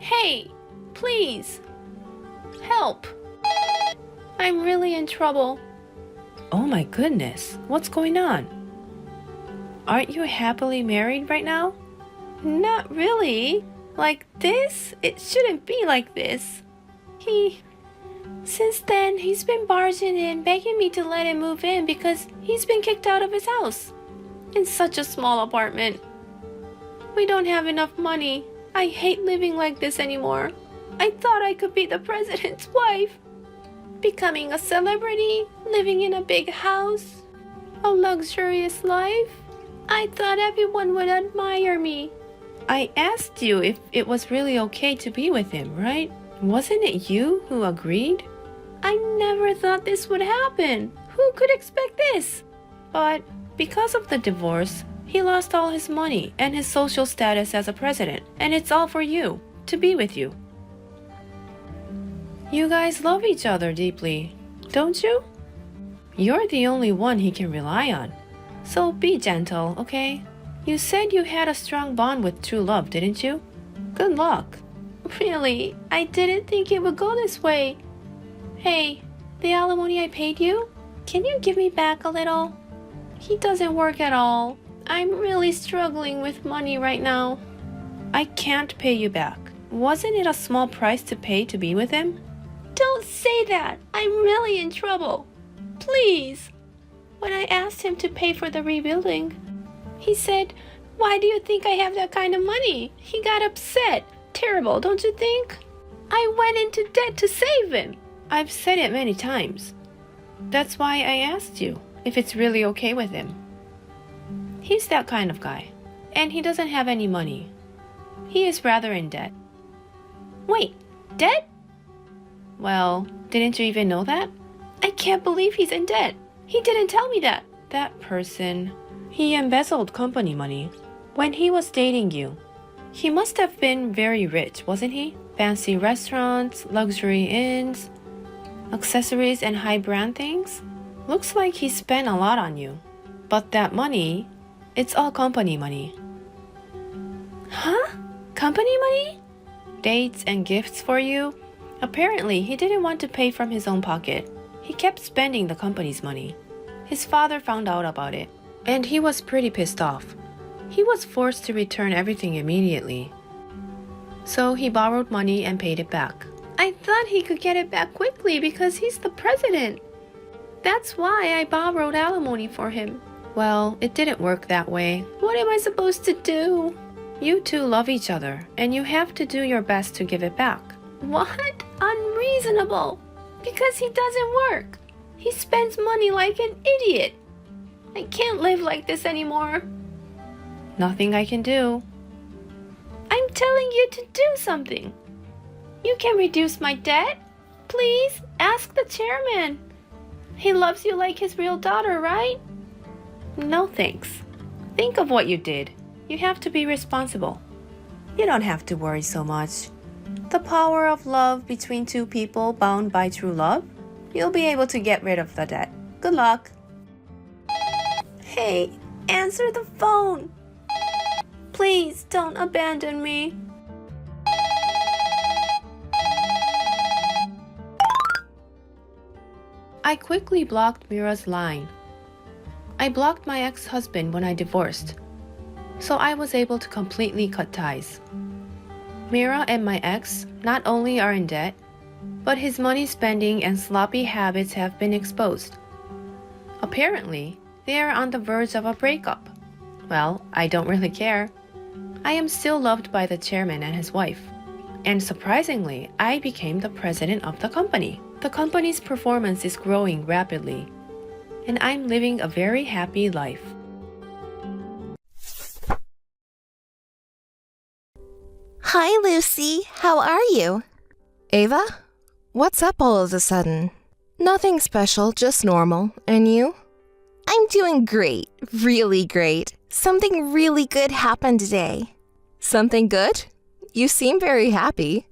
S5: Hey! Please! Help! I'm really in trouble.
S4: Oh my goodness, what's going on? Aren't you happily married right now?
S5: Not really. Like this? It shouldn't be like this. Since then, he's been barging in, begging me to let him move in because he's been kicked out of his house. In such a small apartment. We don't have enough money. I hate living like this anymore. I thought I could be the president's wife. Becoming a celebrity, living in a big house, a luxurious life. I thought everyone would admire me.
S4: I asked you if it was really okay to be with him, right? Wasn't it you who agreed?
S5: I never thought this would happen. Who could expect this?
S4: But because of the divorce, he lost all his money and his social status as a president, and it's all for you, to be with you. You guys love each other deeply, don't you? You're the only one he can rely on. So be gentle, okay? You said you had a strong bond with true love, didn't you? Good luck.
S5: Really, I didn't think it would go this way. Hey, the alimony I paid you, can you give me back a little? He doesn't work at all. I'm really struggling with money right now.
S4: I can't pay you back. Wasn't it a small price to pay to be with him?
S5: Don't say that. I'm really in trouble. Please. When I asked him to pay for the rebuilding, he said, "Why do you think I have that kind of money?" He got upset. Terrible, don't you think? I went into debt to save him.
S4: I've said it many times. That's why I asked you if it's really okay with him. He's that kind of guy, and he doesn't have any money. He is rather in debt.
S5: Wait, debt?
S4: Well, didn't you even know that?
S5: I can't believe he's in debt. He didn't tell me that.
S4: That person, he embezzled company money when he was dating you. He must have been very rich, wasn't he? Fancy restaurants, luxury inns, accessories, and high brand things. Looks like he spent a lot on you. But that money, it's all company money.
S5: Huh? Company money?
S4: Dates and gifts for you? Apparently, he didn't want to pay from his own pocket. He kept spending the company's money. His father found out about it, and he was pretty pissed off. he was forced to return everything immediately. So he borrowed money and paid it back.
S5: I thought he could get it back quickly because he's the president. That's why I borrowed alimony for him.
S4: Well, it didn't work that way.
S5: What am I supposed to do?
S4: You two love each other, and you have to do your best to give it back.
S5: What? Unreasonable. Because he doesn't work. He spends money like an idiot. I can't live like this anymore.
S4: Nothing I can do.
S5: I'm telling you to do something. You can reduce my debt. Please, ask the chairman. He loves you like his real daughter, right?
S4: No thanks. Think of what you did. You have to be responsible. You don't have to worry so much. The power of love between two people bound by true love, you'll be able to get rid of the debt. Good luck.
S5: Hey, answer the phone. Please don't abandon me.
S4: I quickly blocked Mira's line. I blocked my ex-husband when I divorced, so I was able to completely cut ties. Mira and my ex not only are in debt, but his money spending and sloppy habits have been exposed. Apparently, they are on the verge of a breakup. Well, I don't really care. I am still loved by the chairman and his wife. And surprisingly, I became the president of the company. The company's performance is growing rapidly, and I'm living a very happy life.
S1: Hi, Lucy. How are you? Ava? What's up all of a sudden? Nothing special, just normal. And you? I'm doing great. Really great. Something really good happened today. Something good? You seem very happy.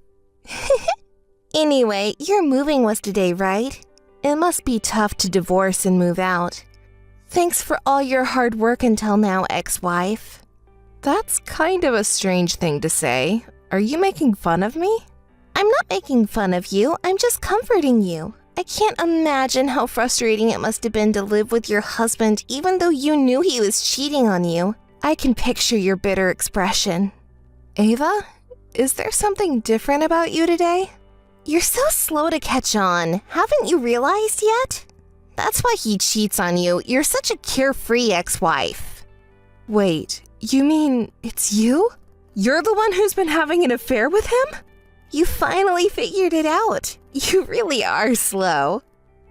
S1: Anyway, your moving was today, right? It must be tough to divorce and move out. Thanks for all your hard work until now, ex-wife. That's kind of a strange thing to say. Are you making fun of me? I'm not making fun of you. I'm just comforting you. I can't imagine how frustrating it must have been to live with your husband even though you knew he was cheating on you. I can picture your bitter expression. Ava, is there something different about you today? You're so slow to catch on. Haven't you realized yet? That's why he cheats on you. You're such a carefree ex-wife. Wait, you mean it's you? You're the one who's been having an affair with him? You finally figured it out. You really are slow.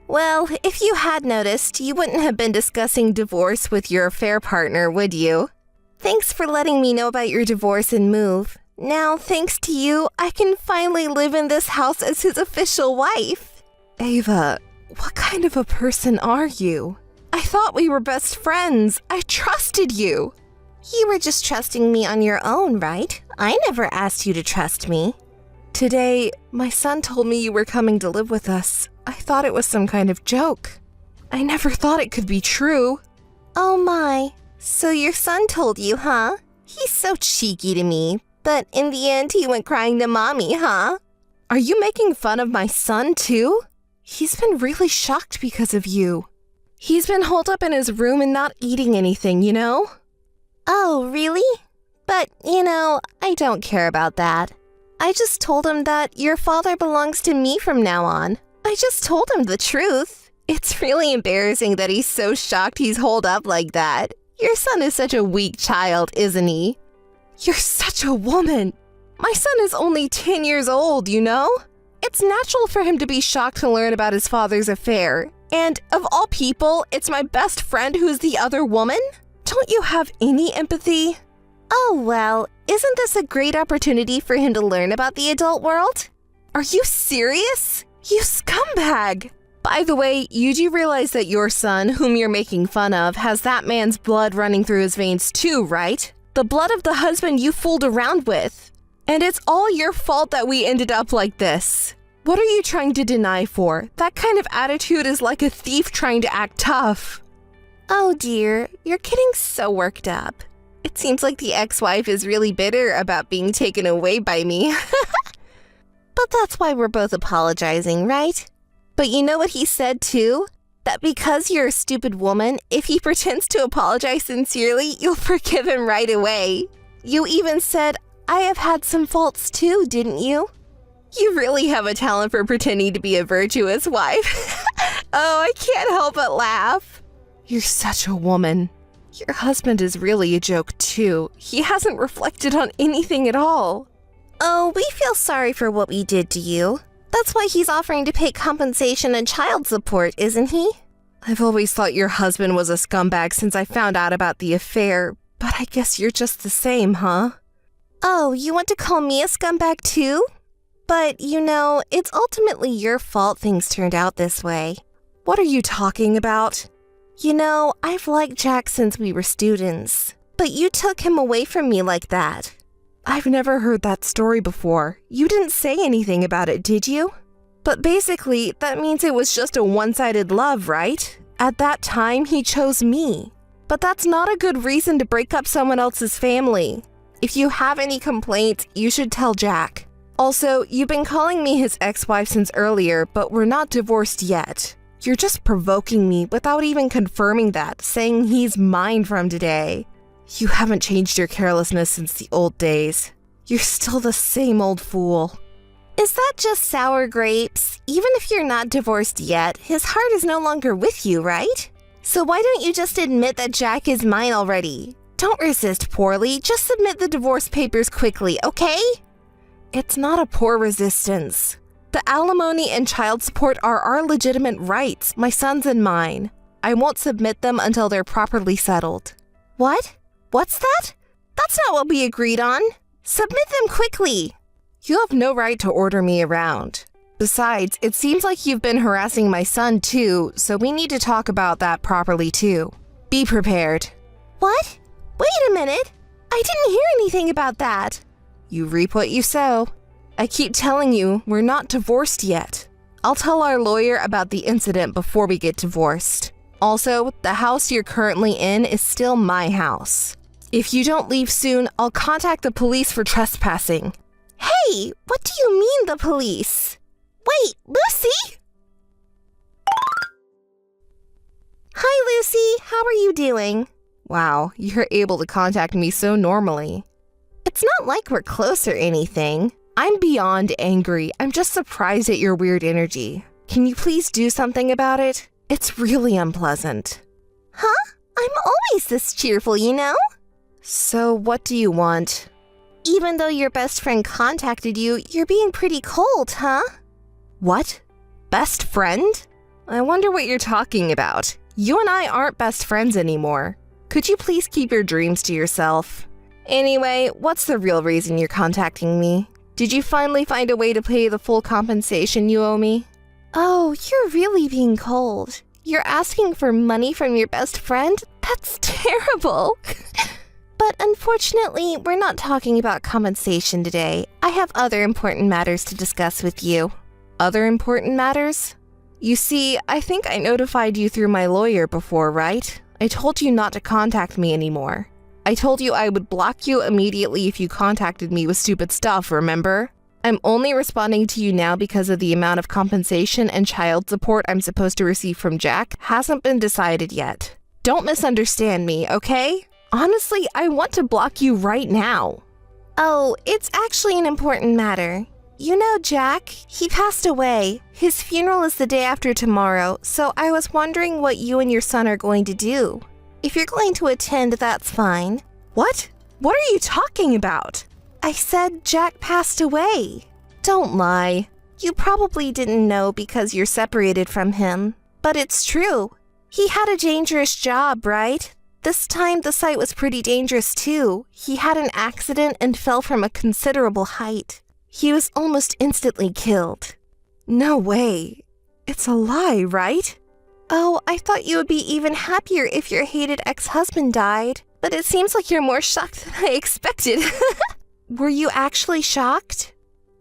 S1: Well, if you had noticed, you wouldn't have been discussing divorce with your affair partner, would you? Thanks for letting me know about your divorce and move. Now, thanks to you, I can finally live in this house as his official wife. Ava, what kind of a person are you? I thought we were best friends. I trusted you. You were just trusting me on your own, right? I never asked you to trust me. Today, my son told me you were coming to live with us. I thought it was some kind of joke. I never thought it could be true. Oh my, so your son told you, huh? He's so cheeky to me, but in the end he went crying to mommy, huh? Are you making fun of my son too? He's been really shocked because of you. He's been holed up in his room and not eating anything, you know? Oh, really? But, I don't care about that. I just told him that your father belongs to me from now on. I just told him the truth. It's really embarrassing that he's so shocked he's holed up like that. Your son is such a weak child, isn't he? You're such a woman. My son is only 10 years old, you know? It's natural for him to be shocked to learn about his father's affair. And of all people, it's my best friend who's the other woman? Don't you have any empathy? Oh, well, isn't this a great opportunity for him to learn about the adult world? Are you serious? You scumbag! By the way, you do realize that your son, whom you're making fun of, has that man's blood running through his veins too, right? The blood of the husband you fooled around with. And it's all your fault that we ended up like this. What are you trying to deny for? That kind of attitude is like a thief trying to act tough. Oh dear, you're getting so worked up. It seems like the ex-wife is really bitter about being taken away by me. But that's why we're both apologizing, right? But you know what he said too?
S2: That because you're a stupid woman, if he pretends to apologize sincerely, you'll forgive him right away. You even said, I have had some faults too, didn't you? You really have a talent for pretending to be a virtuous wife. Oh, I can't help but laugh. You're such a woman. Your husband is really a joke too. He hasn't reflected on anything at all. Oh, we feel sorry for what we did to you. That's why he's offering to pay compensation and child support, isn't he? I've always thought your husband was a scumbag since I found out about the affair, but I guess you're just the same, huh? Oh, you want to call me a scumbag too? But, it's ultimately your fault things turned out this way. What are you talking about? I've liked Jack since we were students, but you took him away from me like that. I've never heard that story before. You didn't say anything about it, did you? But basically, that means it was just a one-sided love, right? At that time, he chose me. But that's not a good reason to break up someone else's family. If you have any complaints, you should tell Jack. Also, you've been calling me his ex-wife since earlier, but we're not divorced yet. You're just provoking me without even confirming that, saying he's mine from today. You haven't changed your carelessness since the old days. You're still the same old fool. Is that just sour grapes? Even if you're not divorced yet, his heart is no longer with you, right? So why don't you just admit that Jack is mine already? Don't resist poorly, just submit the divorce papers quickly, okay? It's not a poor resistance. The alimony and child support are our legitimate rights, my son's and mine. I won't submit them until they're properly settled. What? What's that? That's not what we agreed on. Submit them quickly. You have no right to order me around. Besides, it seems like you've been harassing my son too, so we need to talk about that properly too. Be prepared. What? Wait a minute. I didn't hear anything about that. You reap what you sow. I keep telling you, we're not divorced yet. I'll tell our lawyer about the incident before we get divorced. Also, the house you're currently in is still my house. If you don't leave soon, I'll contact the police for trespassing. Hey, what do you mean the police? Wait, Lucy? Hi, Lucy. How are you doing? Wow, you're able to contact me so normally. It's not like we're close or anything. I'm beyond angry. I'm just surprised at your weird energy. Can you please do something about it? It's really unpleasant. Huh? I'm always this cheerful, So what do you want? Even though your best friend contacted you, you're being pretty cold, huh? What? Best friend? I wonder what you're talking about. You and I aren't best friends anymore. Could you please keep your dreams to yourself? Anyway, what's the real reason you're contacting me? Did you finally find a way to pay the full compensation you owe me? Oh, you're really being cold. You're asking for money from your best friend? That's terrible. But unfortunately, we're not talking about compensation today. I have other important matters to discuss with you. Other important matters? You see, I think I notified you through my lawyer before, right? I told you not to contact me anymore. I told you I would block you immediately if you contacted me with stupid stuff, remember? I'm only responding to you now because of the amount of compensation and child support I'm supposed to receive from Jack hasn't been decided yet. Don't misunderstand me, okay? Honestly, I want to block you right now. Oh, it's actually an important matter. You know Jack, he passed away. His funeral is the day after tomorrow, so I was wondering what you and your son are going to do. If you're going to attend, that's fine. What? What are you talking about? I said Jack passed away. Don't lie. You probably didn't know because you're separated from him. But it's true. He had a dangerous job, right? This time the site was pretty dangerous too. He had an accident and fell from a considerable height. He was almost instantly killed. No way. It's a lie, right? Oh, I thought you would be even happier if your hated ex-husband died. But it seems like you're more shocked than I expected. Were you actually shocked?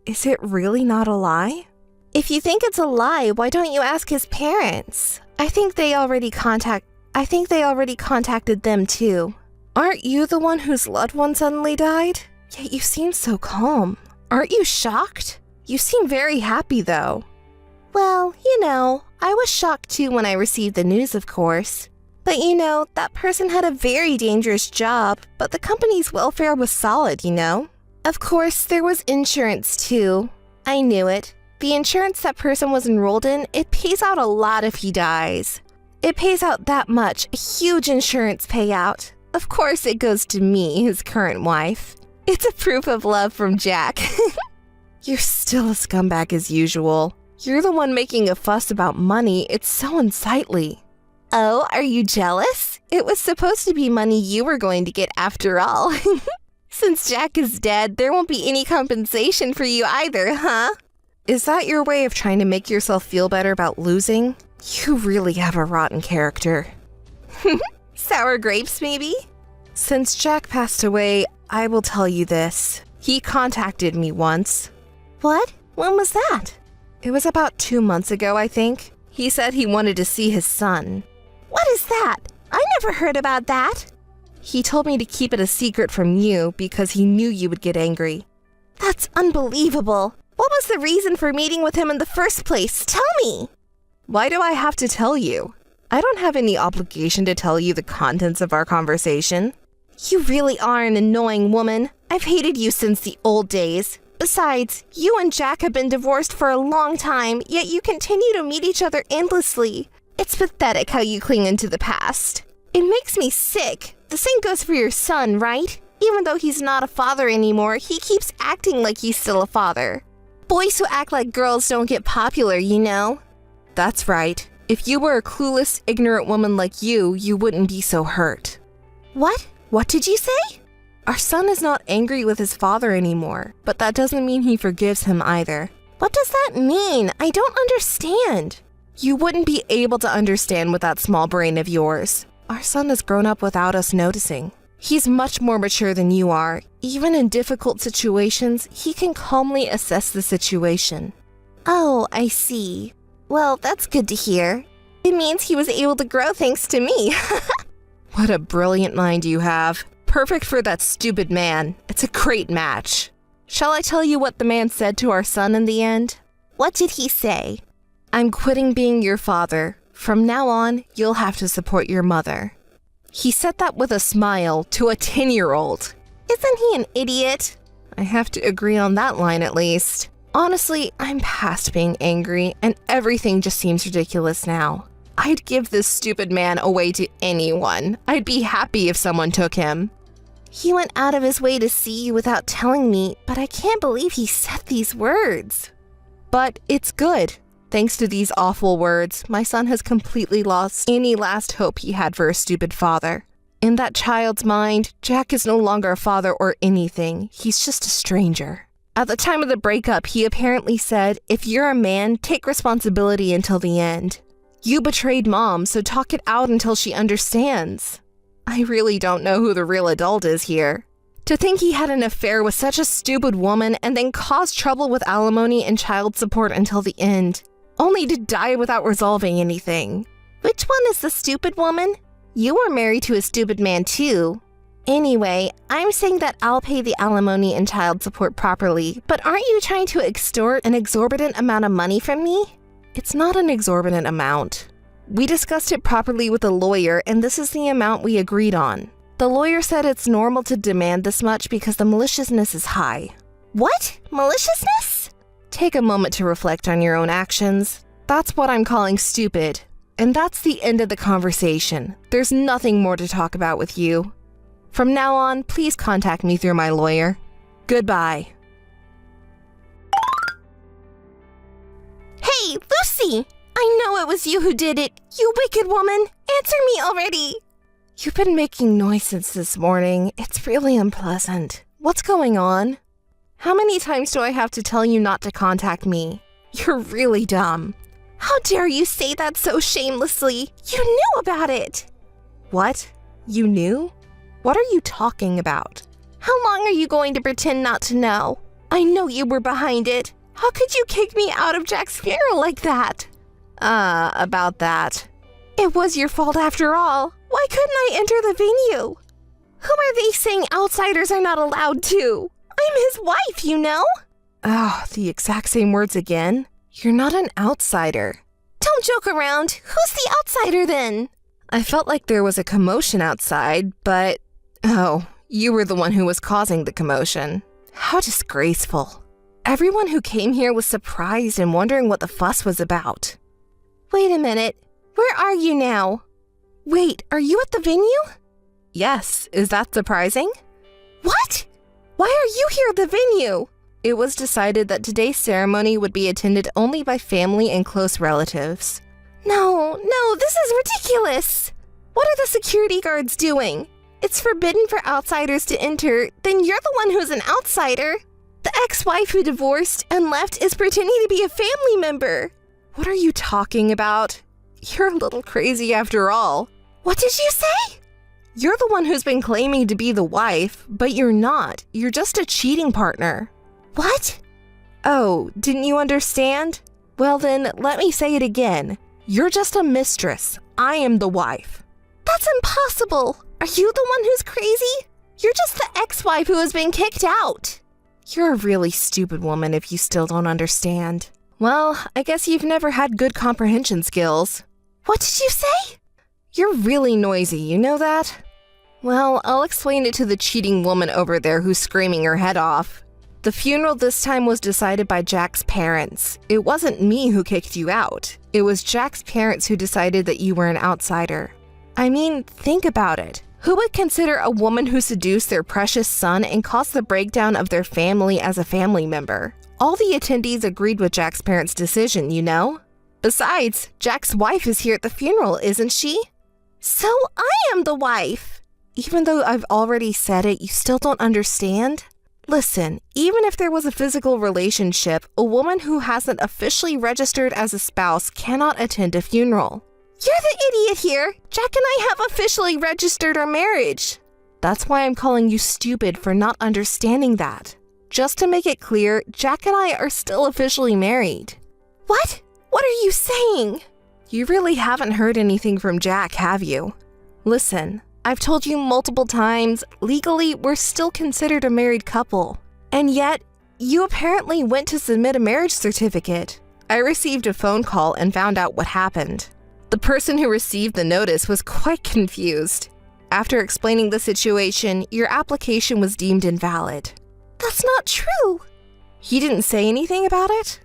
S2: Is it really not a lie? If you think it's a lie, why don't you ask his parents? I think they already contacted them too. Aren't you the one whose loved one suddenly died? Yet you seem so calm. Aren't you shocked? You seem very happy though.
S1: Well, I was shocked too when I received the news, of course. But that person had a very dangerous job, but the company's welfare was solid, Of course, there was insurance too. I knew it. The insurance that person was enrolled in, it pays out a lot if he dies. It pays out that much, a huge insurance payout. Of course, it goes to me, his current wife. It's a proof of love from Jack. You're still a scumbag as usual. You're the one making a fuss about money. It's so unsightly. Oh, are you jealous? It was supposed to be money you were going to get after all. Since Jack is dead, there won't be any compensation for you either, huh? Is that your way of trying to make yourself feel better about losing? You really have a rotten character. Sour grapes, maybe? Since Jack passed away, I will tell you this. He contacted me once. What? When was that? It was about 2 months ago, I think. He said he wanted to see his son. What is that? I never heard about that. He told me to keep it a secret from you because he knew you would get angry. That's unbelievable. What was the reason for meeting with him in the first place? Tell me. Why do I have to tell you? I don't have any obligation to tell you the contents of our conversation. You really are an annoying woman. I've hated you since the old days. Besides, you and Jack have been divorced for a long time, yet you continue to meet each other endlessly. It's pathetic how you cling into the past. It makes me sick. The same goes for your son, right? Even though he's not a father anymore, he keeps acting like he's still a father. Boys who act like girls don't get popular, That's right. If you were a clueless, ignorant woman like you wouldn't be so hurt. What? What did you say? Our son is not angry with his father anymore, but that doesn't mean he forgives him either. What does that mean? I don't understand. You wouldn't be able to understand with that small brain of yours. Our son has grown up without us noticing. He's much more mature than you are. Even in difficult situations, he can calmly assess the situation. Oh, I see. Well, that's good to hear. It means he was able to grow thanks to me. What a brilliant mind you have. Perfect for that stupid man. It's a great match. Shall I tell you what the man said to our son in the end? What did he say? I'm quitting being your father. From now on, you'll have to support your mother. He said that with a smile to a 10-year-old. Isn't he an idiot? I have to agree on that line at least. Honestly, I'm past being angry, and everything just seems ridiculous now. I'd give this stupid man away to anyone. I'd be happy if someone took him. He went out of his way to see you without telling me, but I can't believe he said these words. But it's good. Thanks to these awful words, my son has completely lost any last hope he had for a stupid father. In that child's mind, Jack is no longer a father or anything. He's just a stranger. At the time of the breakup, he apparently said, if you're a man, take responsibility until the end. You betrayed Mom, so talk it out until she understands. I really don't know who the real adult is here. To think he had an affair with such a stupid woman and then caused trouble with alimony and child support until the end, only to die without resolving anything. Which one is the stupid woman? You were married to a stupid man too. Anyway, I'm saying that I'll pay the alimony and child support properly, but aren't you trying to extort an exorbitant amount of money from me? It's not an exorbitant amount. We discussed it properly with a lawyer, and this is the amount we agreed on. The lawyer said it's normal to demand this much because the maliciousness is high. What? Maliciousness? Take a moment to reflect on your own actions. That's what I'm calling stupid. And that's the end of the conversation. There's nothing more to talk about with you. From now on, please contact me through my lawyer. Goodbye. Hey, Lucy! I know it was you who did it, you wicked woman! Answer me already! You've been making noise since this morning. It's really unpleasant. What's going on? How many times do I have to tell you not to contact me? You're really dumb. How dare you say that so shamelessly? You knew about it! What? You knew? What are you talking about? How long are you going to pretend not to know? I know you were behind it. How could you kick me out of Jack's funeral like that? About that. It was your fault after all. Why couldn't I enter the venue? Who are they saying outsiders are not allowed to? I'm his wife, you know? Oh, the exact same words again? You're not an outsider.
S2: Don't joke around. Who's the outsider then?
S1: I felt like there was a commotion outside, but... Oh, you were the one who was causing the commotion. How disgraceful. Everyone who came here was surprised and wondering what the fuss was about.
S2: Wait a minute. Where are you now?
S1: Wait, are you at the venue? Yes, is that surprising?
S2: What?
S1: Why are you here at the venue? It was decided that today's ceremony would be attended only by family and close relatives.
S2: No, this is ridiculous. What are the security guards doing? It's forbidden for outsiders to enter, then you're the one who's an outsider. The ex-wife who divorced and left is pretending to be a family member.
S1: What are you talking about? You're a little crazy after all.
S2: What did you say?
S1: You're the one who's been claiming to be the wife, but you're not. You're just a cheating partner.
S2: What?
S1: Oh, didn't you understand? Well then, let me say it again. You're just a mistress. I am the wife.
S2: That's impossible. Are you the one who's crazy? You're just the ex-wife who has been kicked out.
S1: You're a really stupid woman if you still don't understand. Well, I guess you've never had good comprehension skills.
S2: What did you say?
S1: You're really noisy, you know that? Well, I'll explain it to the cheating woman over there who's screaming her head off. The funeral this time was decided by Jack's parents. It wasn't me who kicked you out. It was Jack's parents who decided that you were an outsider. I mean, think about it. Who would consider a woman who seduced their precious son and caused the breakdown of their family as a family member? All the attendees agreed with Jack's parents' decision, you know? Besides, Jack's wife is here at the funeral, isn't she?
S2: So I am the wife.
S1: Even though I've already said it, you still don't understand? Listen, even if there was a physical relationship, a woman who hasn't officially registered as a spouse cannot attend a funeral.
S2: You're the idiot here. Jack and I have officially registered our marriage.
S1: That's why I'm calling you stupid for not understanding that. Just to make it clear, Jack and I are still officially married.
S2: What? What are you saying?
S1: You really haven't heard anything from Jack, have you? Listen, I've told you multiple times, legally, we're still considered a married couple. And yet, you apparently went to submit a marriage certificate. I received a phone call and found out what happened. The person who received the notice was quite confused. After explaining the situation, your application was deemed invalid.
S2: That's not true.
S1: He didn't say anything about it?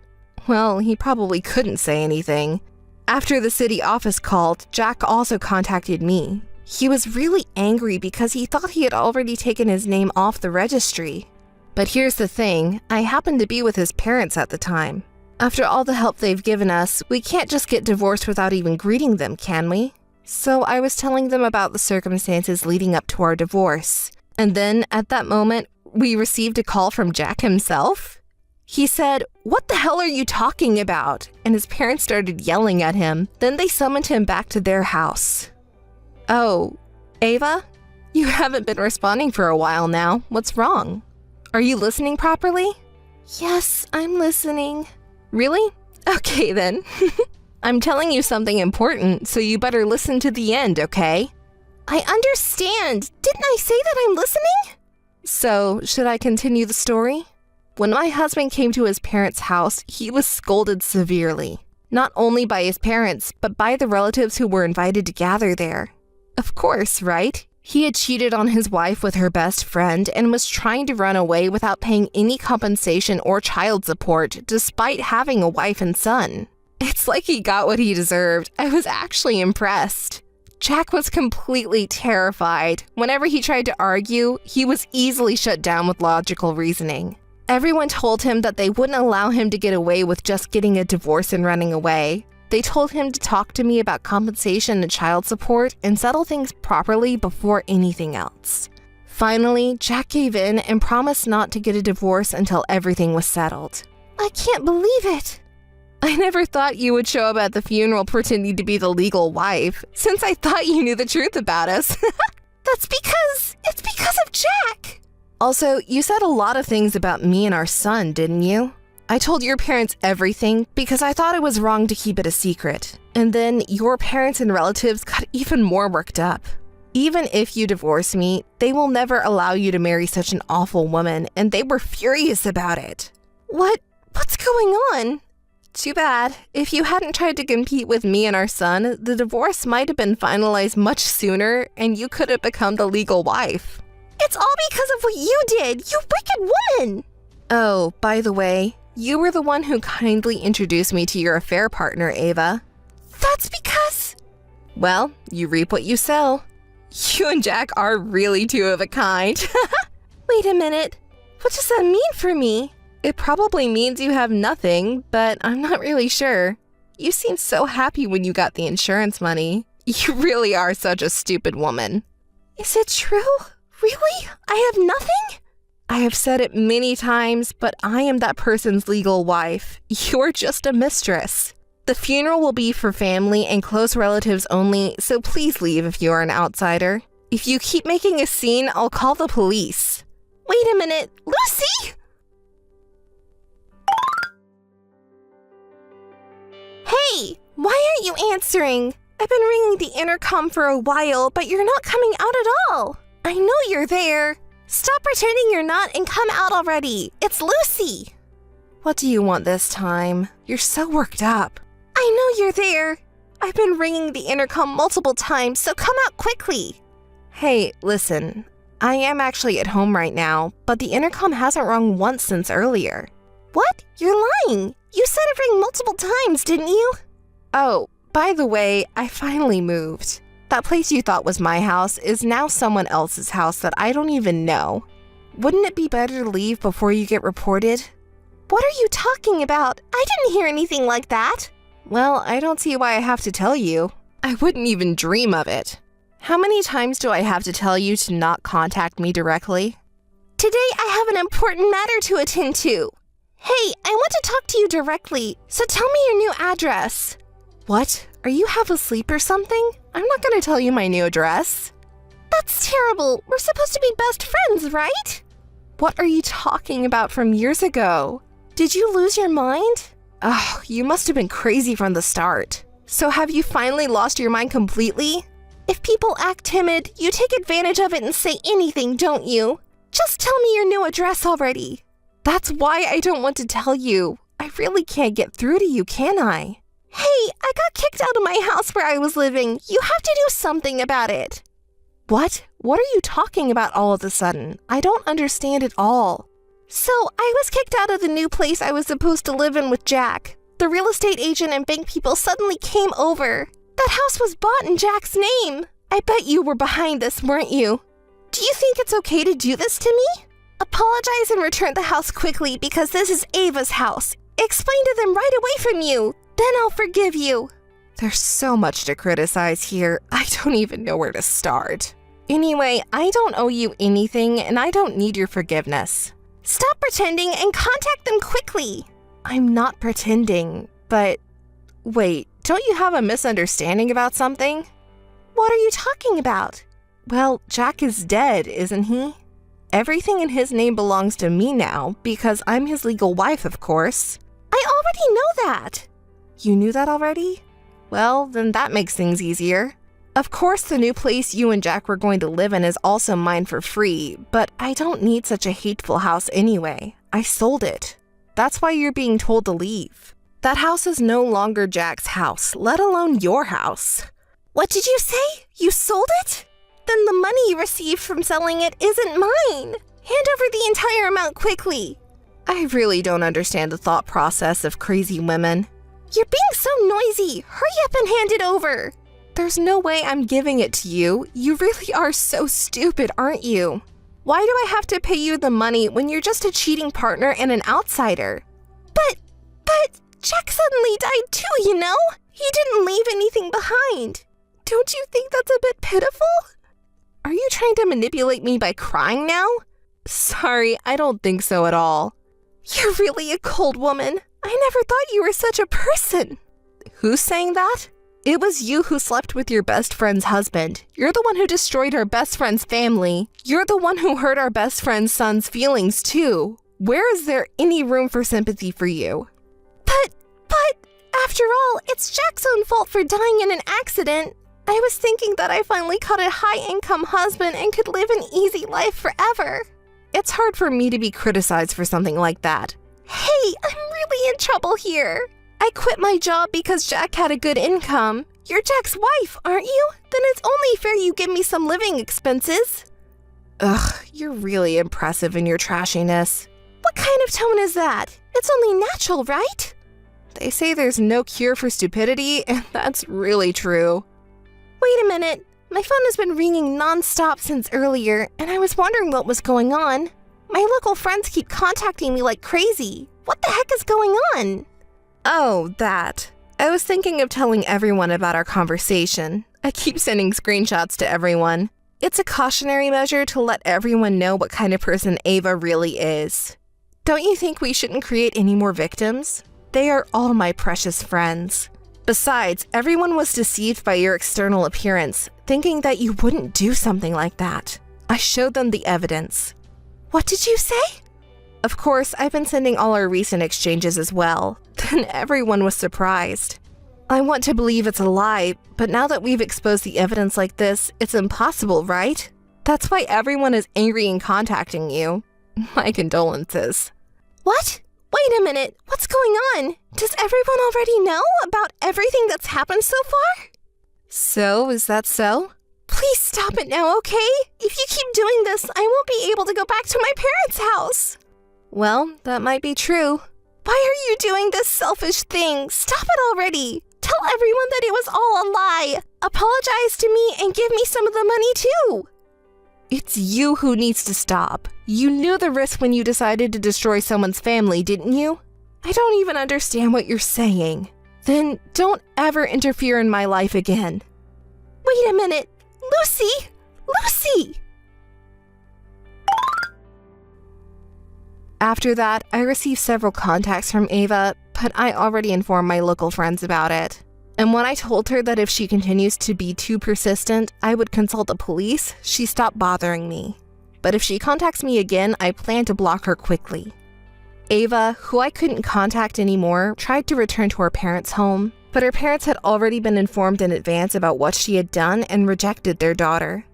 S1: Well, he probably couldn't say anything. After the city office called, Jack also contacted me. He was really angry because he thought he had already taken his name off the registry. But here's the thing, I happened to be with his parents at the time. After all the help they've given us, we can't just get divorced without even greeting them, can we? So I was telling them about the circumstances leading up to our divorce. And then, at that moment, we received a call from Jack himself. He said, "What the hell are you talking about?" And his parents started yelling at him. Then they summoned him back to their house. Oh, Ava? You haven't been responding for a while now. What's wrong? Are you listening properly?
S2: Yes, I'm listening.
S1: Really? Okay then. I'm telling you something important, so you better listen to the end, okay?
S2: I understand. Didn't I say that I'm listening?
S1: So, should I continue the story? When my husband came to his parents' house, he was scolded severely. Not only by his parents, but by the relatives who were invited to gather there. Of course, right? He had cheated on his wife with her best friend and was trying to run away without paying any compensation or child support, despite having a wife and son. It's like he got what he deserved. I was actually impressed. Jack was completely terrified. Whenever he tried to argue, he was easily shut down with logical reasoning. Everyone told him that they wouldn't allow him to get away with just getting a divorce and running away. They told him to talk to me about compensation and child support and settle things properly before anything else. Finally, Jack gave in and promised not to get a divorce until everything was settled.
S2: I can't believe it.
S1: I never thought you would show up at the funeral pretending to be the legal wife, since I thought you knew the truth about us.
S2: It's because of Jack.
S1: Also, you said a lot of things about me and our son, didn't you? I told your parents everything because I thought it was wrong to keep it a secret. And then your parents and relatives got even more worked up. Even if you divorce me, they will never allow you to marry such an awful woman, and they were furious about it.
S2: What's going on?
S1: Too bad. If you hadn't tried to compete with me and our son, the divorce might have been finalized much sooner and you could have become the legal wife.
S2: It's all because of what you did, you wicked woman!
S1: Oh, by the way, you were the one who kindly introduced me to your affair partner, Ava.
S2: That's because...
S1: Well, you reap what you sow. You and Jack are really two of a kind.
S2: Wait a minute. What does that mean for me?
S1: It probably means you have nothing, but I'm not really sure. You seemed so happy when you got the insurance money. You really are such a stupid woman.
S2: Is it true? Really? I have nothing?
S1: I have said it many times, but I am that person's legal wife. You're just a mistress. The funeral will be for family and close relatives only, so please leave if you are an outsider. If you keep making a scene, I'll call the police.
S2: Wait a minute, Lucy! Hey, why aren't you answering? I've been ringing the intercom for a while, but you're not coming out at all. I know you're there. Stop pretending you're not and come out already. It's Lucy.
S1: What do you want this time? You're so worked up.
S2: I know you're there. I've been ringing the intercom multiple times, so come out quickly.
S1: Hey, listen. I am actually at home right now, but the intercom hasn't rung once since earlier.
S2: What? You're lying. You said it rang multiple times, didn't you?
S1: Oh, by the way, I finally moved. That place you thought was my house is now someone else's house that I don't even know. Wouldn't it be better to leave before you get reported?
S2: What are you talking about? I didn't hear anything like that.
S1: Well, I don't see why I have to tell you. I wouldn't even dream of it. How many times do I have to tell you to not contact me directly?
S2: Today I have an important matter to attend to. Hey, I want to talk to you directly, so tell me your new address.
S1: What? Are you half asleep or something? I'm not going to tell you my new address.
S2: That's terrible. We're supposed to be best friends, right?
S1: What are you talking about from years ago?
S2: Did you lose your mind?
S1: Oh, you must have been crazy from the start. So have you finally lost your mind completely?
S2: If people act timid, you take advantage of it and say anything, don't you? Just tell me your new address already.
S1: That's why I don't want to tell you. I really can't get through to you, can I?
S2: Hey, I got kicked out of my house where I was living. You have to do something about it.
S1: What? What are you talking about all of a sudden? I don't understand at all.
S2: So, I was kicked out of the new place I was supposed to live in with Jack. The real estate agent and bank people suddenly came over. That house was bought in Jack's name. I bet you were behind this, weren't you? Do you think it's okay to do this to me? Apologize and return the house quickly because this is Ava's house. Explain to them right away from you. Then I'll forgive you.
S1: There's so much to criticize here. I don't even know where to start. Anyway, I don't owe you anything and I don't need your forgiveness.
S2: Stop pretending and contact them quickly.
S1: I'm not pretending, but... Wait, don't you have a misunderstanding about something?
S2: What are you talking about?
S1: Well, Jack is dead, isn't he? Everything in his name belongs to me now, because I'm his legal wife, of course.
S2: I already know that.
S1: You knew that already? Well, then that makes things easier. Of course, the new place you and Jack were going to live in is also mine for free, but I don't need such a hateful house anyway. I sold it. That's why you're being told to leave. That house is no longer Jack's house, let alone your house.
S2: What did you say? You sold it? Then the money you received from selling it isn't mine. Hand over the entire amount quickly.
S1: I really don't understand the thought process of crazy women.
S2: You're being so noisy. Hurry up and hand it over.
S1: There's no way I'm giving it to you. You really are so stupid, aren't you? Why do I have to pay you the money when you're just a cheating partner and an outsider?
S2: But Jack suddenly died too, you know? He didn't leave anything behind. Don't you think that's a bit pitiful?
S1: Are you trying to manipulate me by crying now? Sorry, I don't think so at all.
S2: You're really a cold woman. I never thought you were such a person.
S1: Who's saying that? It was you who slept with your best friend's husband. You're the one who destroyed our best friend's family. You're the one who hurt our best friend's son's feelings, too. Where is there any room for sympathy for you?
S2: But, after all, it's Jack's own fault for dying in an accident. I was thinking that I finally caught a high-income husband and could live an easy life forever.
S1: It's hard for me to be criticized for something like that.
S2: Hey, I'm really in trouble here. I quit my job because Jack had a good income. You're Jack's wife, aren't you? Then it's only fair you give me some living expenses. Ugh, you're really impressive in your trashiness. What kind of tone is that? It's only natural, right? They say there's no cure for stupidity, and that's really true. Wait a minute. My phone has been ringing non-stop since earlier, and I was wondering what was going on. My local friends keep contacting me like crazy. What the heck is going on? Oh, that. I was thinking of telling everyone about our conversation. I keep sending screenshots to everyone. It's a cautionary measure to let everyone know what kind of person Ava really is. Don't you think we shouldn't create any more victims? They are all my precious friends. Besides, everyone was deceived by your external appearance, thinking that you wouldn't do something like that. I showed them the evidence. What did you say? Of course, I've been sending all our recent exchanges as well. Then everyone was surprised. I want to believe it's a lie, but now that we've exposed the evidence like this, it's impossible, right? That's why everyone is angry and contacting you. My condolences. What? Wait a minute, what's going on? Does everyone already know about everything that's happened so far? So, is that so? Please stop it now, okay? If you keep doing this, I won't be able to go back to my parents' house. Well, that might be true. Why are you doing this selfish thing? Stop it already. Tell everyone that it was all a lie. Apologize to me and give me some of the money too. It's you who needs to stop. You knew the risk when you decided to destroy someone's family, didn't you? I don't even understand what you're saying. Then don't ever interfere in my life again. Wait a minute. Lucy! Lucy! After that, I received several contacts from Ava, but I already informed my local friends about it. And when I told her that if she continues to be too persistent, I would consult the police, she stopped bothering me. But if she contacts me again, I plan to block her quickly. Ava, who I couldn't contact anymore, tried to return to her parents' home, but her parents had already been informed in advance about what she had done and rejected their daughter.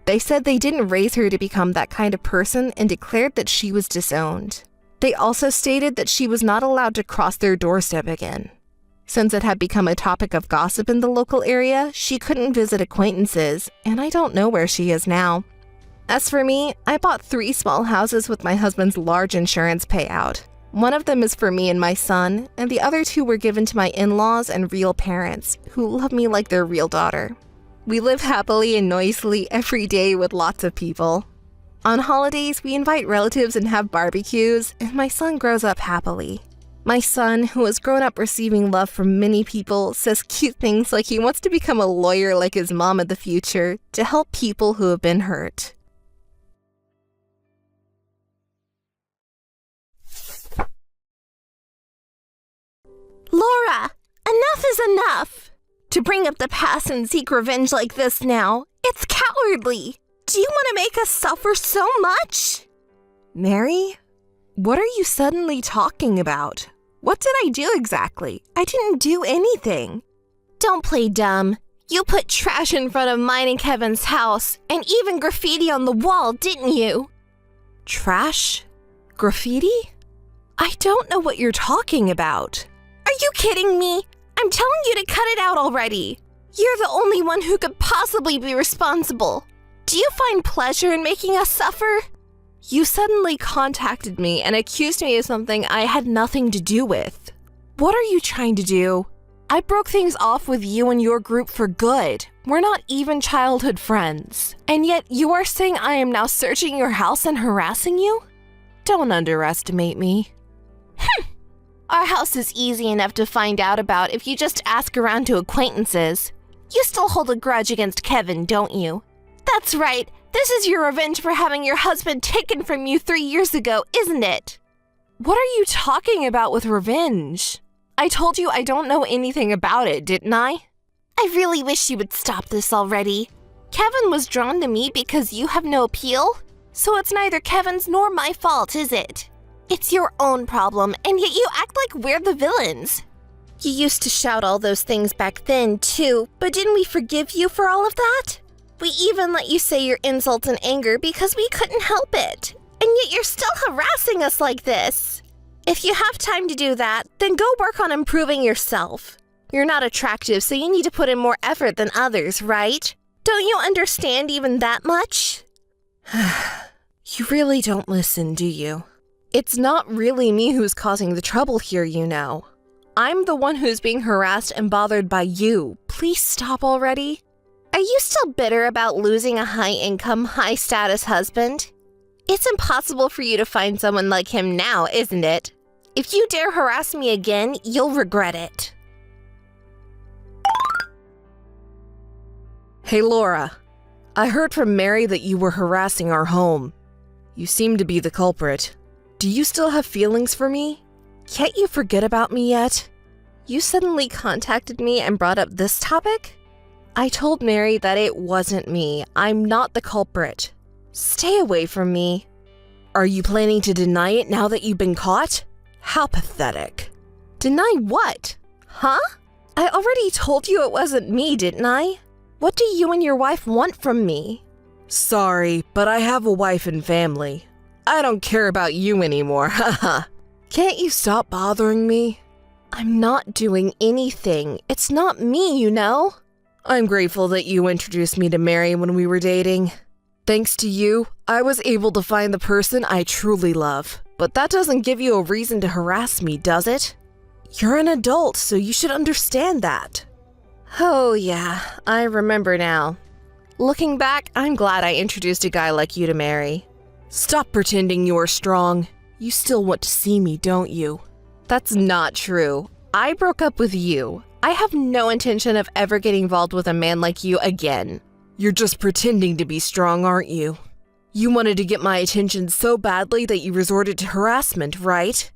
S2: They said they didn't raise her to become that kind of person and declared that she was disowned. They also stated that she was not allowed to cross their doorstep again. Since it had become a topic of gossip in the local area, she couldn't visit acquaintances, and I don't know where she is now. As for me, I bought 3 small houses with my husband's large insurance payout. One of them is for me and my son, and the other 2 were given to my in-laws and real parents, who love me like their real daughter. We live happily and noisily every day with lots of people. On holidays, we invite relatives and have barbecues, and my son grows up happily. My son, who has grown up receiving love from many people, says cute things like he wants to become a lawyer like his mom in the future to help people who have been hurt. Laura, enough is enough! To bring up the past and seek revenge like this now, it's cowardly! Do you want to make us suffer so much? Mary, what are you suddenly talking about? What did I do exactly? I didn't do anything. Don't play dumb. You put trash in front of mine and Kevin's house, and even graffiti on the wall, didn't you? Trash? Graffiti? I don't know what you're talking about. Are you kidding me? I'm telling you to cut it out already. You're the only one who could possibly be responsible. Do you find pleasure in making us suffer? You suddenly contacted me and accused me of something I had nothing to do with. What are you trying to do? I broke things off with you and your group for good. We're not even childhood friends. And yet you are saying I am now searching your house and harassing you? Don't underestimate me. Our house is easy enough to find out about if you just ask around to acquaintances. You still hold a grudge against Kevin, don't you? That's right. This is your revenge for having your husband taken from you 3 years ago, isn't it? What are you talking about with revenge? I told you I don't know anything about it, didn't I? I really wish you would stop this already. Kevin was drawn to me because you have no appeal, so it's neither Kevin's nor my fault, is it? It's your own problem, and yet you act like we're the villains. You used to shout all those things back then, too, but didn't we forgive you for all of that? We even let you say your insults in anger because we couldn't help it. And yet you're still harassing us like this. If you have time to do that, then go work on improving yourself. You're not attractive, so you need to put in more effort than others, right? Don't you understand even that much?
S1: You really don't listen, do you? It's not really me who's causing the trouble here, you know. I'm the one who's being harassed and bothered by you. Please stop already.
S2: Are you still bitter about losing a high-income, high-status husband? It's impossible for you to find someone like him now, isn't it? If you dare harass me again, you'll regret it.
S1: Hey, Laura. I heard from Mary that you were harassing our home. You seem to be the culprit. Do you still have feelings for me? Can't you forget about me yet?
S2: You suddenly contacted me and brought up this topic?
S1: I told Mary that it wasn't me. I'm not the culprit. Stay away from me. Are you planning to deny it now that you've been caught? How pathetic.
S2: Deny what? Huh? I already told you it wasn't me, didn't I? What do you and your wife want from me?
S1: Sorry, but I have a wife and family. I don't care about you anymore, haha. Can't you stop bothering me?
S2: I'm not doing anything. It's not me, you know?
S1: I'm grateful that you introduced me to Mary when we were dating. Thanks to you, I was able to find the person I truly love. But that doesn't give you a reason to harass me, does it? You're an adult, so you should understand that.
S2: Oh yeah, I remember now. Looking back, I'm glad I introduced a guy like you to Mary.
S1: Stop pretending you're strong. You still want to see me, don't you?
S2: That's not true. I broke up with you. I have no intention of ever getting involved with a man like you again.
S1: You're just pretending to be strong, aren't you? You wanted to get my attention so badly that you resorted to harassment, right?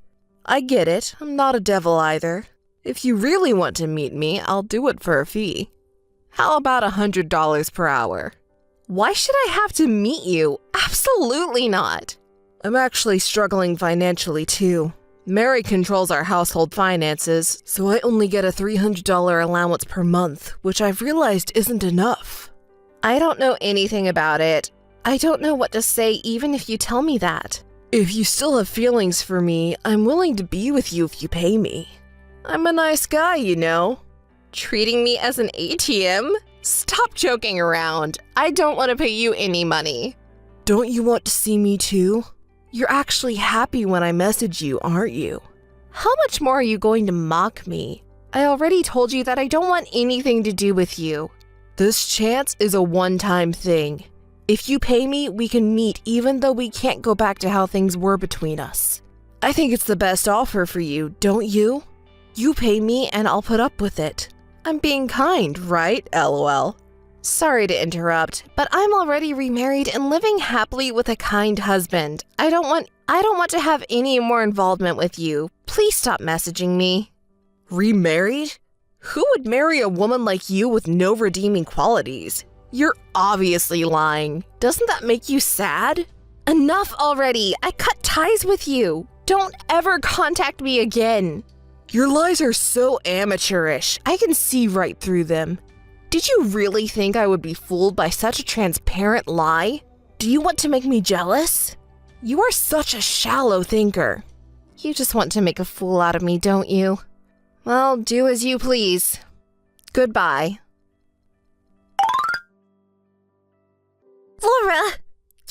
S1: I get it. I'm not a devil either. If you really want to meet me, I'll do it for a fee. How about $100 per hour?
S2: Why should I have to meet you? Absolutely not.
S1: I'm actually struggling financially too. Mary controls our household finances, so I only get a $300 allowance per month, which I've realized isn't enough.
S2: I don't know anything about it. I don't know what to say even if you tell me that.
S1: If you still have feelings for me, I'm willing to be with you if you pay me. I'm a nice guy, you know.
S2: Treating me as an ATM? Stop joking around. I don't want to pay you any money.
S1: Don't you want to see me too? You're actually happy when I message you, aren't you?
S2: How much more are you going to mock me? I already told you that I don't want anything to do with you.
S1: This chance is a one-time thing. If you pay me, we can meet even though we can't go back to how things were between us. I think it's the best offer for you, don't you? You pay me and I'll put up with it. I'm being kind, right? LOL.
S2: Sorry to interrupt, but I'm already remarried and living happily with a kind husband. I don't want to have any more involvement with you. Please stop messaging me.
S1: Remarried? Who would marry a woman like you with no redeeming qualities? You're obviously lying. Doesn't that make you sad?
S2: Enough already. I cut ties with you. Don't ever contact me again.
S1: Your lies are so amateurish. I can see right through them. Did you really think I would be fooled by such a transparent lie? Do you want to make me jealous? You are such a shallow thinker.
S2: You just want to make a fool out of me, don't you? Well, do as you please. Goodbye. Laura,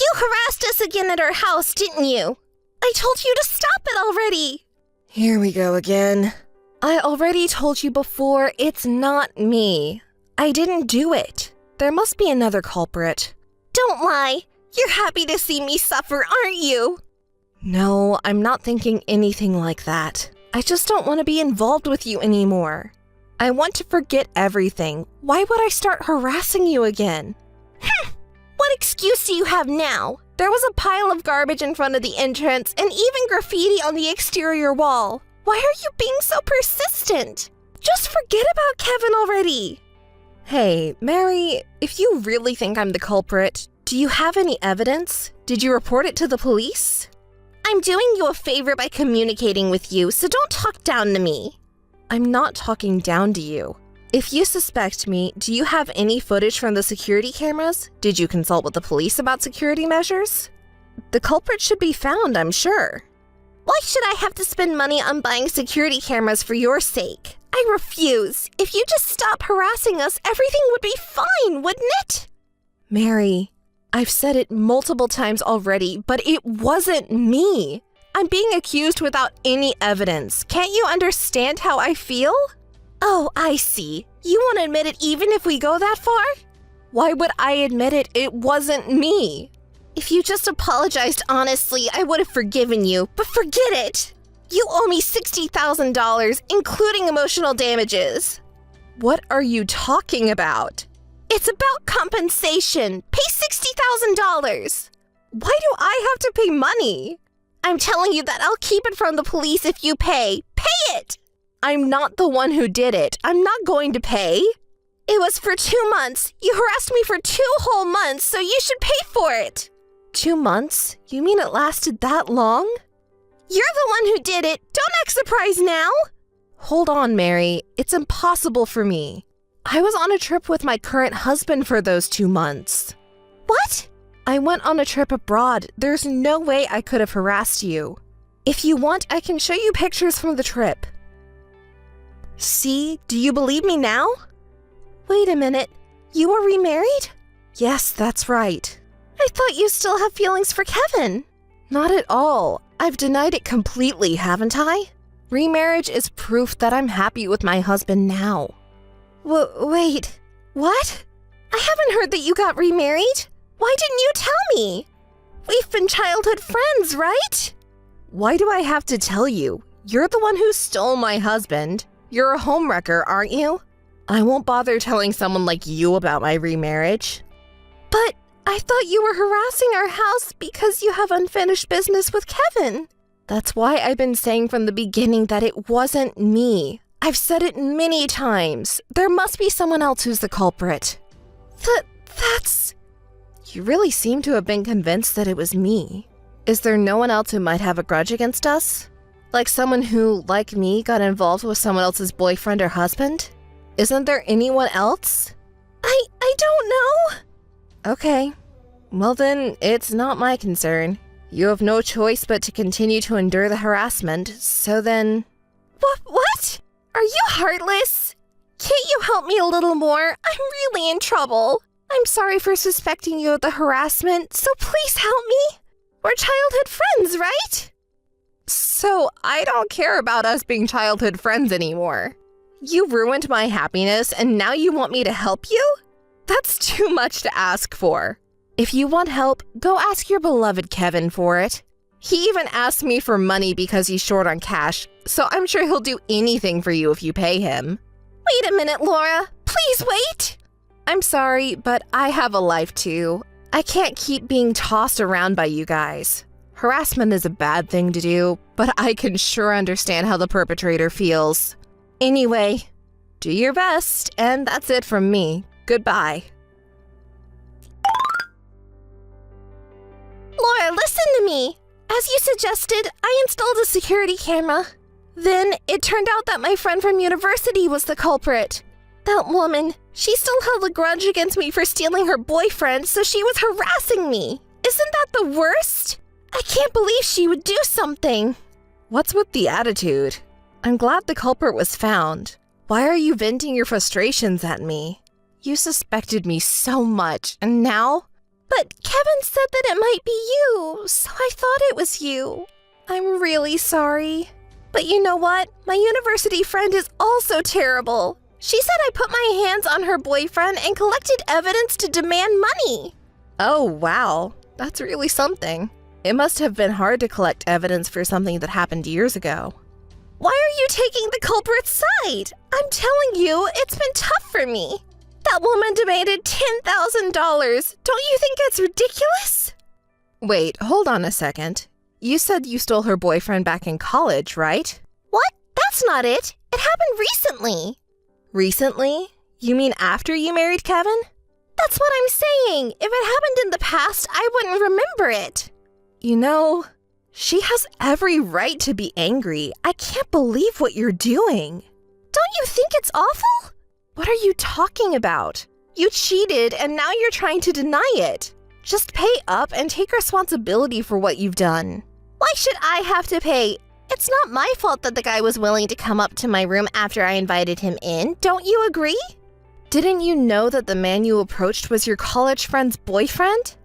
S2: you harassed us again at our house, didn't you? I told you to stop it already.
S1: Here we go again.
S2: I already told you before, it's not me. I didn't do it.
S1: There must be another culprit.
S2: Don't lie. You're happy to see me suffer, aren't you?
S1: No, I'm not thinking anything like that. I just don't want to be involved with you anymore. I want to forget everything. Why would I start harassing you again?
S2: What excuse do you have now? There was a pile of garbage in front of the entrance and even graffiti on the exterior wall. Why are you being so persistent? Just forget about Kevin already.
S1: Hey, Mary, if you really think I'm the culprit, do you have any evidence? Did you report it to the police?
S2: I'm doing you a favor by communicating with you, so don't talk down to me.
S1: I'm not talking down to you. If you suspect me, do you have any footage from the security cameras? Did you consult with the police about security measures? The culprit should be found, I'm sure. Why should I have to spend money on buying security cameras for your sake? I refuse. If you just stop harassing us, everything would be fine, wouldn't it? Mary, I've said it multiple times already, but it wasn't me. I'm being accused without any evidence. Can't you understand how I feel? Oh, I see. You won't admit it even if we go that far? Why would I admit it? It wasn't me. If you just apologized honestly, I would have forgiven you, but forget it. You owe me $60,000, including emotional damages. What are you talking about? It's about compensation. Pay $60,000. Why do I have to pay money? I'm telling you that I'll keep it from the police if you pay. Pay it! I'm not the one who did it. I'm not going to pay. It was for 2 months. You harassed me for 2 whole months, so you should pay for it. 2 months? You mean it lasted that long? You're the one who did it. Don't act surprised now. Hold on, Mary. It's impossible for me. I was on a trip with my current husband for those 2 months. What? I went on a trip abroad. There's no way I could have harassed you. If you want, I can show you pictures from the trip. See? Do you believe me now? Wait a minute. You were remarried? Yes, that's right. I thought you still have feelings for Kevin. Not at all. I've denied it completely, haven't I? Remarriage is proof that I'm happy with my husband now. Wait. What? I haven't heard that you got remarried. Why didn't you tell me? We've been childhood friends, right? Why do I have to tell you? You're the one who stole my husband. You're a homewrecker, aren't you? I won't bother telling someone like you about my remarriage. But I thought you were harassing our house because you have unfinished business with Kevin. That's why I've been saying from the beginning that it wasn't me. I've said it many times. There must be someone else who's the culprit. That's... You really seem to have been convinced that it was me. Is there no one else who might have a grudge against us? Like someone who, like me, got involved with someone else's boyfriend or husband? Isn't there anyone else? I don't know. Okay. Well then, it's not my concern. You have no choice but to continue to endure the harassment, so then... What? Are you heartless? Can't you help me a little more? I'm really in trouble. I'm sorry for suspecting you of the harassment, so please help me. We're childhood friends, right? So I don't care about us being childhood friends anymore. You ruined my happiness and now you want me to help you? That's too much to ask for. If you want help, go ask your beloved Kevin for it. He even asked me for money because he's short on cash, so I'm sure he'll do anything for you if you pay him. Wait a minute, Laura. Please wait. I'm sorry, but I have a life too. I can't keep being tossed around by you guys. Harassment is a bad thing to do, but I can sure understand how the perpetrator feels. Anyway, do your best, and that's it from me. Goodbye. Laura, listen to me. As you suggested, I installed a security camera. Then it turned out that my friend from university was the culprit. That woman, she still held a grudge against me for stealing her boyfriend, so she was harassing me. Isn't that the worst? I can't believe she would do something. What's with the attitude? I'm glad the culprit was found. Why are you venting your frustrations at me? You suspected me so much, and now? But Kevin said that it might be you, so I thought it was you. I'm really sorry. But you know what? My university friend is also terrible. She said I put my hands on her boyfriend and collected evidence to demand money. Oh, wow. That's really something. It must have been hard to collect evidence for something that happened years ago. Why are you taking the culprit's side? I'm telling you, it's been tough for me. That woman demanded $10,000. Don't you think it's ridiculous? Wait, hold on a second. You said you stole her boyfriend back in college, right? What? That's not it. It happened recently. Recently? You mean after you married Kevin? That's what I'm saying. If it happened in the past, I wouldn't remember it. You know, she has every right to be angry. I can't believe what you're doing. Don't you think it's awful? What are you talking about? You cheated and now you're trying to deny it. Just pay up and take responsibility for what you've done. Why
S6: should I have to pay? It's not my fault that the guy was willing to come up to my room after I invited him in. Don't you agree?
S1: Didn't you know that the man you approached was your college friend's boyfriend?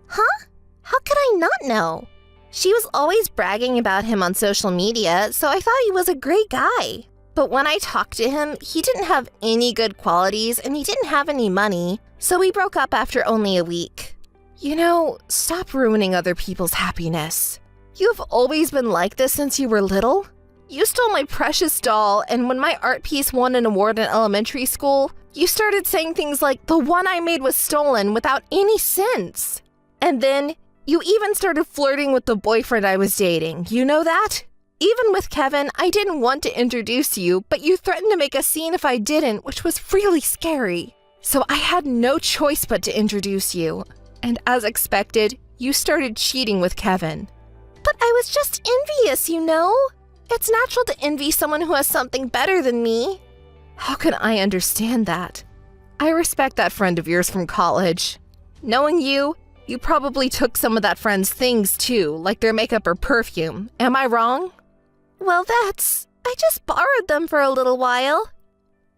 S6: Huh? How could I not know? She was always bragging about him on social media, so I thought he was a great guy. But when I talked to him, he didn't have any good qualities and he didn't have any money, so we broke up after only a week.
S1: You know, stop ruining other people's happiness. You've always been like this since you were little. You stole my precious doll, and when my art piece won an award in elementary school, you started saying things like, the one I made was stolen without any sense. And then, you even started flirting with the boyfriend I was dating. You know that? Even with Kevin, I didn't want to introduce you, but you threatened to make a scene if I didn't, which was really scary. So I had no choice but to introduce you. And as expected, you started cheating with Kevin.
S6: But I was just envious, you know? It's natural to envy someone who has something better than me.
S1: How can I understand that? I respect that friend of yours from college. Knowing you, you probably took some of that friend's things too, like their makeup or perfume. Am I wrong?
S6: Well, I just borrowed them for a little while.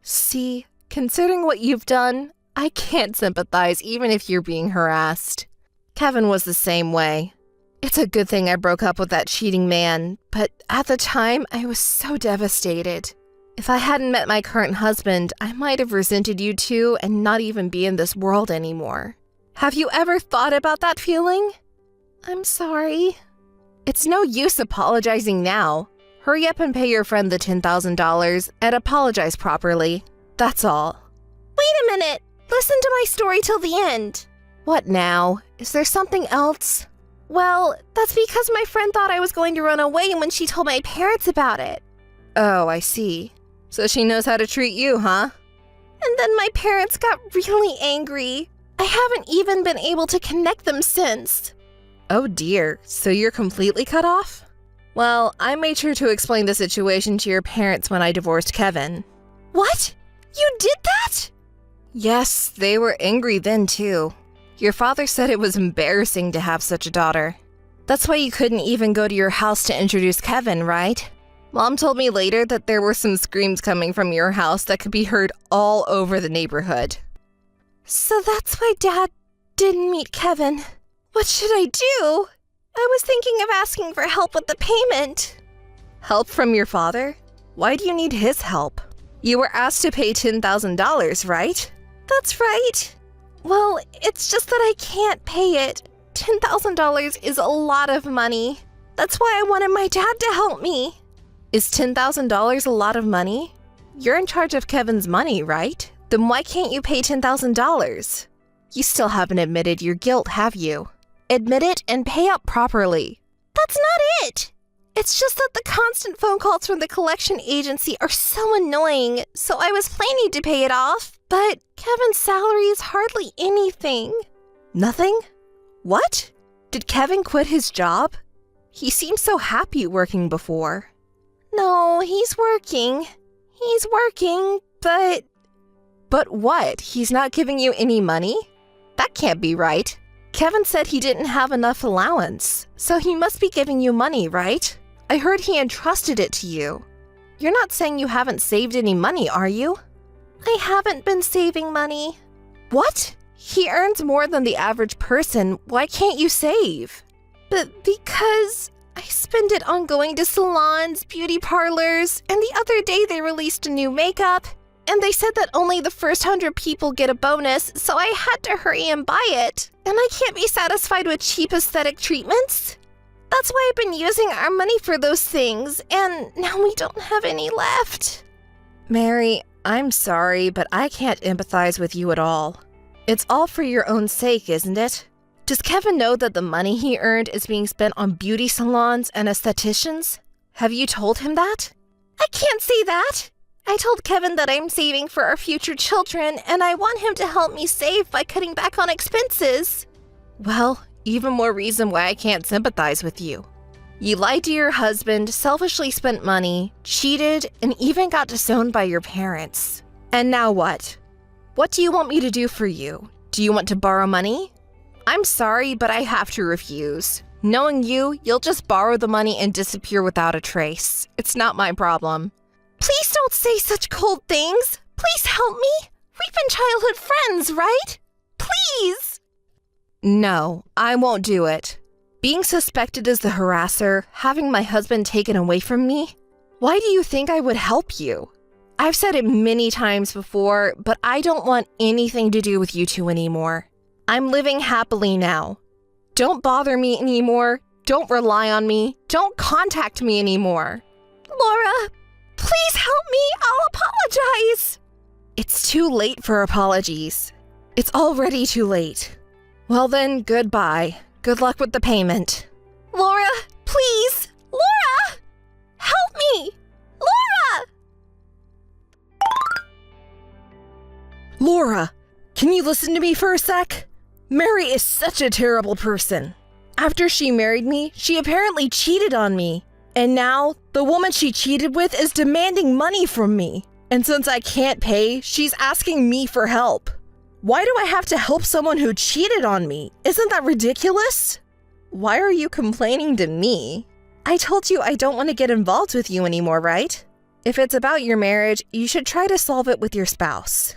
S1: See, considering what you've done, I can't sympathize even if you're being harassed. Kevin was the same way. It's a good thing I broke up with that cheating man, but at the time, I was so devastated. If I hadn't met my current husband, I might have resented you too and not even be in this world anymore. Have you ever thought about that feeling?
S6: I'm sorry.
S1: It's no use apologizing now. Hurry up and pay your friend the $10,000 and apologize properly. That's all.
S6: Wait a minute. Listen to my story till the end.
S1: What now? Is there something else?
S6: Well, that's because my friend thought I was going to run away when she told my parents about it.
S1: Oh, I see. So she knows how to treat you, huh?
S6: And then my parents got really angry. I haven't even been able to connect them since.
S1: Oh dear, so you're completely cut off? Well, I made sure to explain the situation to your parents when I divorced Kevin.
S6: What? You did that?
S1: Yes, they were angry then too. Your father said it was embarrassing to have such a daughter. That's why you couldn't even go to your house to introduce Kevin, right? Mom told me later that there were some screams coming from your house that could be heard all over the neighborhood.
S6: So that's why Dad didn't meet Kevin. What should I do? I was thinking of asking for help with the payment.
S1: Help from your father? Why do you need his help? You were asked to pay $10,000, right?
S6: That's right. Well, it's just that I can't pay it. $10,000 is a lot of money. That's why I wanted my dad to help me.
S1: Is $10,000 a lot of money? You're in charge of Kevin's money, right? Then why can't you pay $10,000? You still haven't admitted your guilt, have you? Admit it and pay up properly.
S6: That's not it. It's just that the constant phone calls from the collection agency are so annoying, so I was planning to pay it off, but Kevin's salary is hardly anything.
S1: Nothing? What? Did Kevin quit his job? He seemed so happy working before.
S6: No, he's working. But...
S1: But what? He's not giving you any money? That can't be right. Kevin said he didn't have enough allowance, so he must be giving you money, right? I heard he entrusted it to you. You're not saying you haven't saved any money, are you?
S6: I haven't been saving money.
S1: What? He earns more than the average person. Why can't you save?
S6: But because I spend it on going to salons, beauty parlors, and the other day they released a new makeup, and they said that only the first 100 people get a bonus, so I had to hurry and buy it. And I can't be satisfied with cheap aesthetic treatments. That's why I've been using our money for those things, and now we don't have any left.
S1: Mary, I'm sorry, but I can't empathize with you at all. It's all for your own sake, isn't it? Does Kevin know that the money he earned is being spent on beauty salons and estheticians? Have you told him that?
S6: I can't say that. I told Kevin that I'm saving for our future children, and I want him to help me save by cutting back on expenses.
S1: Well, even more reason why I can't sympathize with you. You lied to your husband, selfishly spent money, cheated, and even got disowned by your parents. And now what? What do you want me to do for you? Do you want to borrow money? I'm sorry, but I have to refuse.
S6: Knowing you, you'll just borrow the money and disappear without a trace. It's not my problem. Please don't say such cold things. Please help me. We've been childhood friends, right? Please! No, I won't do it. Being suspected as the harasser, having my husband taken away from me, why do you think I would help you? I've said it many times before, but I don't want anything to do with you two anymore. I'm living happily now. Don't bother me anymore. Don't rely on me. Don't contact me anymore. Laura, please help me. I'll apologize. It's too late for apologies. It's already too late. Well then, goodbye. Good luck with the payment. Laura, please! Laura! Help me! Laura! Laura, can you listen to me for a sec? Mary is such a terrible person. After she married me, she apparently cheated on me. And now, the woman she cheated with is demanding money from me. And since I can't pay, she's asking me for help. Why do I have to help someone who cheated on me? Isn't that ridiculous? Why are you complaining to me? I told you I don't want to get involved with you anymore, right? If it's about your marriage, you should try to solve it with your spouse.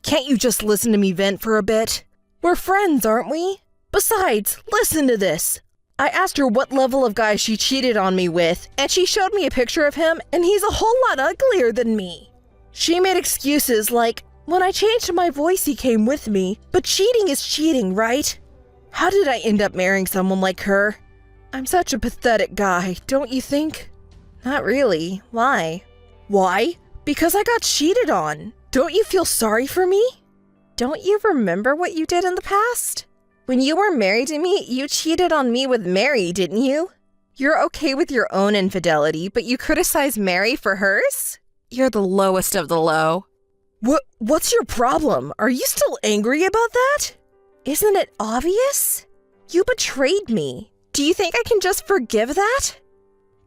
S6: Can't you just listen to me vent for a bit? We're friends, aren't we? Besides, listen to this. I asked her what level of guy she cheated on me with, and she showed me a picture of him, and he's a whole lot uglier than me. She made excuses like, when I changed my voice, he came with me, but cheating is cheating, right? How did I end up marrying someone like her? I'm such a pathetic guy, don't you think? Not really. Why? Why? Because I got cheated on. Don't you feel sorry for me? Don't you remember what you did in the past? When you were married to me, you cheated on me with Mary, didn't you? You're okay with your own infidelity, but you criticize Mary for hers? You're the lowest of the low. What's your problem? Are you still angry about that? Isn't it obvious? You betrayed me. Do you think I can just forgive that?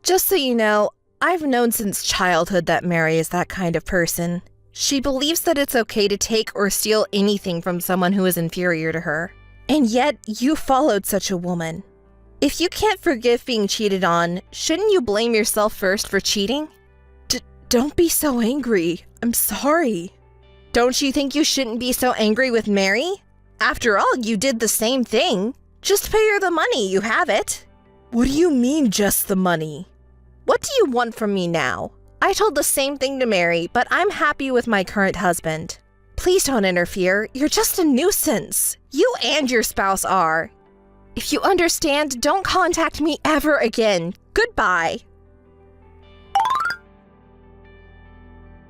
S6: Just so you know, I've known since childhood that Mary is that kind of person. She believes that it's okay to take or steal anything from someone who is inferior to her. And yet, you followed such a woman. If you can't forgive being cheated on, shouldn't you blame yourself first for cheating? Don't be so angry. I'm sorry. Don't you think you shouldn't be so angry with Mary? After all, you did the same thing. Just pay her the money, you have it. What do you mean, just the money? What do you want from me now? I told the same thing to Mary, but I'm happy with my current husband. Please don't interfere. You're just a nuisance. You and your spouse are. If you understand, don't contact me ever again. Goodbye.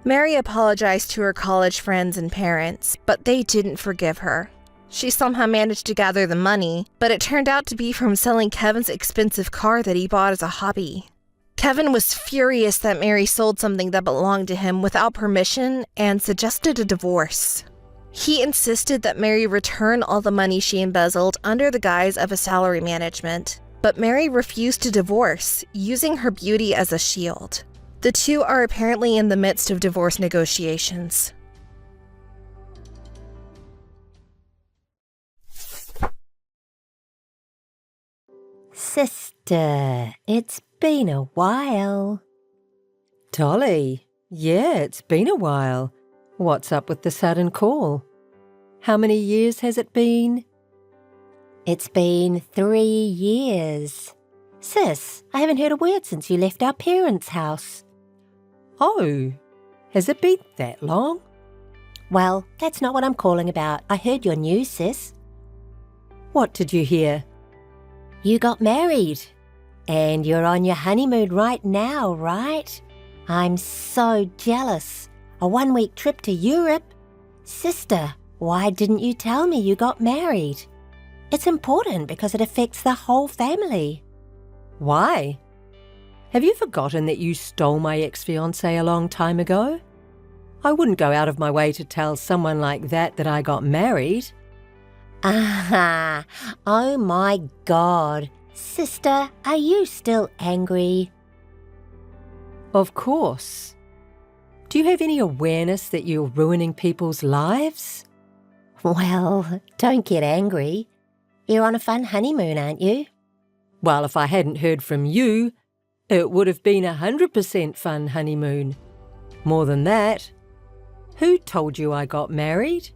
S6: Mary apologized to her college friends and parents, but they didn't forgive her. She somehow managed to gather the money, but it turned out to be from selling Kevin's expensive car that he bought as a hobby. Kevin was furious that Mary sold something that belonged to him without permission and suggested a divorce. He insisted that Mary return all the money she embezzled under the guise of a salary management, but Mary refused to divorce, using her beauty as a shield. The two are apparently in the midst of divorce negotiations.
S7: Sister, it's been a while.
S8: Dolly, yeah, it's been a while. What's up with the sudden call? How many years has it been?
S7: It's been 3 years. Sis, I haven't heard a word since you left our parents' house.
S8: Oh, has it been that long?
S7: Well, that's not what I'm calling about. I heard your news, sis.
S8: What did you hear?
S7: You got married. And you're on your honeymoon right now, right? I'm so jealous. A 1-week trip to Europe. Sister, why didn't you tell me you got married? It's important because it affects the whole family.
S8: Why? Have you forgotten that you stole my ex-fiancé a long time ago? I wouldn't go out of my way to tell someone like that I got married.
S7: Ah, oh my God. Sister, are you still angry?
S8: Of course. Do you have any awareness that you're ruining people's lives?
S7: Well, don't get angry. You're on a fun honeymoon, aren't you?
S8: Well, if I hadn't heard from you, it would have been 100% fun honeymoon. More than that, who told you I got married?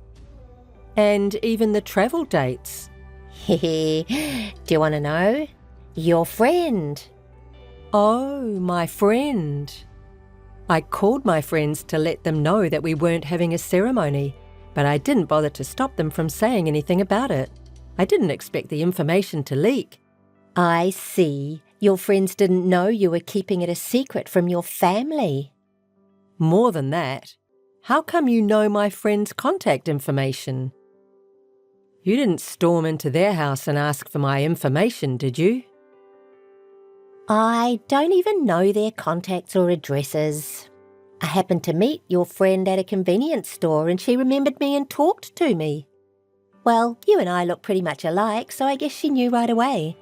S8: And even the travel dates.
S7: Do you want to know? Your friend.
S8: Oh, my friend. I called my friends to let them know that we weren't having a ceremony, but I didn't bother to stop them from saying anything about it. I didn't expect the information to leak.
S7: I see. Your friends didn't know you were keeping it a secret from your family.
S8: More than that, how come you know my friend's contact information? You didn't storm into their house and ask for my information, did you?
S7: I don't even know their contacts or addresses. I happened to meet your friend at a convenience store and she remembered me and talked to me. Well, you and I look pretty much alike, so I guess she knew right away.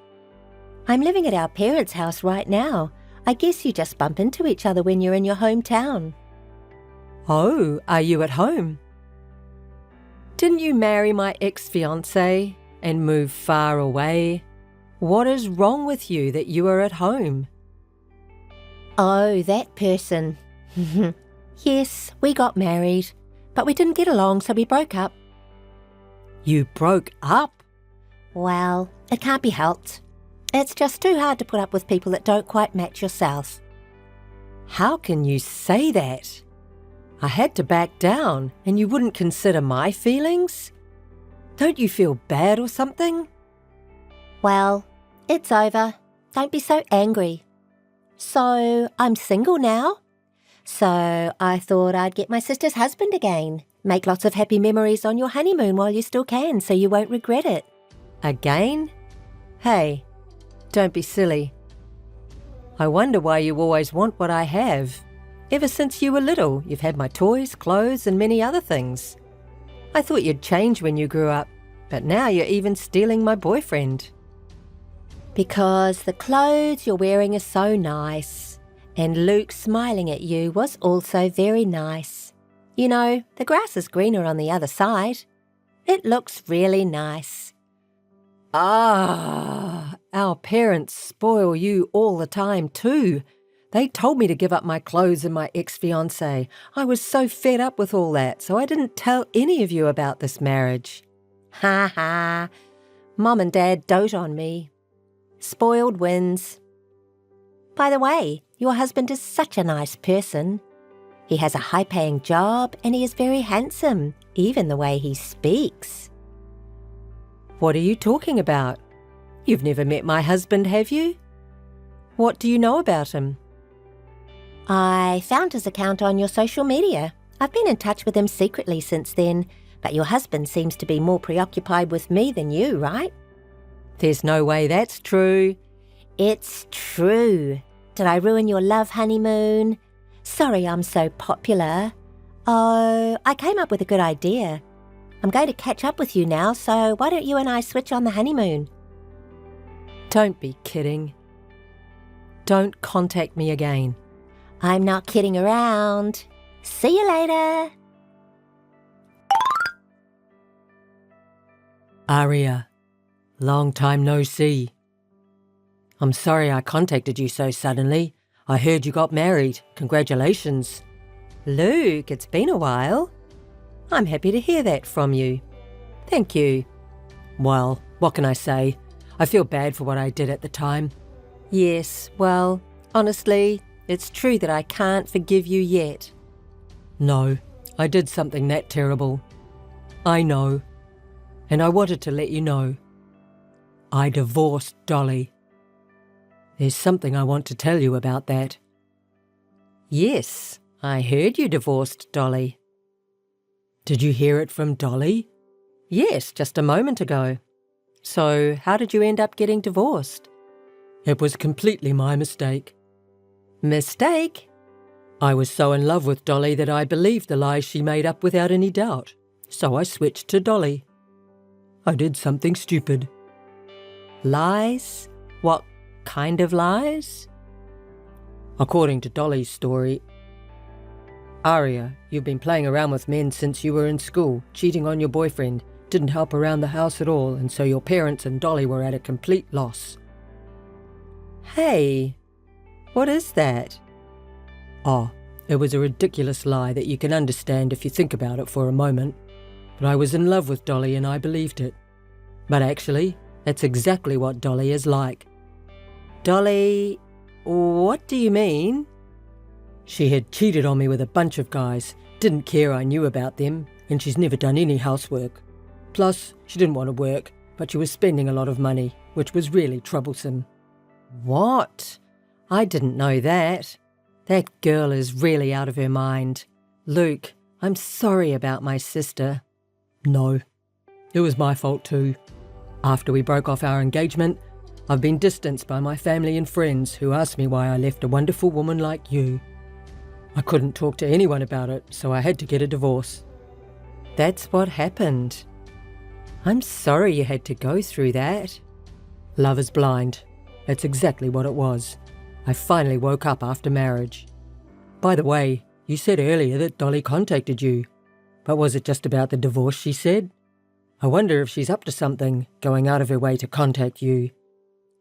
S7: I'm living at our parents' house right now. I guess you just bump into each other when you're in your hometown.
S8: Oh, are you at home? Didn't you marry my ex-fiancé and move far away? What is wrong with you that you are at home?
S7: Oh, that person. Yes, we got married, but we didn't get along, so we broke up.
S8: You broke up?
S7: Well, it can't be helped. It's just too hard to put up with people that don't quite match yourself.
S8: How can you say that? I had to back down and you wouldn't consider my feelings? Don't you feel bad or something?
S7: Well, it's over. Don't be so angry. So, I'm single now. So, I thought I'd get my sister's husband again. Make lots of happy memories on your honeymoon while you still can, so you won't regret it.
S8: Again? Hey, don't be silly. I wonder why you always want what I have. Ever since you were little, you've had my toys, clothes, and many other things. I thought you'd change when you grew up, but now you're even stealing my boyfriend.
S7: Because the clothes you're wearing are so nice. And Luke smiling at you was also very nice. You know, the grass is greener on the other side. It looks really nice.
S8: Ah, our parents spoil you all the time too. They told me to give up my clothes and my ex-fiancé. I was so fed up with all that, so I didn't tell any of you about this marriage.
S7: Ha ha. Mom and Dad dote on me. Spoiled wins. By the way, your husband is such a nice person. He has a high-paying job and he is very handsome, even the way he speaks.
S8: What are you talking about? You've never met my husband, have you? What do you know about him?
S7: I found his account on your social media. I've been in touch with him secretly since then, but your husband seems to be more preoccupied with me than you, right?
S8: There's no way that's true.
S7: It's true. Did I ruin your love honeymoon? Sorry I'm so popular. Oh, I came up with a good idea. I'm going to catch up with you now, so why don't you and I switch on the honeymoon?
S8: Don't be kidding. Don't contact me again.
S7: I'm not kidding around. See you later.
S8: Aria, long time no see. I'm sorry I contacted you so suddenly. I heard you got married. Congratulations. Luke, it's been a while. I'm happy to hear that from you. Thank you. Well, what can I say? I feel bad for what I did at the time. Yes, well, honestly, it's true that I can't forgive you yet. No, I did something that terrible. I know. And I wanted to let you know. I divorced Dolly. There's something I want to tell you about that. Yes, I heard you divorced Dolly. Did you hear it from Dolly? Yes, just a moment ago. So, how did you end up getting divorced? It was completely my mistake. Mistake? I was so in love with Dolly that I believed the lies she made up without any doubt. So I switched to Dolly. I did something stupid. Lies? What kind of lies? According to Dolly's story, Aria, you've been playing around with men since you were in school, cheating on your boyfriend, didn't help around the house at all, and so your parents and Dolly were at a complete loss. Hey, what is that? Oh, it was a ridiculous lie that you can understand if you think about it for a moment. But I was in love with Dolly and I believed it. But actually, that's exactly what Dolly is like. Dolly, what do you mean? She had cheated on me with a bunch of guys, didn't care I knew about them, and she's never done any housework. Plus, she didn't want to work, but she was spending a lot of money, which was really troublesome. What? I didn't know that. That girl is really out of her mind. Luke, I'm sorry about my sister. No, it was my fault too. After we broke off our engagement, I've been distanced by my family and friends who asked me why I left a wonderful woman like you. I couldn't talk to anyone about it, so I had to get a divorce. That's what happened. I'm sorry you had to go through that. Love is blind. That's exactly what it was. I finally woke up after marriage. By the way, you said earlier that Dolly contacted you. But was it just about the divorce she said? I wonder if she's up to something, going out of her way to contact you.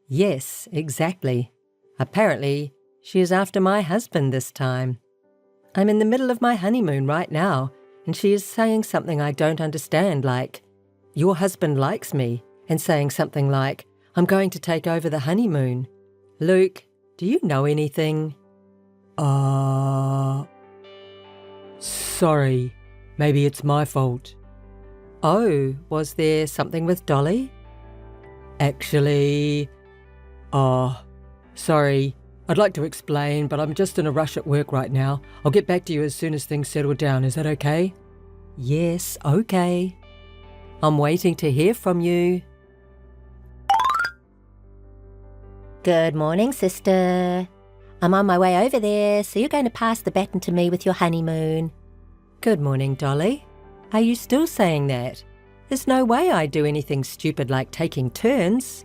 S8: Yes, exactly. Apparently, she is after my husband this time. I'm in the middle of my honeymoon right now, and she is saying something I don't understand, like, your husband likes me, and saying something like, I'm going to take over the honeymoon. Luke, do you know anything? Sorry. Maybe it's my fault. Oh, was there something with Dolly? Actually... sorry. I'd like to explain, but I'm just in a rush at work right now. I'll get back to you as soon as things settle down. Is that okay? Yes, okay. I'm waiting to hear from you.
S7: Good morning, sister. I'm on my way over there, so you're going to pass the baton to me with your honeymoon.
S8: Good morning, Dolly. Are you still saying that? There's no way I'd do anything stupid like taking turns.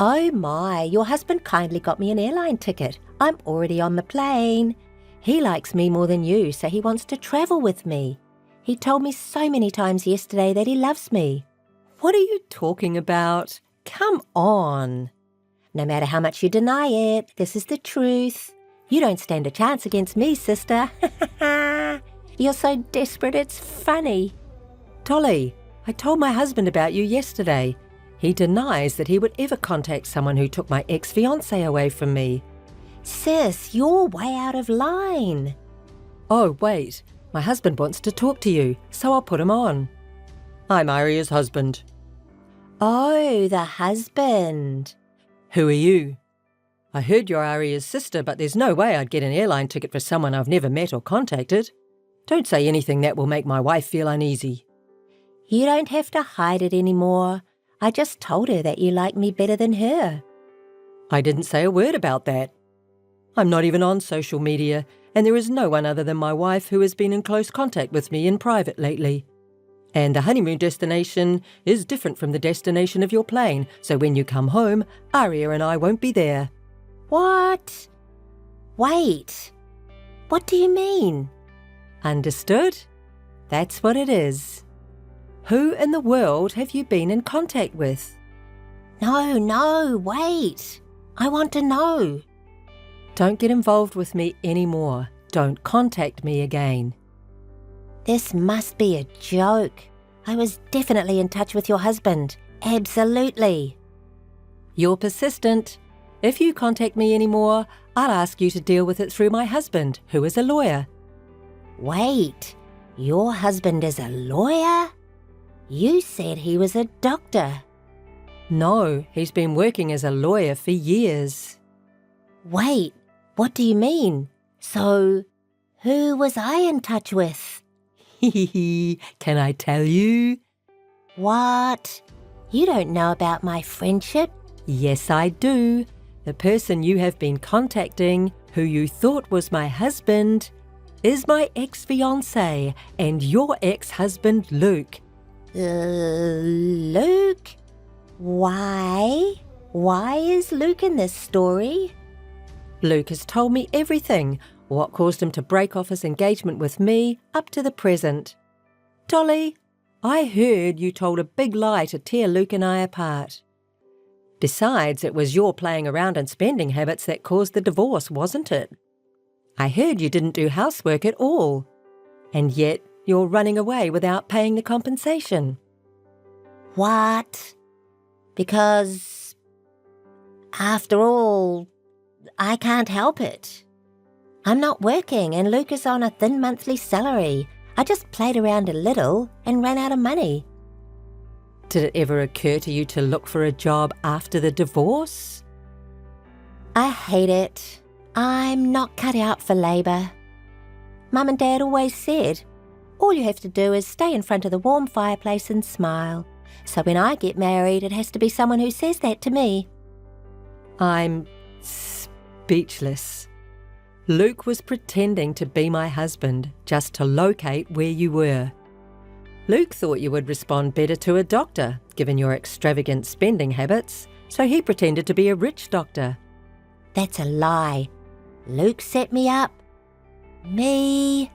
S7: Oh my, your husband kindly got me an airline ticket. I'm already on the plane. He likes me more than you, so he wants to travel with me. He told me so many times yesterday that he loves me.
S8: What are you talking about? Come on.
S7: No matter how much you deny it, this is the truth. You don't stand a chance against me, sister. You're so desperate, it's funny.
S8: Dolly, I told my husband about you yesterday. He denies that he would ever contact someone who took my ex-fiancé away from me.
S7: Sis, you're way out of line.
S8: Oh, wait. My husband wants to talk to you, so I'll put him on. I'm Aria's husband.
S7: Oh, the husband.
S8: Who are you? I heard you're Aria's sister, but there's no way I'd get an airline ticket for someone I've never met or contacted. Don't say anything that will make my wife feel uneasy.
S7: You don't have to hide it anymore. I just told her that you like me better than her.
S8: I didn't say a word about that. I'm not even on social media, and there is no one other than my wife who has been in close contact with me in private lately. And the honeymoon destination is different from the destination of your plane, so when you come home, Aria and I won't be there.
S7: What? Wait. What do you mean?
S8: Understood? That's what it is. Who in the world have you been in contact with?
S7: No, wait. I want to know.
S8: Don't get involved with me anymore. Don't contact me again.
S7: This must be a joke. I was definitely in touch with your husband. Absolutely.
S8: You're persistent. If you contact me anymore, I'll ask you to deal with it through my husband, who is a lawyer.
S7: Wait, your husband is a lawyer? You said he was a doctor.
S8: No, he's been working as a lawyer for years.
S7: Wait, what do you mean? So, who was I in touch with?
S8: Can I tell you?
S7: What? You don't know about my friendship?
S8: Yes, I do. The person you have been contacting, who you thought was my husband, is my ex-fiancé and your ex-husband, Luke.
S7: Luke? Why? Why is Luke in this story?
S8: Luke has told me everything, what caused him to break off his engagement with me up to the present. Dolly, I heard you told a big lie to tear Luke and I apart. Besides, it was your playing around and spending habits that caused the divorce, wasn't it? I heard you didn't do housework at all, and yet you're running away without paying the compensation.
S7: What? Because, after all, I can't help it. I'm not working and Luke is on a thin monthly salary. I just played around a little and ran out of money.
S8: Did it ever occur to you to look for a job after the divorce?
S7: I hate it. I'm not cut out for labour. Mum and Dad always said, all you have to do is stay in front of the warm fireplace and smile. So when I get married, it has to be someone who says that to me.
S8: I'm speechless. Luke was pretending to be my husband just to locate where you were. Luke thought you would respond better to a doctor, given your extravagant spending habits, so he pretended to be a rich doctor.
S7: That's a lie. Luke set me up. Me.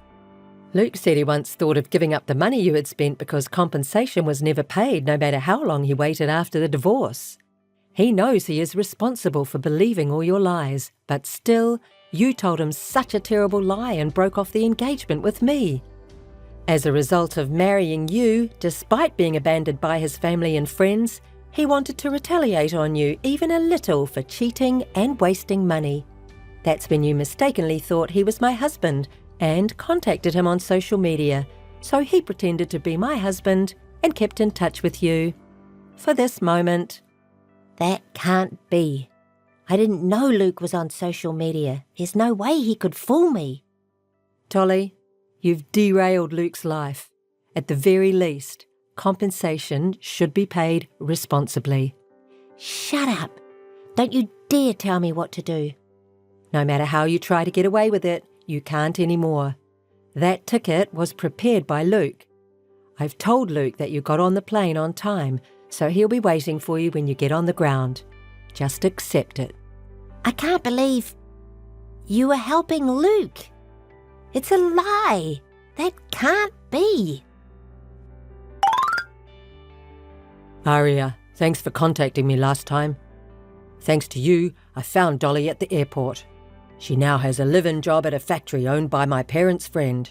S8: Luke said he once thought of giving up the money you had spent because compensation was never paid, no matter how long he waited after the divorce. He knows he is responsible for believing all your lies, but still, you told him such a terrible lie and broke off the engagement with me. As a result of marrying you, despite being abandoned by his family and friends, he wanted to retaliate on you even a little for cheating and wasting money. That's when you mistakenly thought he was my husband and contacted him on social media, so he pretended to be my husband and kept in touch with you. For this moment,
S7: That can't be. I didn't know Luke was on social media. There's no way he could fool me.
S8: Dolly, you've derailed Luke's life. At the very least, compensation should be paid responsibly.
S7: Shut up. Don't you dare tell me what to do.
S8: No matter how you try to get away with it, you can't anymore. That ticket was prepared by Luke. I've told Luke that you got on the plane on time, so he'll be waiting for you when you get on the ground. Just accept it.
S7: I can't believe you were helping Luke. It's a lie. That can't be.
S8: Aria, thanks for contacting me last time. Thanks to you, I found Dolly at the airport. She now has a live-in job at a factory owned by my parents' friend.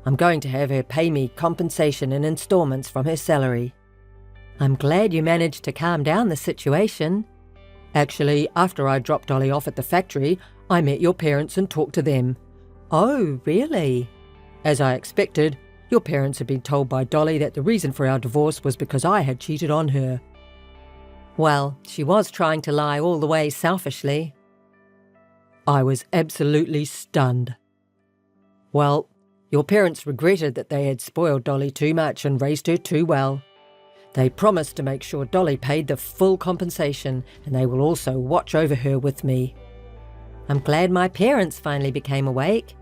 S8: I'm going to have her pay me compensation in installments from her salary. I'm glad you managed to calm down the situation. Actually, after I dropped Dolly off at the factory, I met your parents and talked to them. Oh, really? As I expected, your parents had been told by Dolly that the reason for our divorce was because I had cheated on her. Well, she was trying to lie all the way selfishly. I was absolutely stunned. Well, your parents regretted that they had spoiled Dolly too much and raised her too well. They promised to make sure Dolly paid the full compensation, and they will also watch over her with me. I'm glad my parents finally became awake.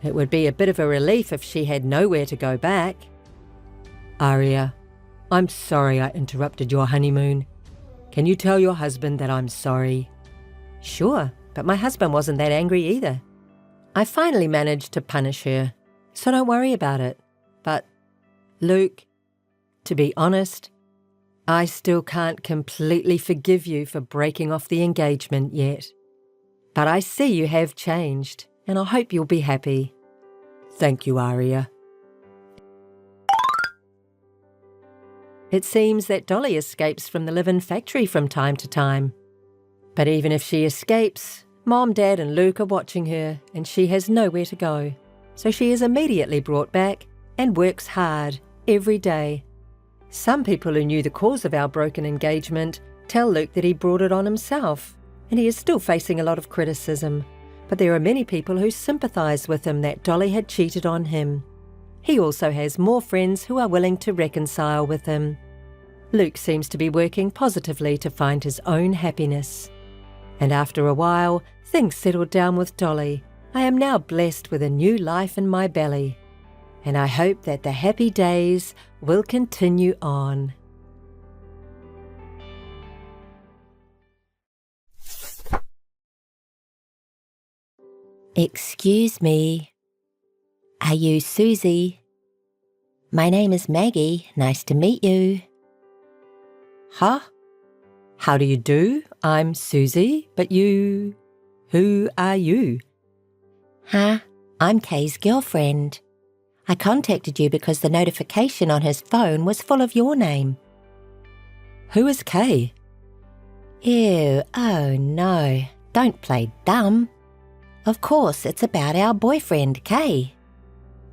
S8: It would be a bit of a relief if she had nowhere to go back. Aria, I'm sorry I interrupted your honeymoon. Can you tell your husband that I'm sorry? Sure, but my husband wasn't that angry either. I finally managed to punish her, so don't worry about it. But, Luke, to be honest, I still can't completely forgive you for breaking off the engagement yet. But I see you have changed, and I hope you'll be happy. Thank you, Aria. It seems that Dolly escapes from the live-in factory from time to time. But even if she escapes, Mom, Dad and Luke are watching her, and she has nowhere to go. So she is immediately brought back and works hard every day. Some people who knew the cause of our broken engagement tell Luke that he brought it on himself, and he is still facing a lot of criticism. But there are many people who sympathise with him that Dolly had cheated on him. He also has more friends who are willing to reconcile with him. Luke seems to be working positively to find his own happiness. And after a while, things settled down with Dolly. I am now blessed with a new life in my belly. And I hope that the happy days will continue on.
S7: Excuse me. Are you Susie? My name is Maggie. Nice to meet you. Huh?
S8: How do you do? I'm Susie, but you... Who are you?
S7: Huh? I'm Kay's girlfriend. I contacted you because the notification on his phone was full of your name.
S8: Who is Kay?
S7: Ew, oh no. Don't play dumb. Of course, it's about our boyfriend, Kay.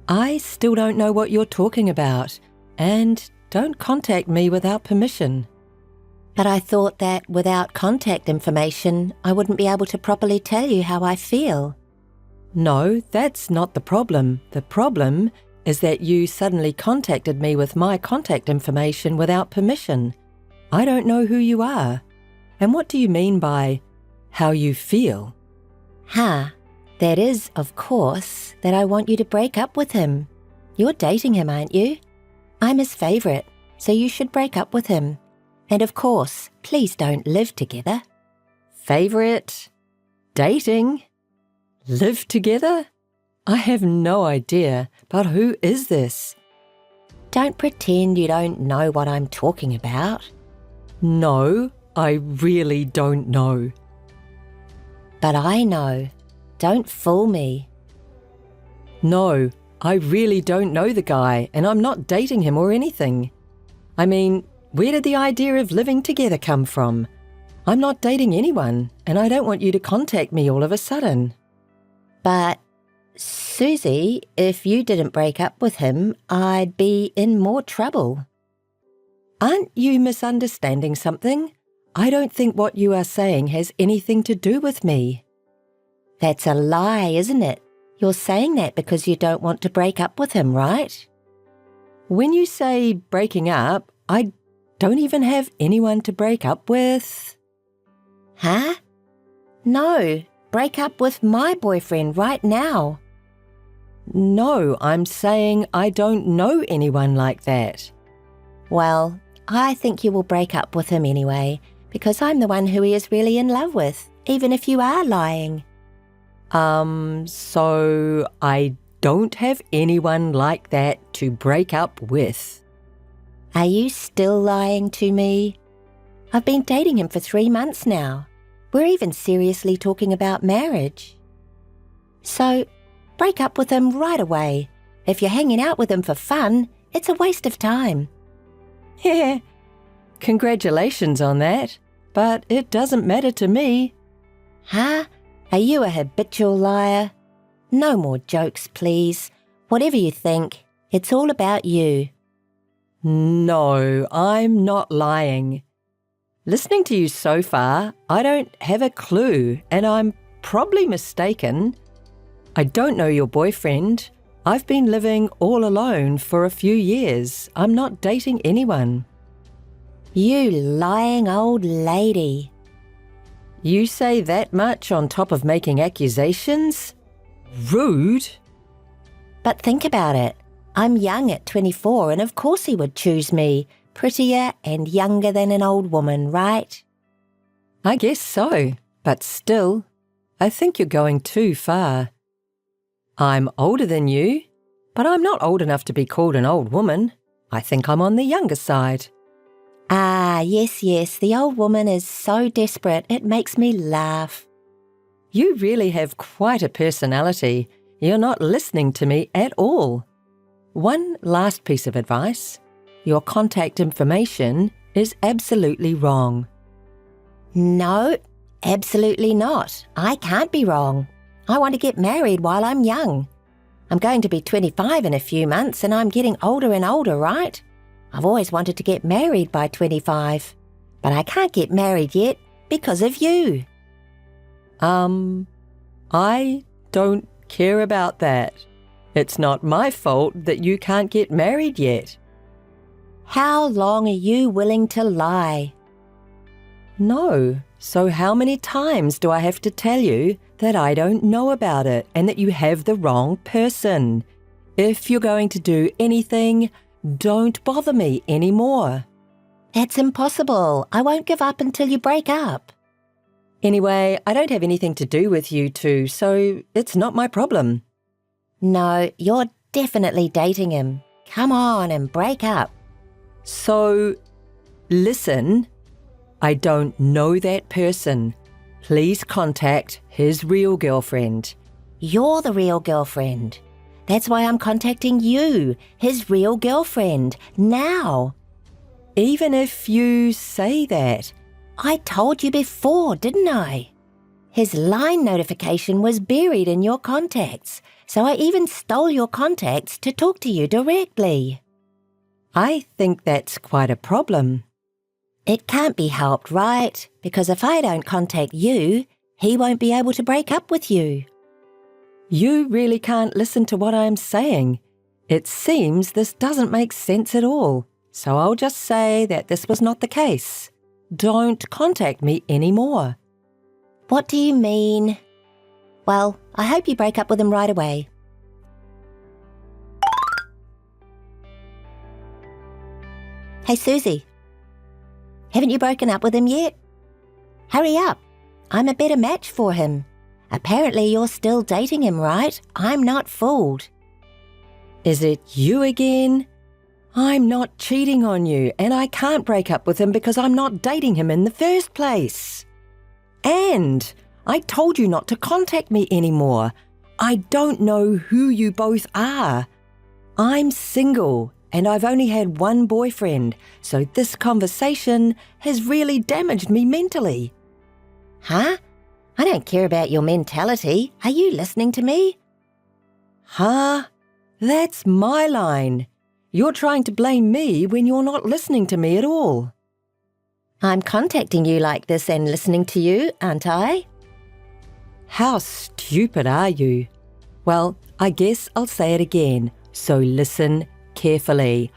S8: I still don't know what you're talking about, and don't contact me without permission.
S7: But I thought that without contact information, I wouldn't be able to properly tell you how I feel.
S8: No, that's not the problem. The problem is that you suddenly contacted me with my contact information without permission. I don't know who you are. And what do you mean by how you feel?
S7: Huh. That is, of course, that I want you to break up with him. You're dating him, aren't you? I'm his favourite, so you should break up with him. And of course, please don't live together.
S8: Favourite? Dating? Live together? I have no idea, but who is this?
S7: Don't pretend you don't know what I'm talking about.
S8: No, I really don't know.
S7: But I know. Don't fool me.
S8: No, I really don't know the guy, and I'm not dating him or anything. I mean, where did the idea of living together come from? I'm not dating anyone, and I don't want you to contact me all of a sudden.
S7: But, Susie, if you didn't break up with him, I'd be in more trouble.
S8: Aren't you misunderstanding something? I don't think what you are saying has anything to do with me.
S7: That's a lie, isn't it? You're saying that because you don't want to break up with him, right?
S8: When you say breaking up, I don't even have anyone to break up with.
S7: Huh? No, break up with my boyfriend right now.
S8: No, I'm saying I don't know anyone like that.
S7: Well, I think you will break up with him anyway, because I'm the one who he is really in love with, even if you are lying.
S8: So I don't have anyone like that to break up with.
S7: Are you still lying to me? I've been dating him for 3 months now. We're even seriously talking about marriage. So, break up with him right away. If you're hanging out with him for fun, it's a waste of time.
S8: Yeah, congratulations on that, but it doesn't matter to me.
S7: Huh? Are you a habitual liar? No more jokes, please. Whatever you think, it's all about you.
S8: No, I'm not lying. Listening to you so far, I don't have a clue, and I'm probably mistaken. I don't know your boyfriend. I've been living all alone for a few years. I'm not dating anyone.
S7: You lying old lady.
S8: You say that much on top of making accusations? Rude.
S7: But think about it. I'm young at 24, and of course he would choose me. Prettier and younger than an old woman, right?
S8: I guess so, but still, I think you're going too far. I'm older than you, but I'm not old enough to be called an old woman. I think I'm on the younger side.
S7: Ah, yes, the old woman is so desperate, it makes me laugh.
S8: You really have quite a personality. You're not listening to me at all. One last piece of advice. Your contact information is absolutely wrong.
S7: No, absolutely not. I can't be wrong. I want to get married while I'm young. I'm going to be 25 in a few months and I'm getting older and older, right? I've always wanted to get married by 25, but I can't get married yet because of you.
S8: I don't care about that. It's not my fault that you can't get married yet.
S7: How long are you willing to lie?
S8: No. So how many times do I have to tell you that I don't know about it and that you have the wrong person? If you're going to do anything, don't bother me anymore.
S7: That's impossible. I won't give up until you break up.
S8: Anyway, I don't have anything to do with you two, so it's not my problem.
S7: No, you're definitely dating him. Come on and break up.
S8: So, listen, I don't know that person. Please contact his real girlfriend.
S7: You're the real girlfriend. That's why I'm contacting you, his real girlfriend, now.
S8: Even if you say that,
S7: I told you before, didn't I? His line notification was buried in your contacts, so I even stole your contacts to talk to you directly.
S8: I think that's quite a problem.
S7: It can't be helped, right? Because if I don't contact you, he won't be able to break up with you.
S8: You really can't listen to what I'm saying. It seems this doesn't make sense at all, so I'll just say that this was not the case. Don't contact me anymore.
S7: What do you mean? Well, I hope you break up with him right away. Hey, Susie. Haven't you broken up with him yet? Hurry up. I'm a better match for him. Apparently you're still dating him, right? I'm not fooled.
S8: Is it you again? I'm not cheating on you, and I can't break up with him because I'm not dating him in the first place. And I told you not to contact me anymore. I don't know who you both are. I'm single, and I've only had one boyfriend, so this conversation has really damaged me mentally.
S7: Huh? I don't care about your mentality. Are you listening to me?
S8: Huh? That's my line. You're trying to blame me when you're not listening to me at all.
S7: I'm contacting you like this and listening to you, aren't I?
S8: How stupid are you? Well, I guess I'll say it again, so listen carefully.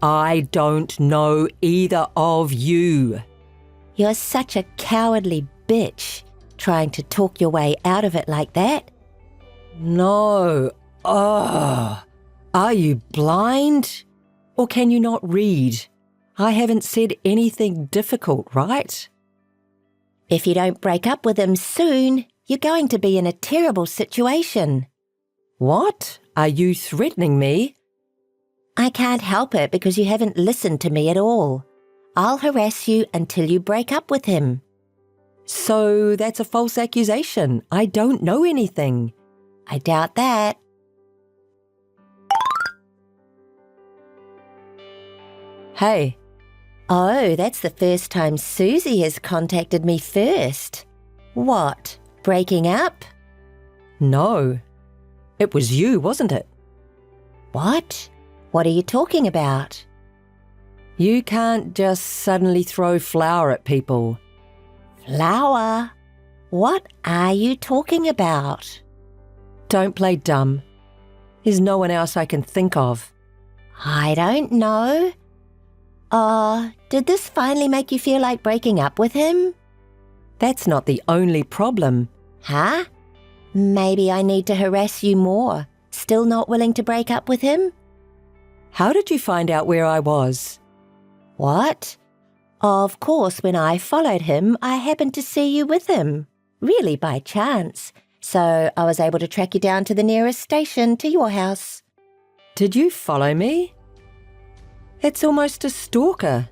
S8: I don't know either of you.
S7: You're such a cowardly bitch, trying to talk your way out of it like that.
S8: No. Ugh. Are you blind? Or can you not read? I haven't said anything difficult, right?
S7: If you don't break up with him soon, you're going to be in a terrible situation.
S8: What? Are you threatening me?
S7: I can't help it because you haven't listened to me at all. I'll harass you until you break up with him.
S8: So that's a false accusation. I don't know anything.
S7: I doubt that.
S8: Hey.
S7: Oh, that's the first time Susie has contacted me first. What? Breaking up?
S8: No. It was you, wasn't it?
S7: What? What are you talking about?
S8: You can't just suddenly throw flour at people.
S7: Flower? What are you talking about?
S8: Don't play dumb. There's no one else I can think of.
S7: I don't know. Did this finally make you feel like breaking up with him?
S8: That's not the only problem.
S7: Huh? Maybe I need to harass you more. Still not willing to break up with him?
S8: How did you find out where I was?
S7: What? Of course, when I followed him, I happened to see you with him. Really by chance. So I was able to track you down to the nearest station to your house.
S8: Did you follow me? It's almost a stalker.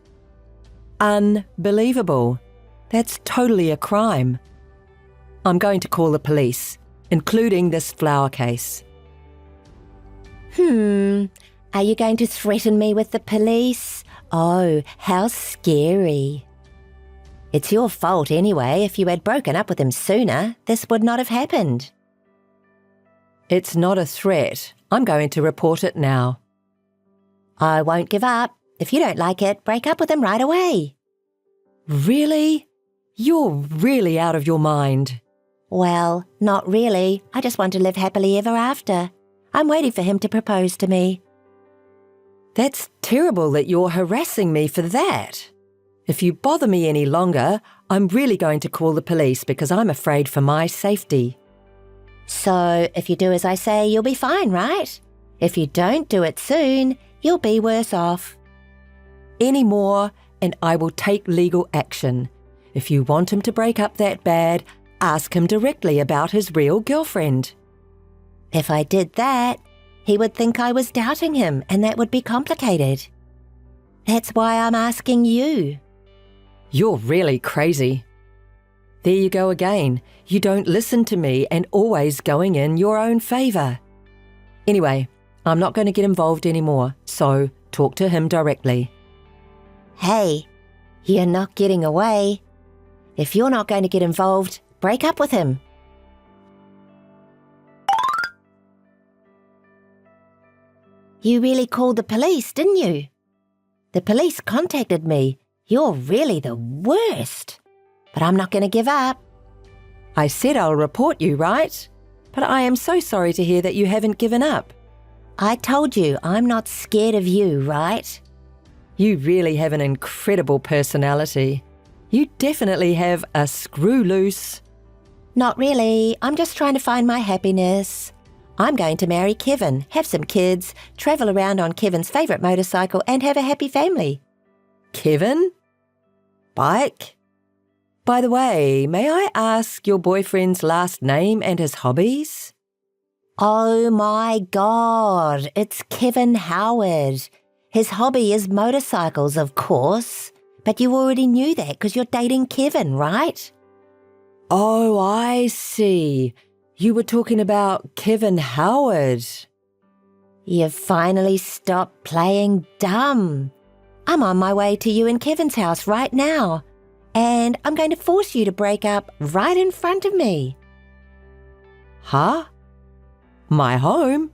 S8: Unbelievable. That's totally a crime. I'm going to call the police, including this flower case.
S7: Are you going to threaten me with the police? Oh, how scary. It's your fault anyway. If you had broken up with him sooner, this would not have happened.
S8: It's not a threat. I'm going to report it now.
S7: I won't give up. If you don't like it, break up with him right away.
S8: Really? You're really out of your mind.
S7: Well, not really. I just want to live happily ever after. I'm waiting for him to propose to me.
S8: That's terrible that you're harassing me for that. If you bother me any longer, I'm really going to call the police because I'm afraid for my safety.
S7: So, if you do as I say, you'll be fine, right? If you don't do it soon, you'll be worse off.
S8: Any more, and I will take legal action. If you want him to break up that bad, ask him directly about his real girlfriend.
S7: If I did that, he would think I was doubting him, and that would be complicated. That's why I'm asking you.
S8: You're really crazy. There you go again. You don't listen to me and always going in your own favour. Anyway, I'm not going to get involved anymore, so talk to him directly.
S7: Hey, you're not getting away. If you're not going to get involved, break up with him. You really called the police, didn't you? The police contacted me. You're really the worst. But I'm not going to give up.
S8: I said I'll report you, right? But I am so sorry to hear that you haven't given up.
S7: I told you I'm not scared of you, right?
S8: You really have an incredible personality. You definitely have a screw loose.
S7: Not really. I'm just trying to find my happiness. I'm going to marry Kevin, have some kids, travel around on Kevin's favourite motorcycle and have a happy family.
S8: Kevin? Bike? By the way, may I ask your boyfriend's last name and his hobbies?
S7: Oh my God, it's Kevin Howard. His hobby is motorcycles, of course. But you already knew that because you're dating Kevin, right?
S8: Oh, I see. You were talking about Kevin Howard.
S7: You've finally stopped playing dumb. I'm on my way to you and Kevin's house right now. And I'm going to force you to break up right in front of me.
S8: Huh? My home?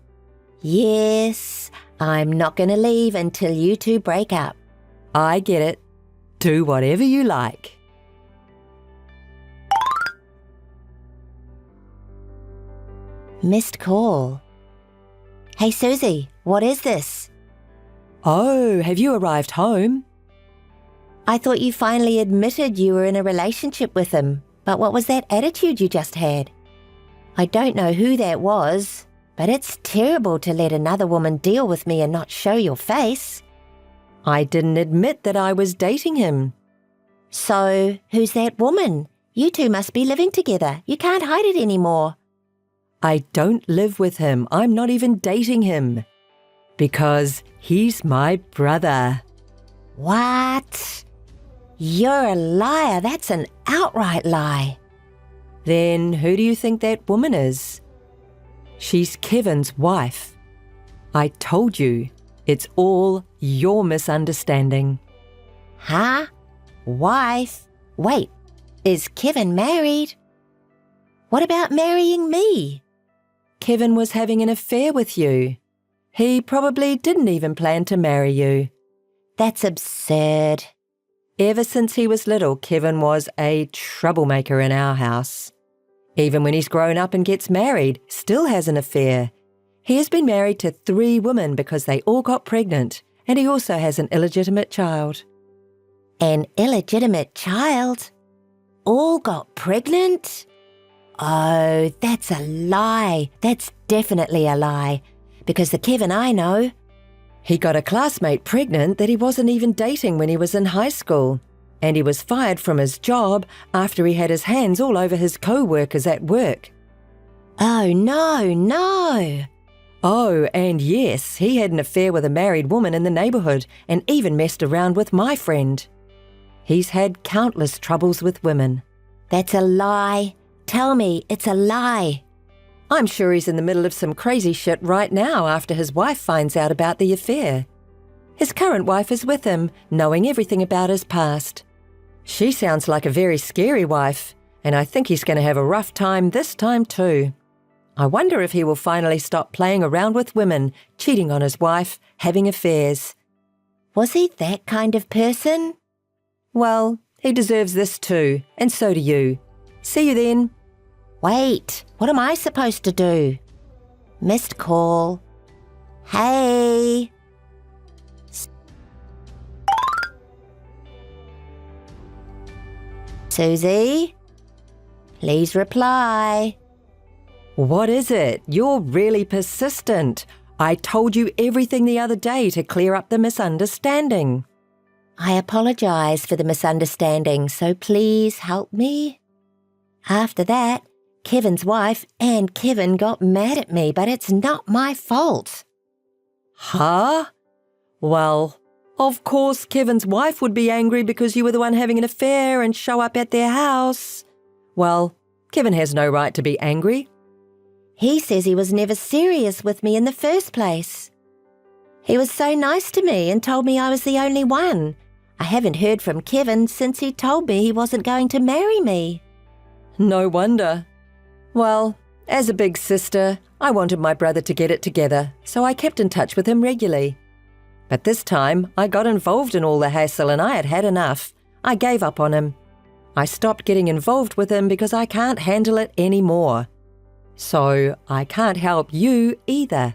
S7: Yes, I'm not going to leave until you two break up.
S8: I get it. Do whatever you like.
S7: Missed call. Hey, Susie, what is this?
S8: Oh, have you arrived home?
S7: I thought you finally admitted you were in a relationship with him, but what was that attitude you just had? I don't know who that was, but it's terrible to let another woman deal with me and not show your face.
S8: I didn't admit that I was dating him.
S7: So, who's that woman? You two must be living together. You can't hide it anymore.
S8: I don't live with him. I'm not even dating him. Because he's my brother.
S7: What? You're a liar. That's an outright lie.
S8: Then who do you think that woman is? She's Kevin's wife. I told you, it's all your misunderstanding.
S7: Huh? Wife? Wait, is Kevin married? What about marrying me?
S8: Kevin was having an affair with you. He probably didn't even plan to marry you.
S7: That's absurd.
S8: Ever since he was little, Kevin was a troublemaker in our house. Even when he's grown up and gets married, still has an affair. He has been married to 3 women because they all got pregnant, and he also has an illegitimate child.
S7: An illegitimate child? All got pregnant? Oh, that's a lie. That's definitely a lie. Because the Kevin I know...
S8: He got a classmate pregnant that he wasn't even dating when he was in high school. And he was fired from his job after he had his hands all over his co-workers at work.
S7: Oh, no.
S8: Oh, and yes, he had an affair with a married woman in the neighbourhood and even messed around with my friend. He's had countless troubles with women.
S7: That's a lie. Tell me it's a lie.
S8: I'm sure he's in the middle of some crazy shit right now after his wife finds out about the affair. His current wife is with him, knowing everything about his past. She sounds like a very scary wife, and I think he's going to have a rough time this time too. I wonder if he will finally stop playing around with women, cheating on his wife, having affairs.
S7: Was he that kind of person?
S8: Well, he deserves this too, and so do you. See you then.
S7: Wait, what am I supposed to do? Missed call. Hey. Susie? Please reply.
S8: What is it? You're really persistent. I told you everything the other day to clear up the misunderstanding.
S7: I apologize for the misunderstanding, so please help me. After that, Kevin's wife and Kevin got mad at me, but it's not my fault.
S8: Huh? Well, Of course, Kevin's wife would be angry because you were the one having an affair and show up at their house. Well, Kevin has no right to be angry.
S7: He says he was never serious with me in the first place. He was so nice to me and told me I was the only one. I haven't heard from Kevin since he told me he wasn't going to marry me.
S8: No wonder. Well, as a big sister, I wanted my brother to get it together, so I kept in touch with him regularly. But this time, I got involved in all the hassle and I had had enough. I gave up on him. I stopped getting involved with him because I can't handle it anymore. So I can't help you either.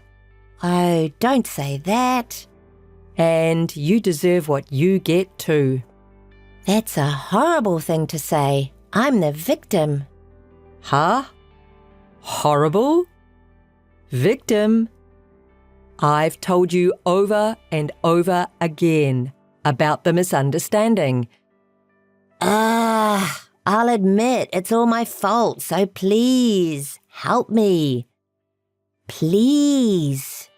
S7: Oh, don't say that.
S8: And you deserve what you get too.
S7: That's a horrible thing to say. I'm the victim.
S8: Huh? Horrible? Victim? I've told you over and over again about the misunderstanding.
S7: I'll admit it's all my fault, so please, help me. Please.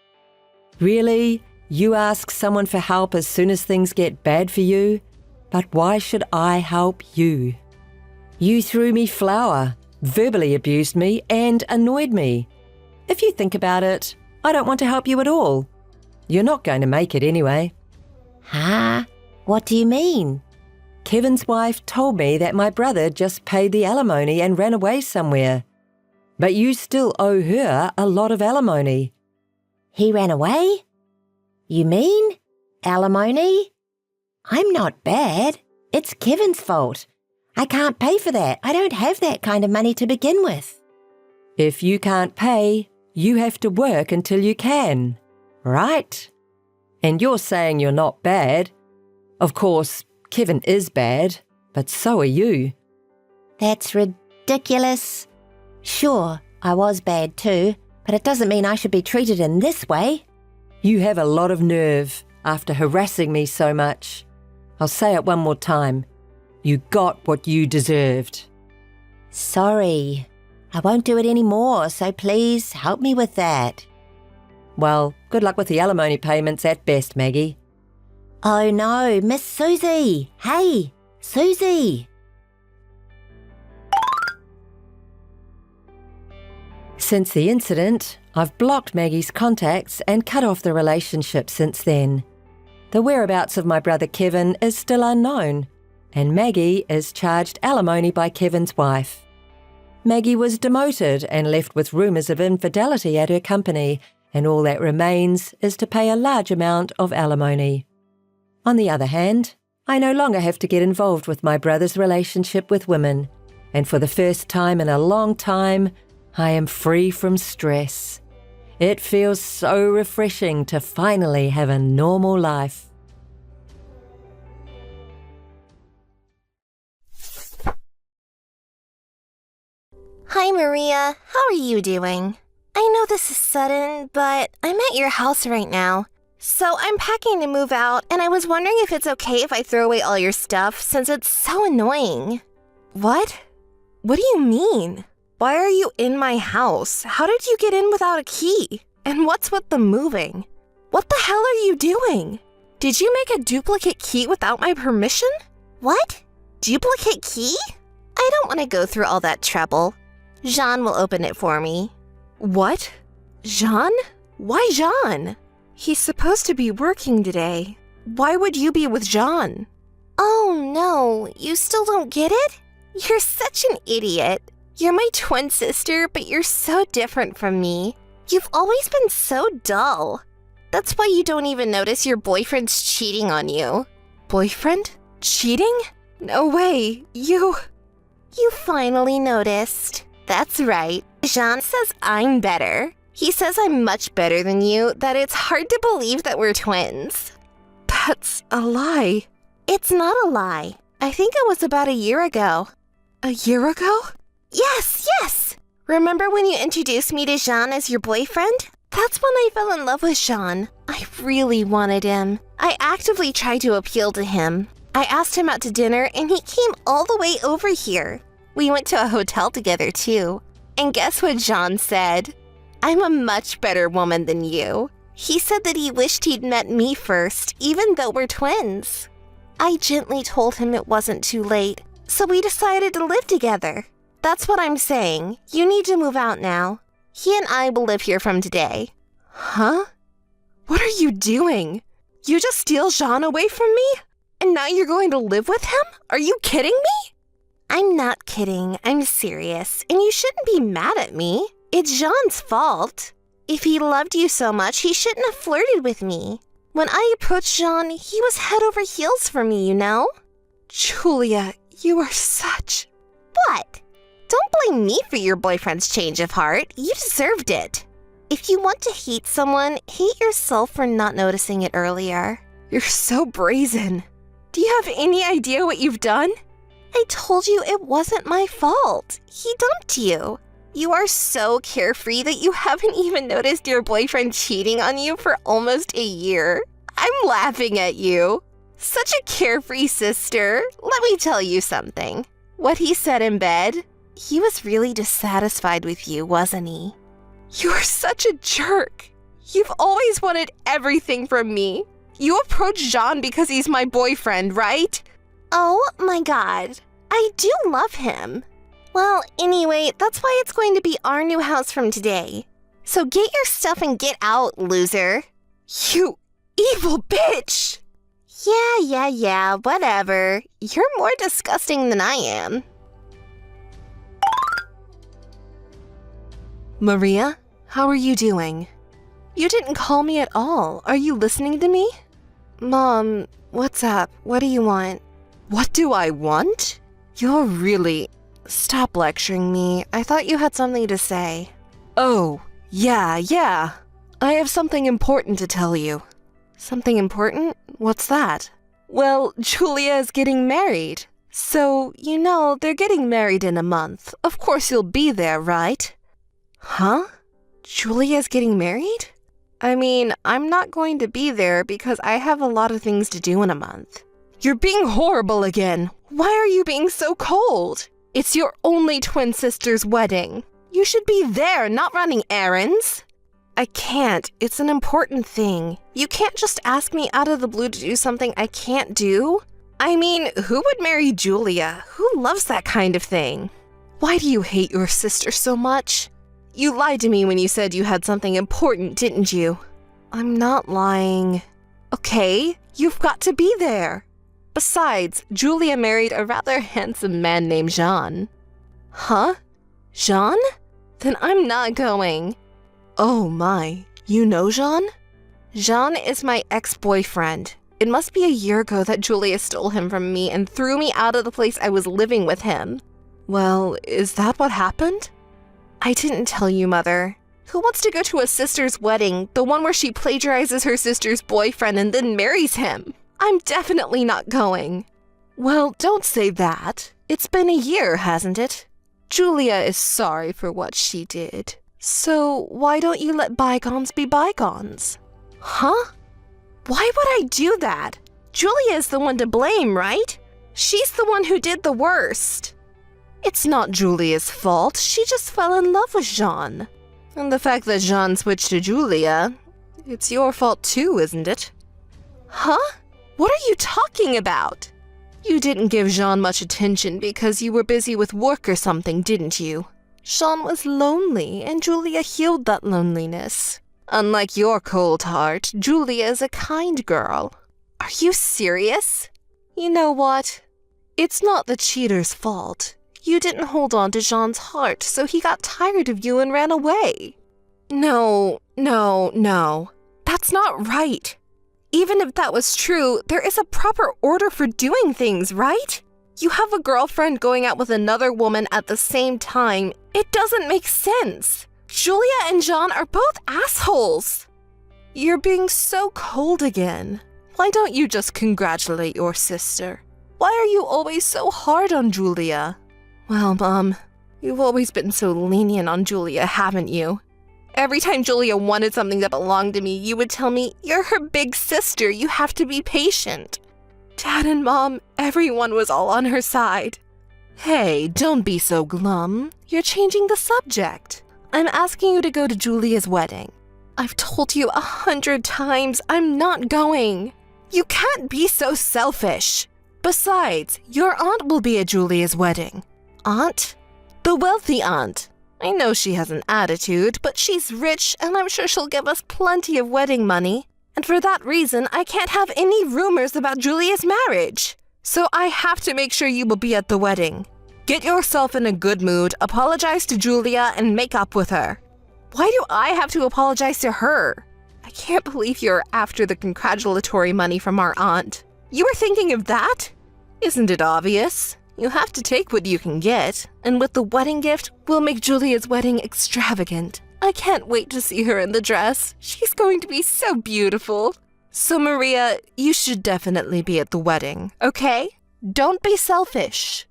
S8: Really? You ask someone for help as soon as things get bad for you? But why should I help you? You threw me flour, verbally abused me, and annoyed me. If you think about it, I don't want to help you at all. You're not going to make it anyway.
S7: Huh? What do you mean?
S8: Kevin's wife told me that my brother just paid the alimony and ran away somewhere. But you still owe her a lot of alimony.
S7: He ran away? You mean alimony? I'm not bad. It's Kevin's fault. I can't pay for that. I don't have that kind of money to begin with.
S8: If you can't pay, you have to work until you can, right? And you're saying you're not bad. Of course, Kevin is bad, but so are you.
S7: That's ridiculous. Sure, I was bad too, but it doesn't mean I should be treated in this way.
S8: You have a lot of nerve after harassing me so much. I'll say it one more time. You got what you deserved.
S7: Sorry. I won't do it anymore, so please help me with that.
S8: Well, good luck with the alimony payments at best, Maggie.
S7: Oh no, Miss Susie! Hey, Susie!
S8: Since the incident, I've blocked Maggie's contacts and cut off the relationship since then. The whereabouts of my brother Kevin is still unknown, and Maggie is charged alimony by Kevin's wife. Maggie was demoted and left with rumours of infidelity at her company, and all that remains is to pay a large amount of alimony. On the other hand, I no longer have to get involved with my brother's relationship with women, and for the first time in a long time, I am free from stress. It feels so refreshing to finally have a normal life.
S6: Hi, Maria. How are you doing? I know this is sudden, but I'm at your house right now. So I'm packing to move out, and I was wondering if it's okay if I throw away all your stuff since it's so annoying.
S1: What? What do you mean? Why are you in my house? How did you get in without a key? And what's with the moving? What the hell are you doing? Did you make a duplicate key without my permission?
S6: What? Duplicate key? I don't want to go through all that trouble. Jean will open it for me.
S1: What? Jean? Why Jean? He's supposed to be working today. Why would you be with Jean?
S6: Oh no, you still don't get it? You're such an idiot. You're my twin sister, but you're so different from me. You've always been so dull. That's why you don't even notice your boyfriend's cheating on you.
S1: Boyfriend? Cheating? No way. You
S6: finally noticed. That's right. Jean says I'm better. He says I'm much better than you, that it's hard to believe that we're twins.
S1: That's a lie.
S6: It's not a lie. I think it was about a year ago.
S1: A year ago?
S6: Yes! Remember when you introduced me to Jean as your boyfriend? That's when I fell in love with Jean. I really wanted him. I actively tried to appeal to him. I asked him out to dinner and he came all the way over here. We went to a hotel together too. And guess what Jean said? I'm a much better woman than you. He said that he wished he'd met me first, even though we're twins. I gently told him it wasn't too late, so we decided to live together. That's what I'm saying. You need to move out now. He and I will live here from today.
S1: Huh? What are you doing? You just steal Jean away from me? And now you're going to live with him? Are you kidding me?
S6: I'm not kidding. I'm serious. And you shouldn't be mad at me. It's Jean's fault. If he loved you so much, he shouldn't have flirted with me. When I approached Jean, he was head over heels for me, you know?
S1: Julia, you are such...
S6: What? Don't blame me for your boyfriend's change of heart. You deserved it. If you want to hate someone, hate yourself for not noticing it earlier.
S1: You're so brazen. Do you have any idea what you've done?
S6: I told you it wasn't my fault. He dumped you. You are so carefree that you haven't even noticed your boyfriend cheating on you for almost a year. I'm laughing at you. Such a carefree sister. Let me tell you something. What he said in bed, he was really dissatisfied with you, wasn't he?
S1: You're such a jerk. You've always wanted everything from me. You approached Jean because he's my boyfriend, right?
S6: Oh my god. I do love him. Well, anyway, that's why it's going to be our new house from today. So get your stuff and get out, loser.
S1: You evil bitch!
S6: Yeah, whatever. You're more disgusting than I am.
S1: Maria, how are you doing? You didn't call me at all. Are you listening to me?
S6: Mom, what's up? What do you want?
S1: What do I want? You're really...
S6: Stop lecturing me. I thought you had something to say.
S1: Oh, yeah. I have something important to tell you.
S6: Something important? What's that?
S1: Well, Julia is getting married. So, you know, they're getting married in a month. Of course you'll be there, right?
S6: Huh? Julia's getting married? I mean, I'm not going to be there because I have a lot of things to do in a month.
S1: You're being horrible again. Why are you being so cold? It's your only twin sister's wedding. You should be there, not running errands.
S6: I can't. It's an important thing. You can't just ask me out of the blue to do something I can't do.
S1: I mean, who would marry Julia? Who loves that kind of thing? Why do you hate your sister so much? You lied to me when you said you had something important, didn't you?
S6: I'm not lying.
S1: Okay, you've got to be there. Besides, Julia married a rather handsome man named Jean.
S6: Huh? Jean?
S1: Then I'm not going. Oh my, you know Jean?
S6: Jean is my ex-boyfriend. It must be a year ago that Julia stole him from me and threw me out of the place I was living with him.
S1: Well, is that what happened?
S6: I didn't tell you, Mother. Who wants to go to a sister's wedding, the one where she plagiarizes her sister's boyfriend and then marries him?
S1: I'm definitely not going. Well, don't say that. It's been a year, hasn't it? Julia is sorry for what she did. So why don't you let bygones be bygones?
S6: Huh? Why would I do that? Julia is the one to blame, right? She's the one who did the worst.
S1: It's not Julia's fault. She just fell in love with Jean. And the fact that Jean switched to Julia, it's your fault too, isn't it?
S6: Huh?
S1: What are you talking about? You didn't give Jean much attention because you were busy with work or something, didn't you? Jean was lonely, and Julia healed that loneliness. Unlike your cold heart, Julia is a kind girl.
S6: Are you serious?
S1: You know what? It's not the cheater's fault. You didn't hold on to Jean's heart, so he got tired of you and ran away. No. That's not right. Even if that was true, there is a proper order for doing things, right? You have a girlfriend going out with another woman at the same time. It doesn't make sense. Julia and Jean are both assholes. You're being so cold again. Why don't you just congratulate your sister? Why are you always so hard on Julia? Well, Mom, you've always been so lenient on Julia, haven't you? Every time Julia wanted something that belonged to me, you would tell me, "You're her big sister, you have to be patient." Dad and Mom, everyone was all on her side. Hey, don't be so glum. You're changing the subject. I'm asking you to go to Julia's wedding.
S6: I've told you 100 times I'm not going.
S1: You can't be so selfish. Besides, your aunt will be at Julia's wedding.
S6: Aunt?
S1: The wealthy aunt.
S6: I know she has an attitude, but she's rich and I'm sure she'll give us plenty of wedding money. And for that reason, I can't have any rumors about Julia's marriage.
S1: So I have to make sure you will be at the wedding. Get yourself in a good mood, apologize to Julia, and make up with her.
S6: Why do I have to apologize to her? I can't believe you're after the congratulatory money from our aunt. You were thinking of that?
S1: Isn't it obvious? You have to take what you can get, and with the wedding gift, we'll make Julia's wedding extravagant.
S6: I can't wait to see her in the dress. She's going to be so beautiful.
S1: So Maria, you should definitely be at the wedding, okay? Don't be selfish.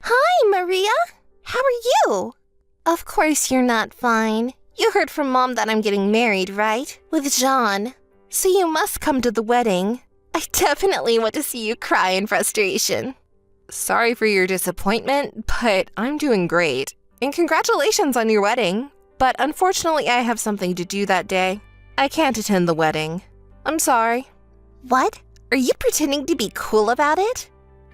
S6: Hi, Maria. How are you? Of course you're not fine. You heard from Mom that I'm getting married, right? With John. So you must come to the wedding. I definitely want to see you cry in frustration.
S1: Sorry for your disappointment, but I'm doing great. And congratulations on your wedding. But unfortunately, I have something to do that day. I can't attend the wedding. I'm sorry.
S6: What? Are you pretending to be cool about it?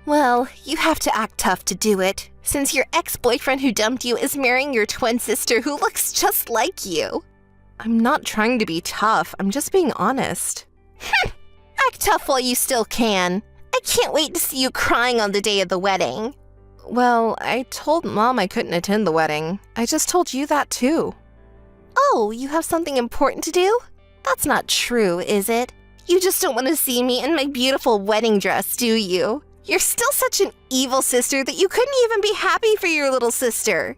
S6: Well, you have to act tough to do it, since your ex-boyfriend who dumped you is marrying your twin sister who looks just like you.
S1: I'm not trying to be tough. I'm just being honest.
S6: Act tough while you still can. I can't wait to see you crying on the day of the wedding.
S1: Well, I told Mom I couldn't attend the wedding. I just told you that too.
S6: Oh, you have something important to do? That's not true, is it? You just don't want to see me in my beautiful wedding dress, do you? You're still such an evil sister that you couldn't even be happy for your little sister.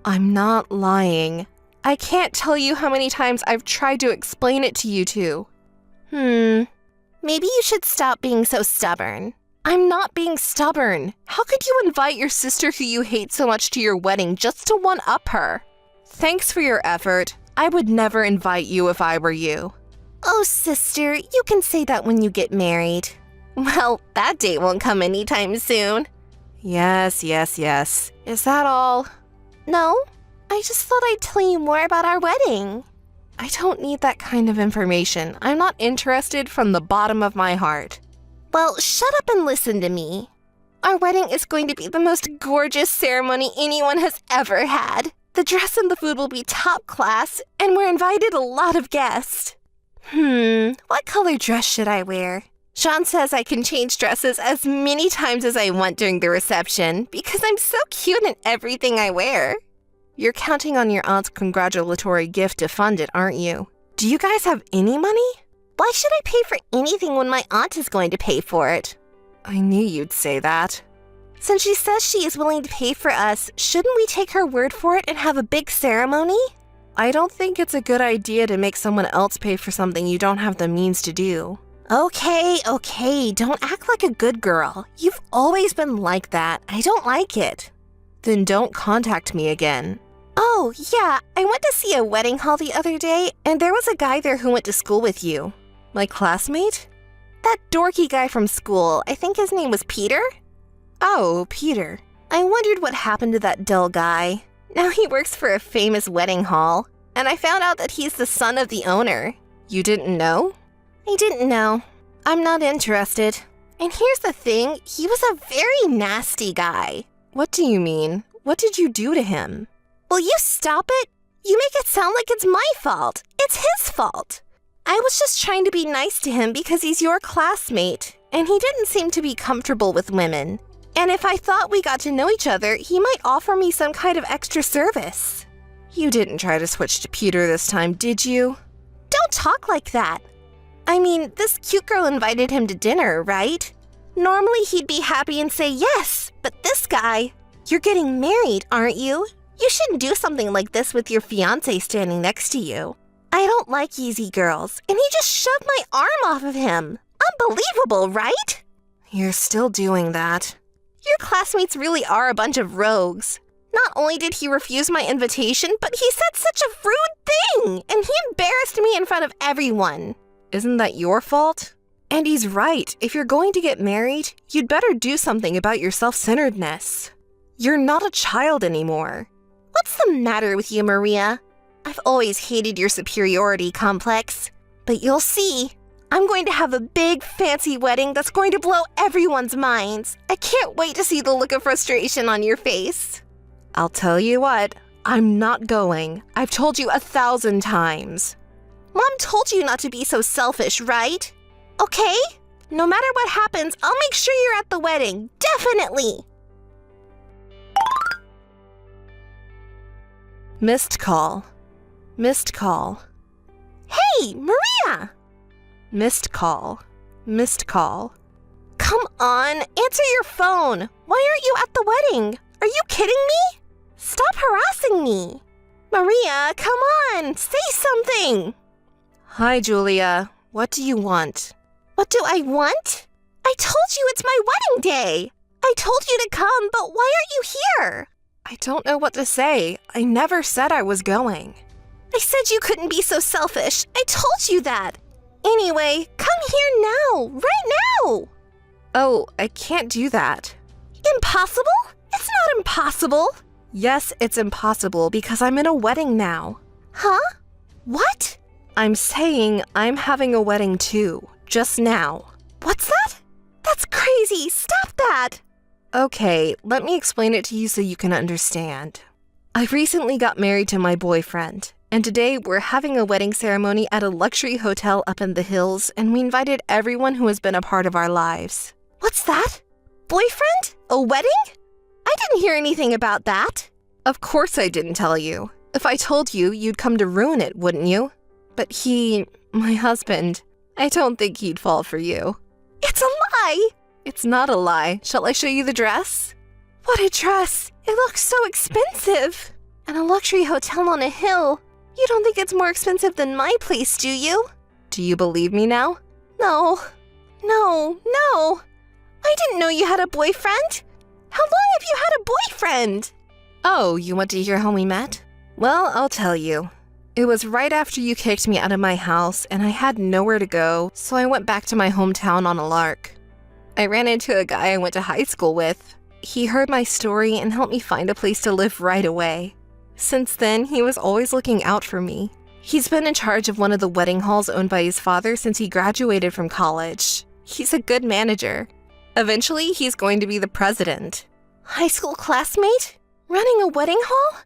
S1: I'm not lying. I can't tell you how many times I've tried to explain it to you two.
S6: Maybe you should stop being so stubborn.
S1: I'm not being stubborn. How could you invite your sister who you hate so much to your wedding just to one-up her? Thanks for your effort. I would never invite you if I were you.
S6: Oh, sister, you can say that when you get married. Well, that date won't come anytime soon.
S1: Yes. Is that all?
S6: No, I just thought I'd tell you more about our wedding.
S1: I don't need that kind of information. I'm not interested from the bottom of my heart.
S6: Well, shut up and listen to me. Our wedding is going to be the most gorgeous ceremony anyone has ever had. The dress and the food will be top class, and we're invited a lot of guests. What color dress should I wear? Sean says I can change dresses as many times as I want during the reception because I'm so cute in everything I wear.
S1: You're counting on your aunt's congratulatory gift to fund it, aren't you? Do you guys have any money?
S6: Why should I pay for anything when my aunt is going to pay for it?
S1: I knew you'd say that.
S6: Since she says she is willing to pay for us, shouldn't we take her word for it and have a big ceremony?
S1: I don't think it's a good idea to make someone else pay for something you don't have the means to do.
S6: Okay, don't act like a good girl. You've always been like that. I don't like it.
S1: Then don't contact me again.
S6: Oh, yeah, I went to see a wedding hall the other day, and there was a guy there who went to school with you.
S1: My classmate?
S6: That dorky guy from school. I think his name was Peter?
S1: Oh, Peter.
S6: I wondered what happened to that dull guy. Now he works for a famous wedding hall, and I found out that he's the son of the owner.
S1: You didn't know?
S6: I didn't know. I'm not interested. And here's the thing, he was a very nasty guy.
S1: What do you mean? What did you do to him?
S6: Will you stop it? You make it sound like it's my fault. It's his fault. I was just trying to be nice to him because he's your classmate, and he didn't seem to be comfortable with women. And if I thought we got to know each other, he might offer me some kind of extra service.
S1: You didn't try to switch to Peter this time, did you?
S6: Don't talk like that. I mean, this cute girl invited him to dinner, right? Normally he'd be happy and say yes, but this guy... You're getting married, aren't you? You shouldn't do something like this with your fiancé standing next to you. I don't like easy girls, and he just shoved my arm off of him. Unbelievable, right?
S1: You're still doing that.
S6: Your classmates really are a bunch of rogues. Not only did he refuse my invitation, but he said such a rude thing, and he embarrassed me in front of everyone.
S1: Isn't that your fault? And he's right. If you're going to get married, you'd better do something about your self-centeredness. You're not a child anymore.
S6: What's the matter with you, Maria? I've always hated your superiority complex. But you'll see. I'm going to have a big, fancy wedding that's going to blow everyone's minds. I can't wait to see the look of frustration on your face.
S1: I'll tell you what, I'm not going. I've told you 1,000 times.
S6: Mom told you not to be so selfish, right? Okay? No matter what happens, I'll make sure you're at the wedding. Definitely!
S1: Missed call. Missed call.
S6: Hey, Maria!
S1: Missed call. Missed call.
S6: Come on, answer your phone. Why aren't you at the wedding? Are you kidding me? Stop harassing me. Maria, come on, say something.
S1: Hi, Julia. What do you want?
S6: What do I want? I told you it's my wedding day. I told you to come, but why aren't you here?
S1: I don't know what to say. I never said I was going.
S6: I said you couldn't be so selfish. I told you that. Anyway, come here now, right now.
S1: Oh, I can't do that.
S6: Impossible? It's not impossible.
S1: Yes, it's impossible because I'm in a wedding now.
S6: Huh? What?
S1: I'm saying I'm having a wedding too, just now.
S6: What's that? That's crazy. Stop that.
S1: Okay, let me explain it to you so you can understand. I recently got married to my boyfriend, and today we're having a wedding ceremony at a luxury hotel up in the hills, and we invited everyone who has been a part of our lives.
S6: What's that? Boyfriend? A wedding? I didn't hear anything about that.
S1: Of course I didn't tell you. If I told you, you'd come to ruin it, wouldn't you? But my husband, I don't think he'd fall for you.
S6: It's a lie!
S1: It's not a lie. Shall I show you the dress?
S6: What a dress! It looks so expensive! And a luxury hotel on a hill. You don't think it's more expensive than my place, do you?
S1: Do you believe me now?
S6: No. I didn't know you had a boyfriend. How long have you had a boyfriend?
S1: Oh, you want to hear how we met? Well, I'll tell you. It was right after you kicked me out of my house and I had nowhere to go, so I went back to my hometown on a lark. I ran into a guy I went to high school with. He heard my story and helped me find a place to live right away. Since then, he was always looking out for me. He's been in charge of one of the wedding halls owned by his father since he graduated from college. He's a good manager. Eventually, he's going to be the president.
S6: High school classmate? Running a wedding hall?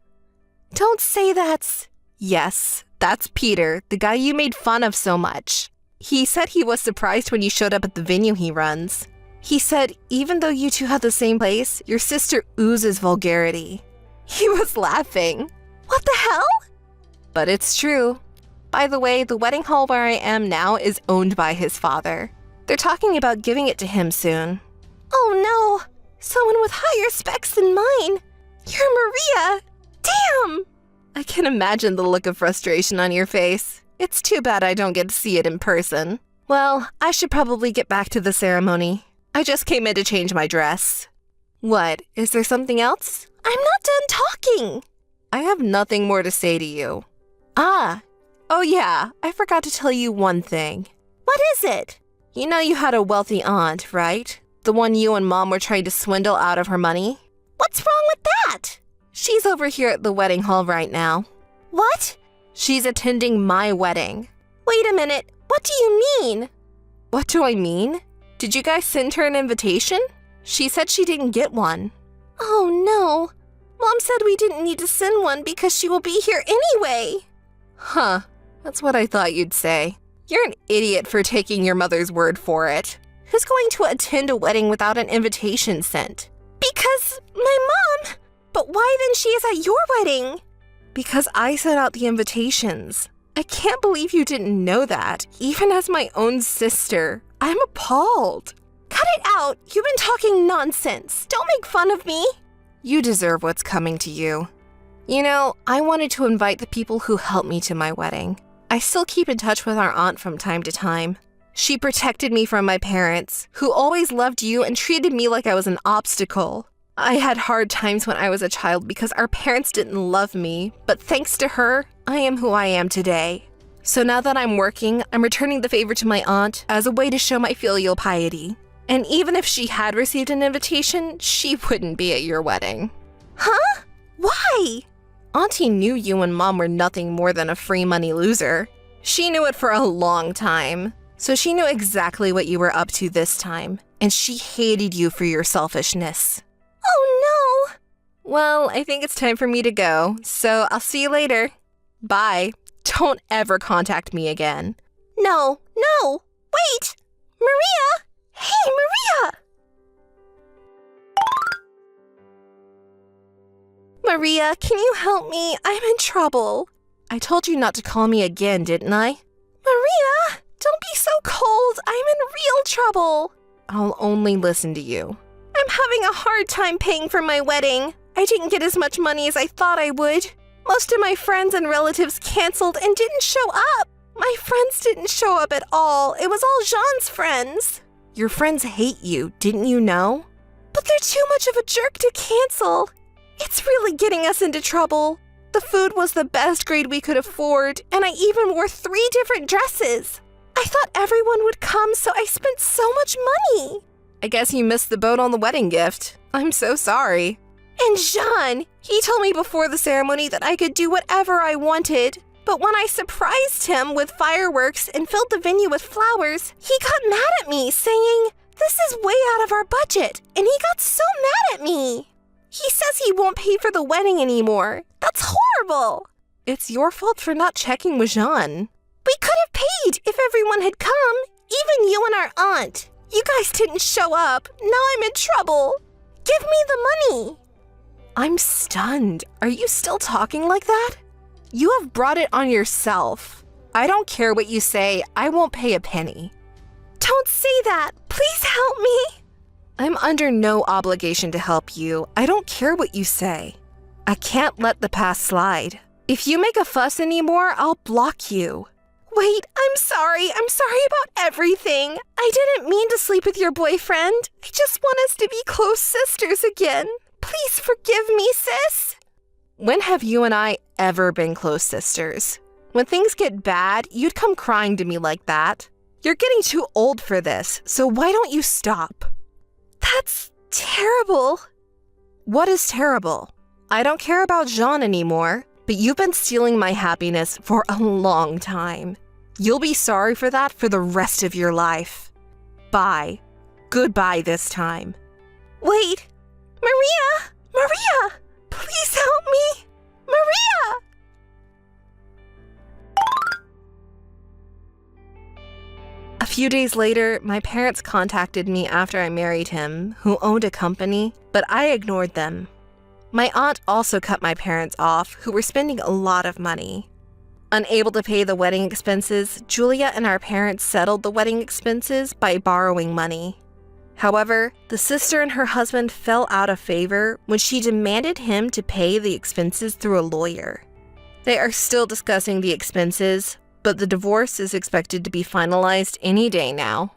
S1: Don't say that's... Yes, that's Peter, the guy you made fun of so much. He said he was surprised when you showed up at the venue he runs. He said, even though you two have the same place, your sister oozes vulgarity. He was laughing.
S6: What the hell?
S1: But it's true. By the way, the wedding hall where I am now is owned by his father. They're talking about giving it to him soon.
S6: Oh no! Someone with higher specs than mine! You're Maria! Damn!
S1: I can imagine the look of frustration on your face. It's too bad I don't get to see it in person. Well, I should probably get back to the ceremony. I just came in to change my dress. What? Is there something else?
S6: I'm not done talking!
S1: I have nothing more to say to you. Oh yeah, I forgot to tell you one thing.
S6: What is it?
S1: You know you had a wealthy aunt, right? The one you and Mom were trying to swindle out of her money?
S6: What's wrong with that?
S1: She's over here at the wedding hall right now.
S6: What?
S1: She's attending my wedding.
S6: Wait a minute, what do you mean?
S1: What do I mean? Did you guys send her an invitation? She said she didn't get one.
S6: Oh no. Mom said we didn't need to send one because she will be here anyway.
S1: Huh, that's what I thought you'd say. You're an idiot for taking your mother's word for it. Who's going to attend a wedding without an invitation sent?
S6: Because my mom. But why then she is at your wedding?
S1: Because I sent out the invitations. I can't believe you didn't know that, even as my own sister. I'm appalled.
S6: Cut it out. You've been talking nonsense. Don't make fun of me.
S1: You deserve what's coming to you. You know, I wanted to invite the people who helped me to my wedding. I still keep in touch with our aunt from time to time. She protected me from my parents, who always loved you and treated me like I was an obstacle. I had hard times when I was a child because our parents didn't love me, but thanks to her, I am who I am today. So now that I'm working, I'm returning the favor to my aunt as a way to show my filial piety. And even if she had received an invitation, she wouldn't be at your wedding.
S6: Huh? Why?
S1: Auntie knew you and Mom were nothing more than a free money loser. She knew it for a long time, so she knew exactly what you were up to this time, and she hated you for your selfishness.
S6: Oh no!
S1: Well, I think it's time for me to go, so I'll see you later. Bye. Don't ever contact me again.
S6: No, no! Wait! Maria! Hey, Maria!
S1: Maria, can you help me? I'm in trouble. I told you not to call me again, didn't I?
S6: Maria! Don't be so cold. I'm in real trouble.
S1: I'll only listen to you.
S6: I'm having a hard time paying for my wedding. I didn't get as much money as I thought I would. Most of my friends and relatives canceled and didn't show up. My friends didn't show up at all. It was all Jean's friends.
S1: Your friends hate you, didn't you know?
S6: But they're too much of a jerk to cancel. It's really getting us into trouble. The food was the best grade we could afford, and I even wore 3 different dresses. I thought everyone would come, so I spent so much money.
S1: I guess you missed the boat on the wedding gift. I'm so sorry.
S6: And Jean, he told me before the ceremony that I could do whatever I wanted. But when I surprised him with fireworks and filled the venue with flowers, he got mad at me, saying, "This is way out of our budget," and he got so mad at me. He says he won't pay for the wedding anymore. That's horrible.
S1: It's your fault for not checking with Jean.
S6: We could have paid if everyone had come, even you and our aunt. You guys didn't show up. Now I'm in trouble. Give me the money.
S1: I'm stunned. Are you still talking like that? You have brought it on yourself. I don't care what you say. I won't pay a penny.
S6: Don't say that. Please help me.
S1: I'm under no obligation to help you. I don't care what you say. I can't let the past slide. If you make a fuss anymore, I'll block you.
S6: Wait, I'm sorry. I'm sorry about everything. I didn't mean to sleep with your boyfriend. I just want us to be close sisters again. Please forgive me, sis.
S1: When have you and I ever been close sisters? When things get bad, you'd come crying to me like that. You're getting too old for this, so why don't you stop?
S6: That's terrible.
S1: What is terrible? I don't care about Jean anymore, but you've been stealing my happiness for a long time. You'll be sorry for that for the rest of your life. Bye. Goodbye this time.
S6: Wait. Maria! Maria! Please help me! Maria!
S1: A few days later, my parents contacted me after I married him, who owned a company, but I ignored them. My aunt also cut my parents off, who were spending a lot of money. Unable to pay the wedding expenses, Julia and our parents settled the wedding expenses by borrowing money. However, the sister and her husband fell out of favor when she demanded him to pay the expenses through a lawyer. They are still discussing the expenses, but the divorce is expected to be finalized any day now.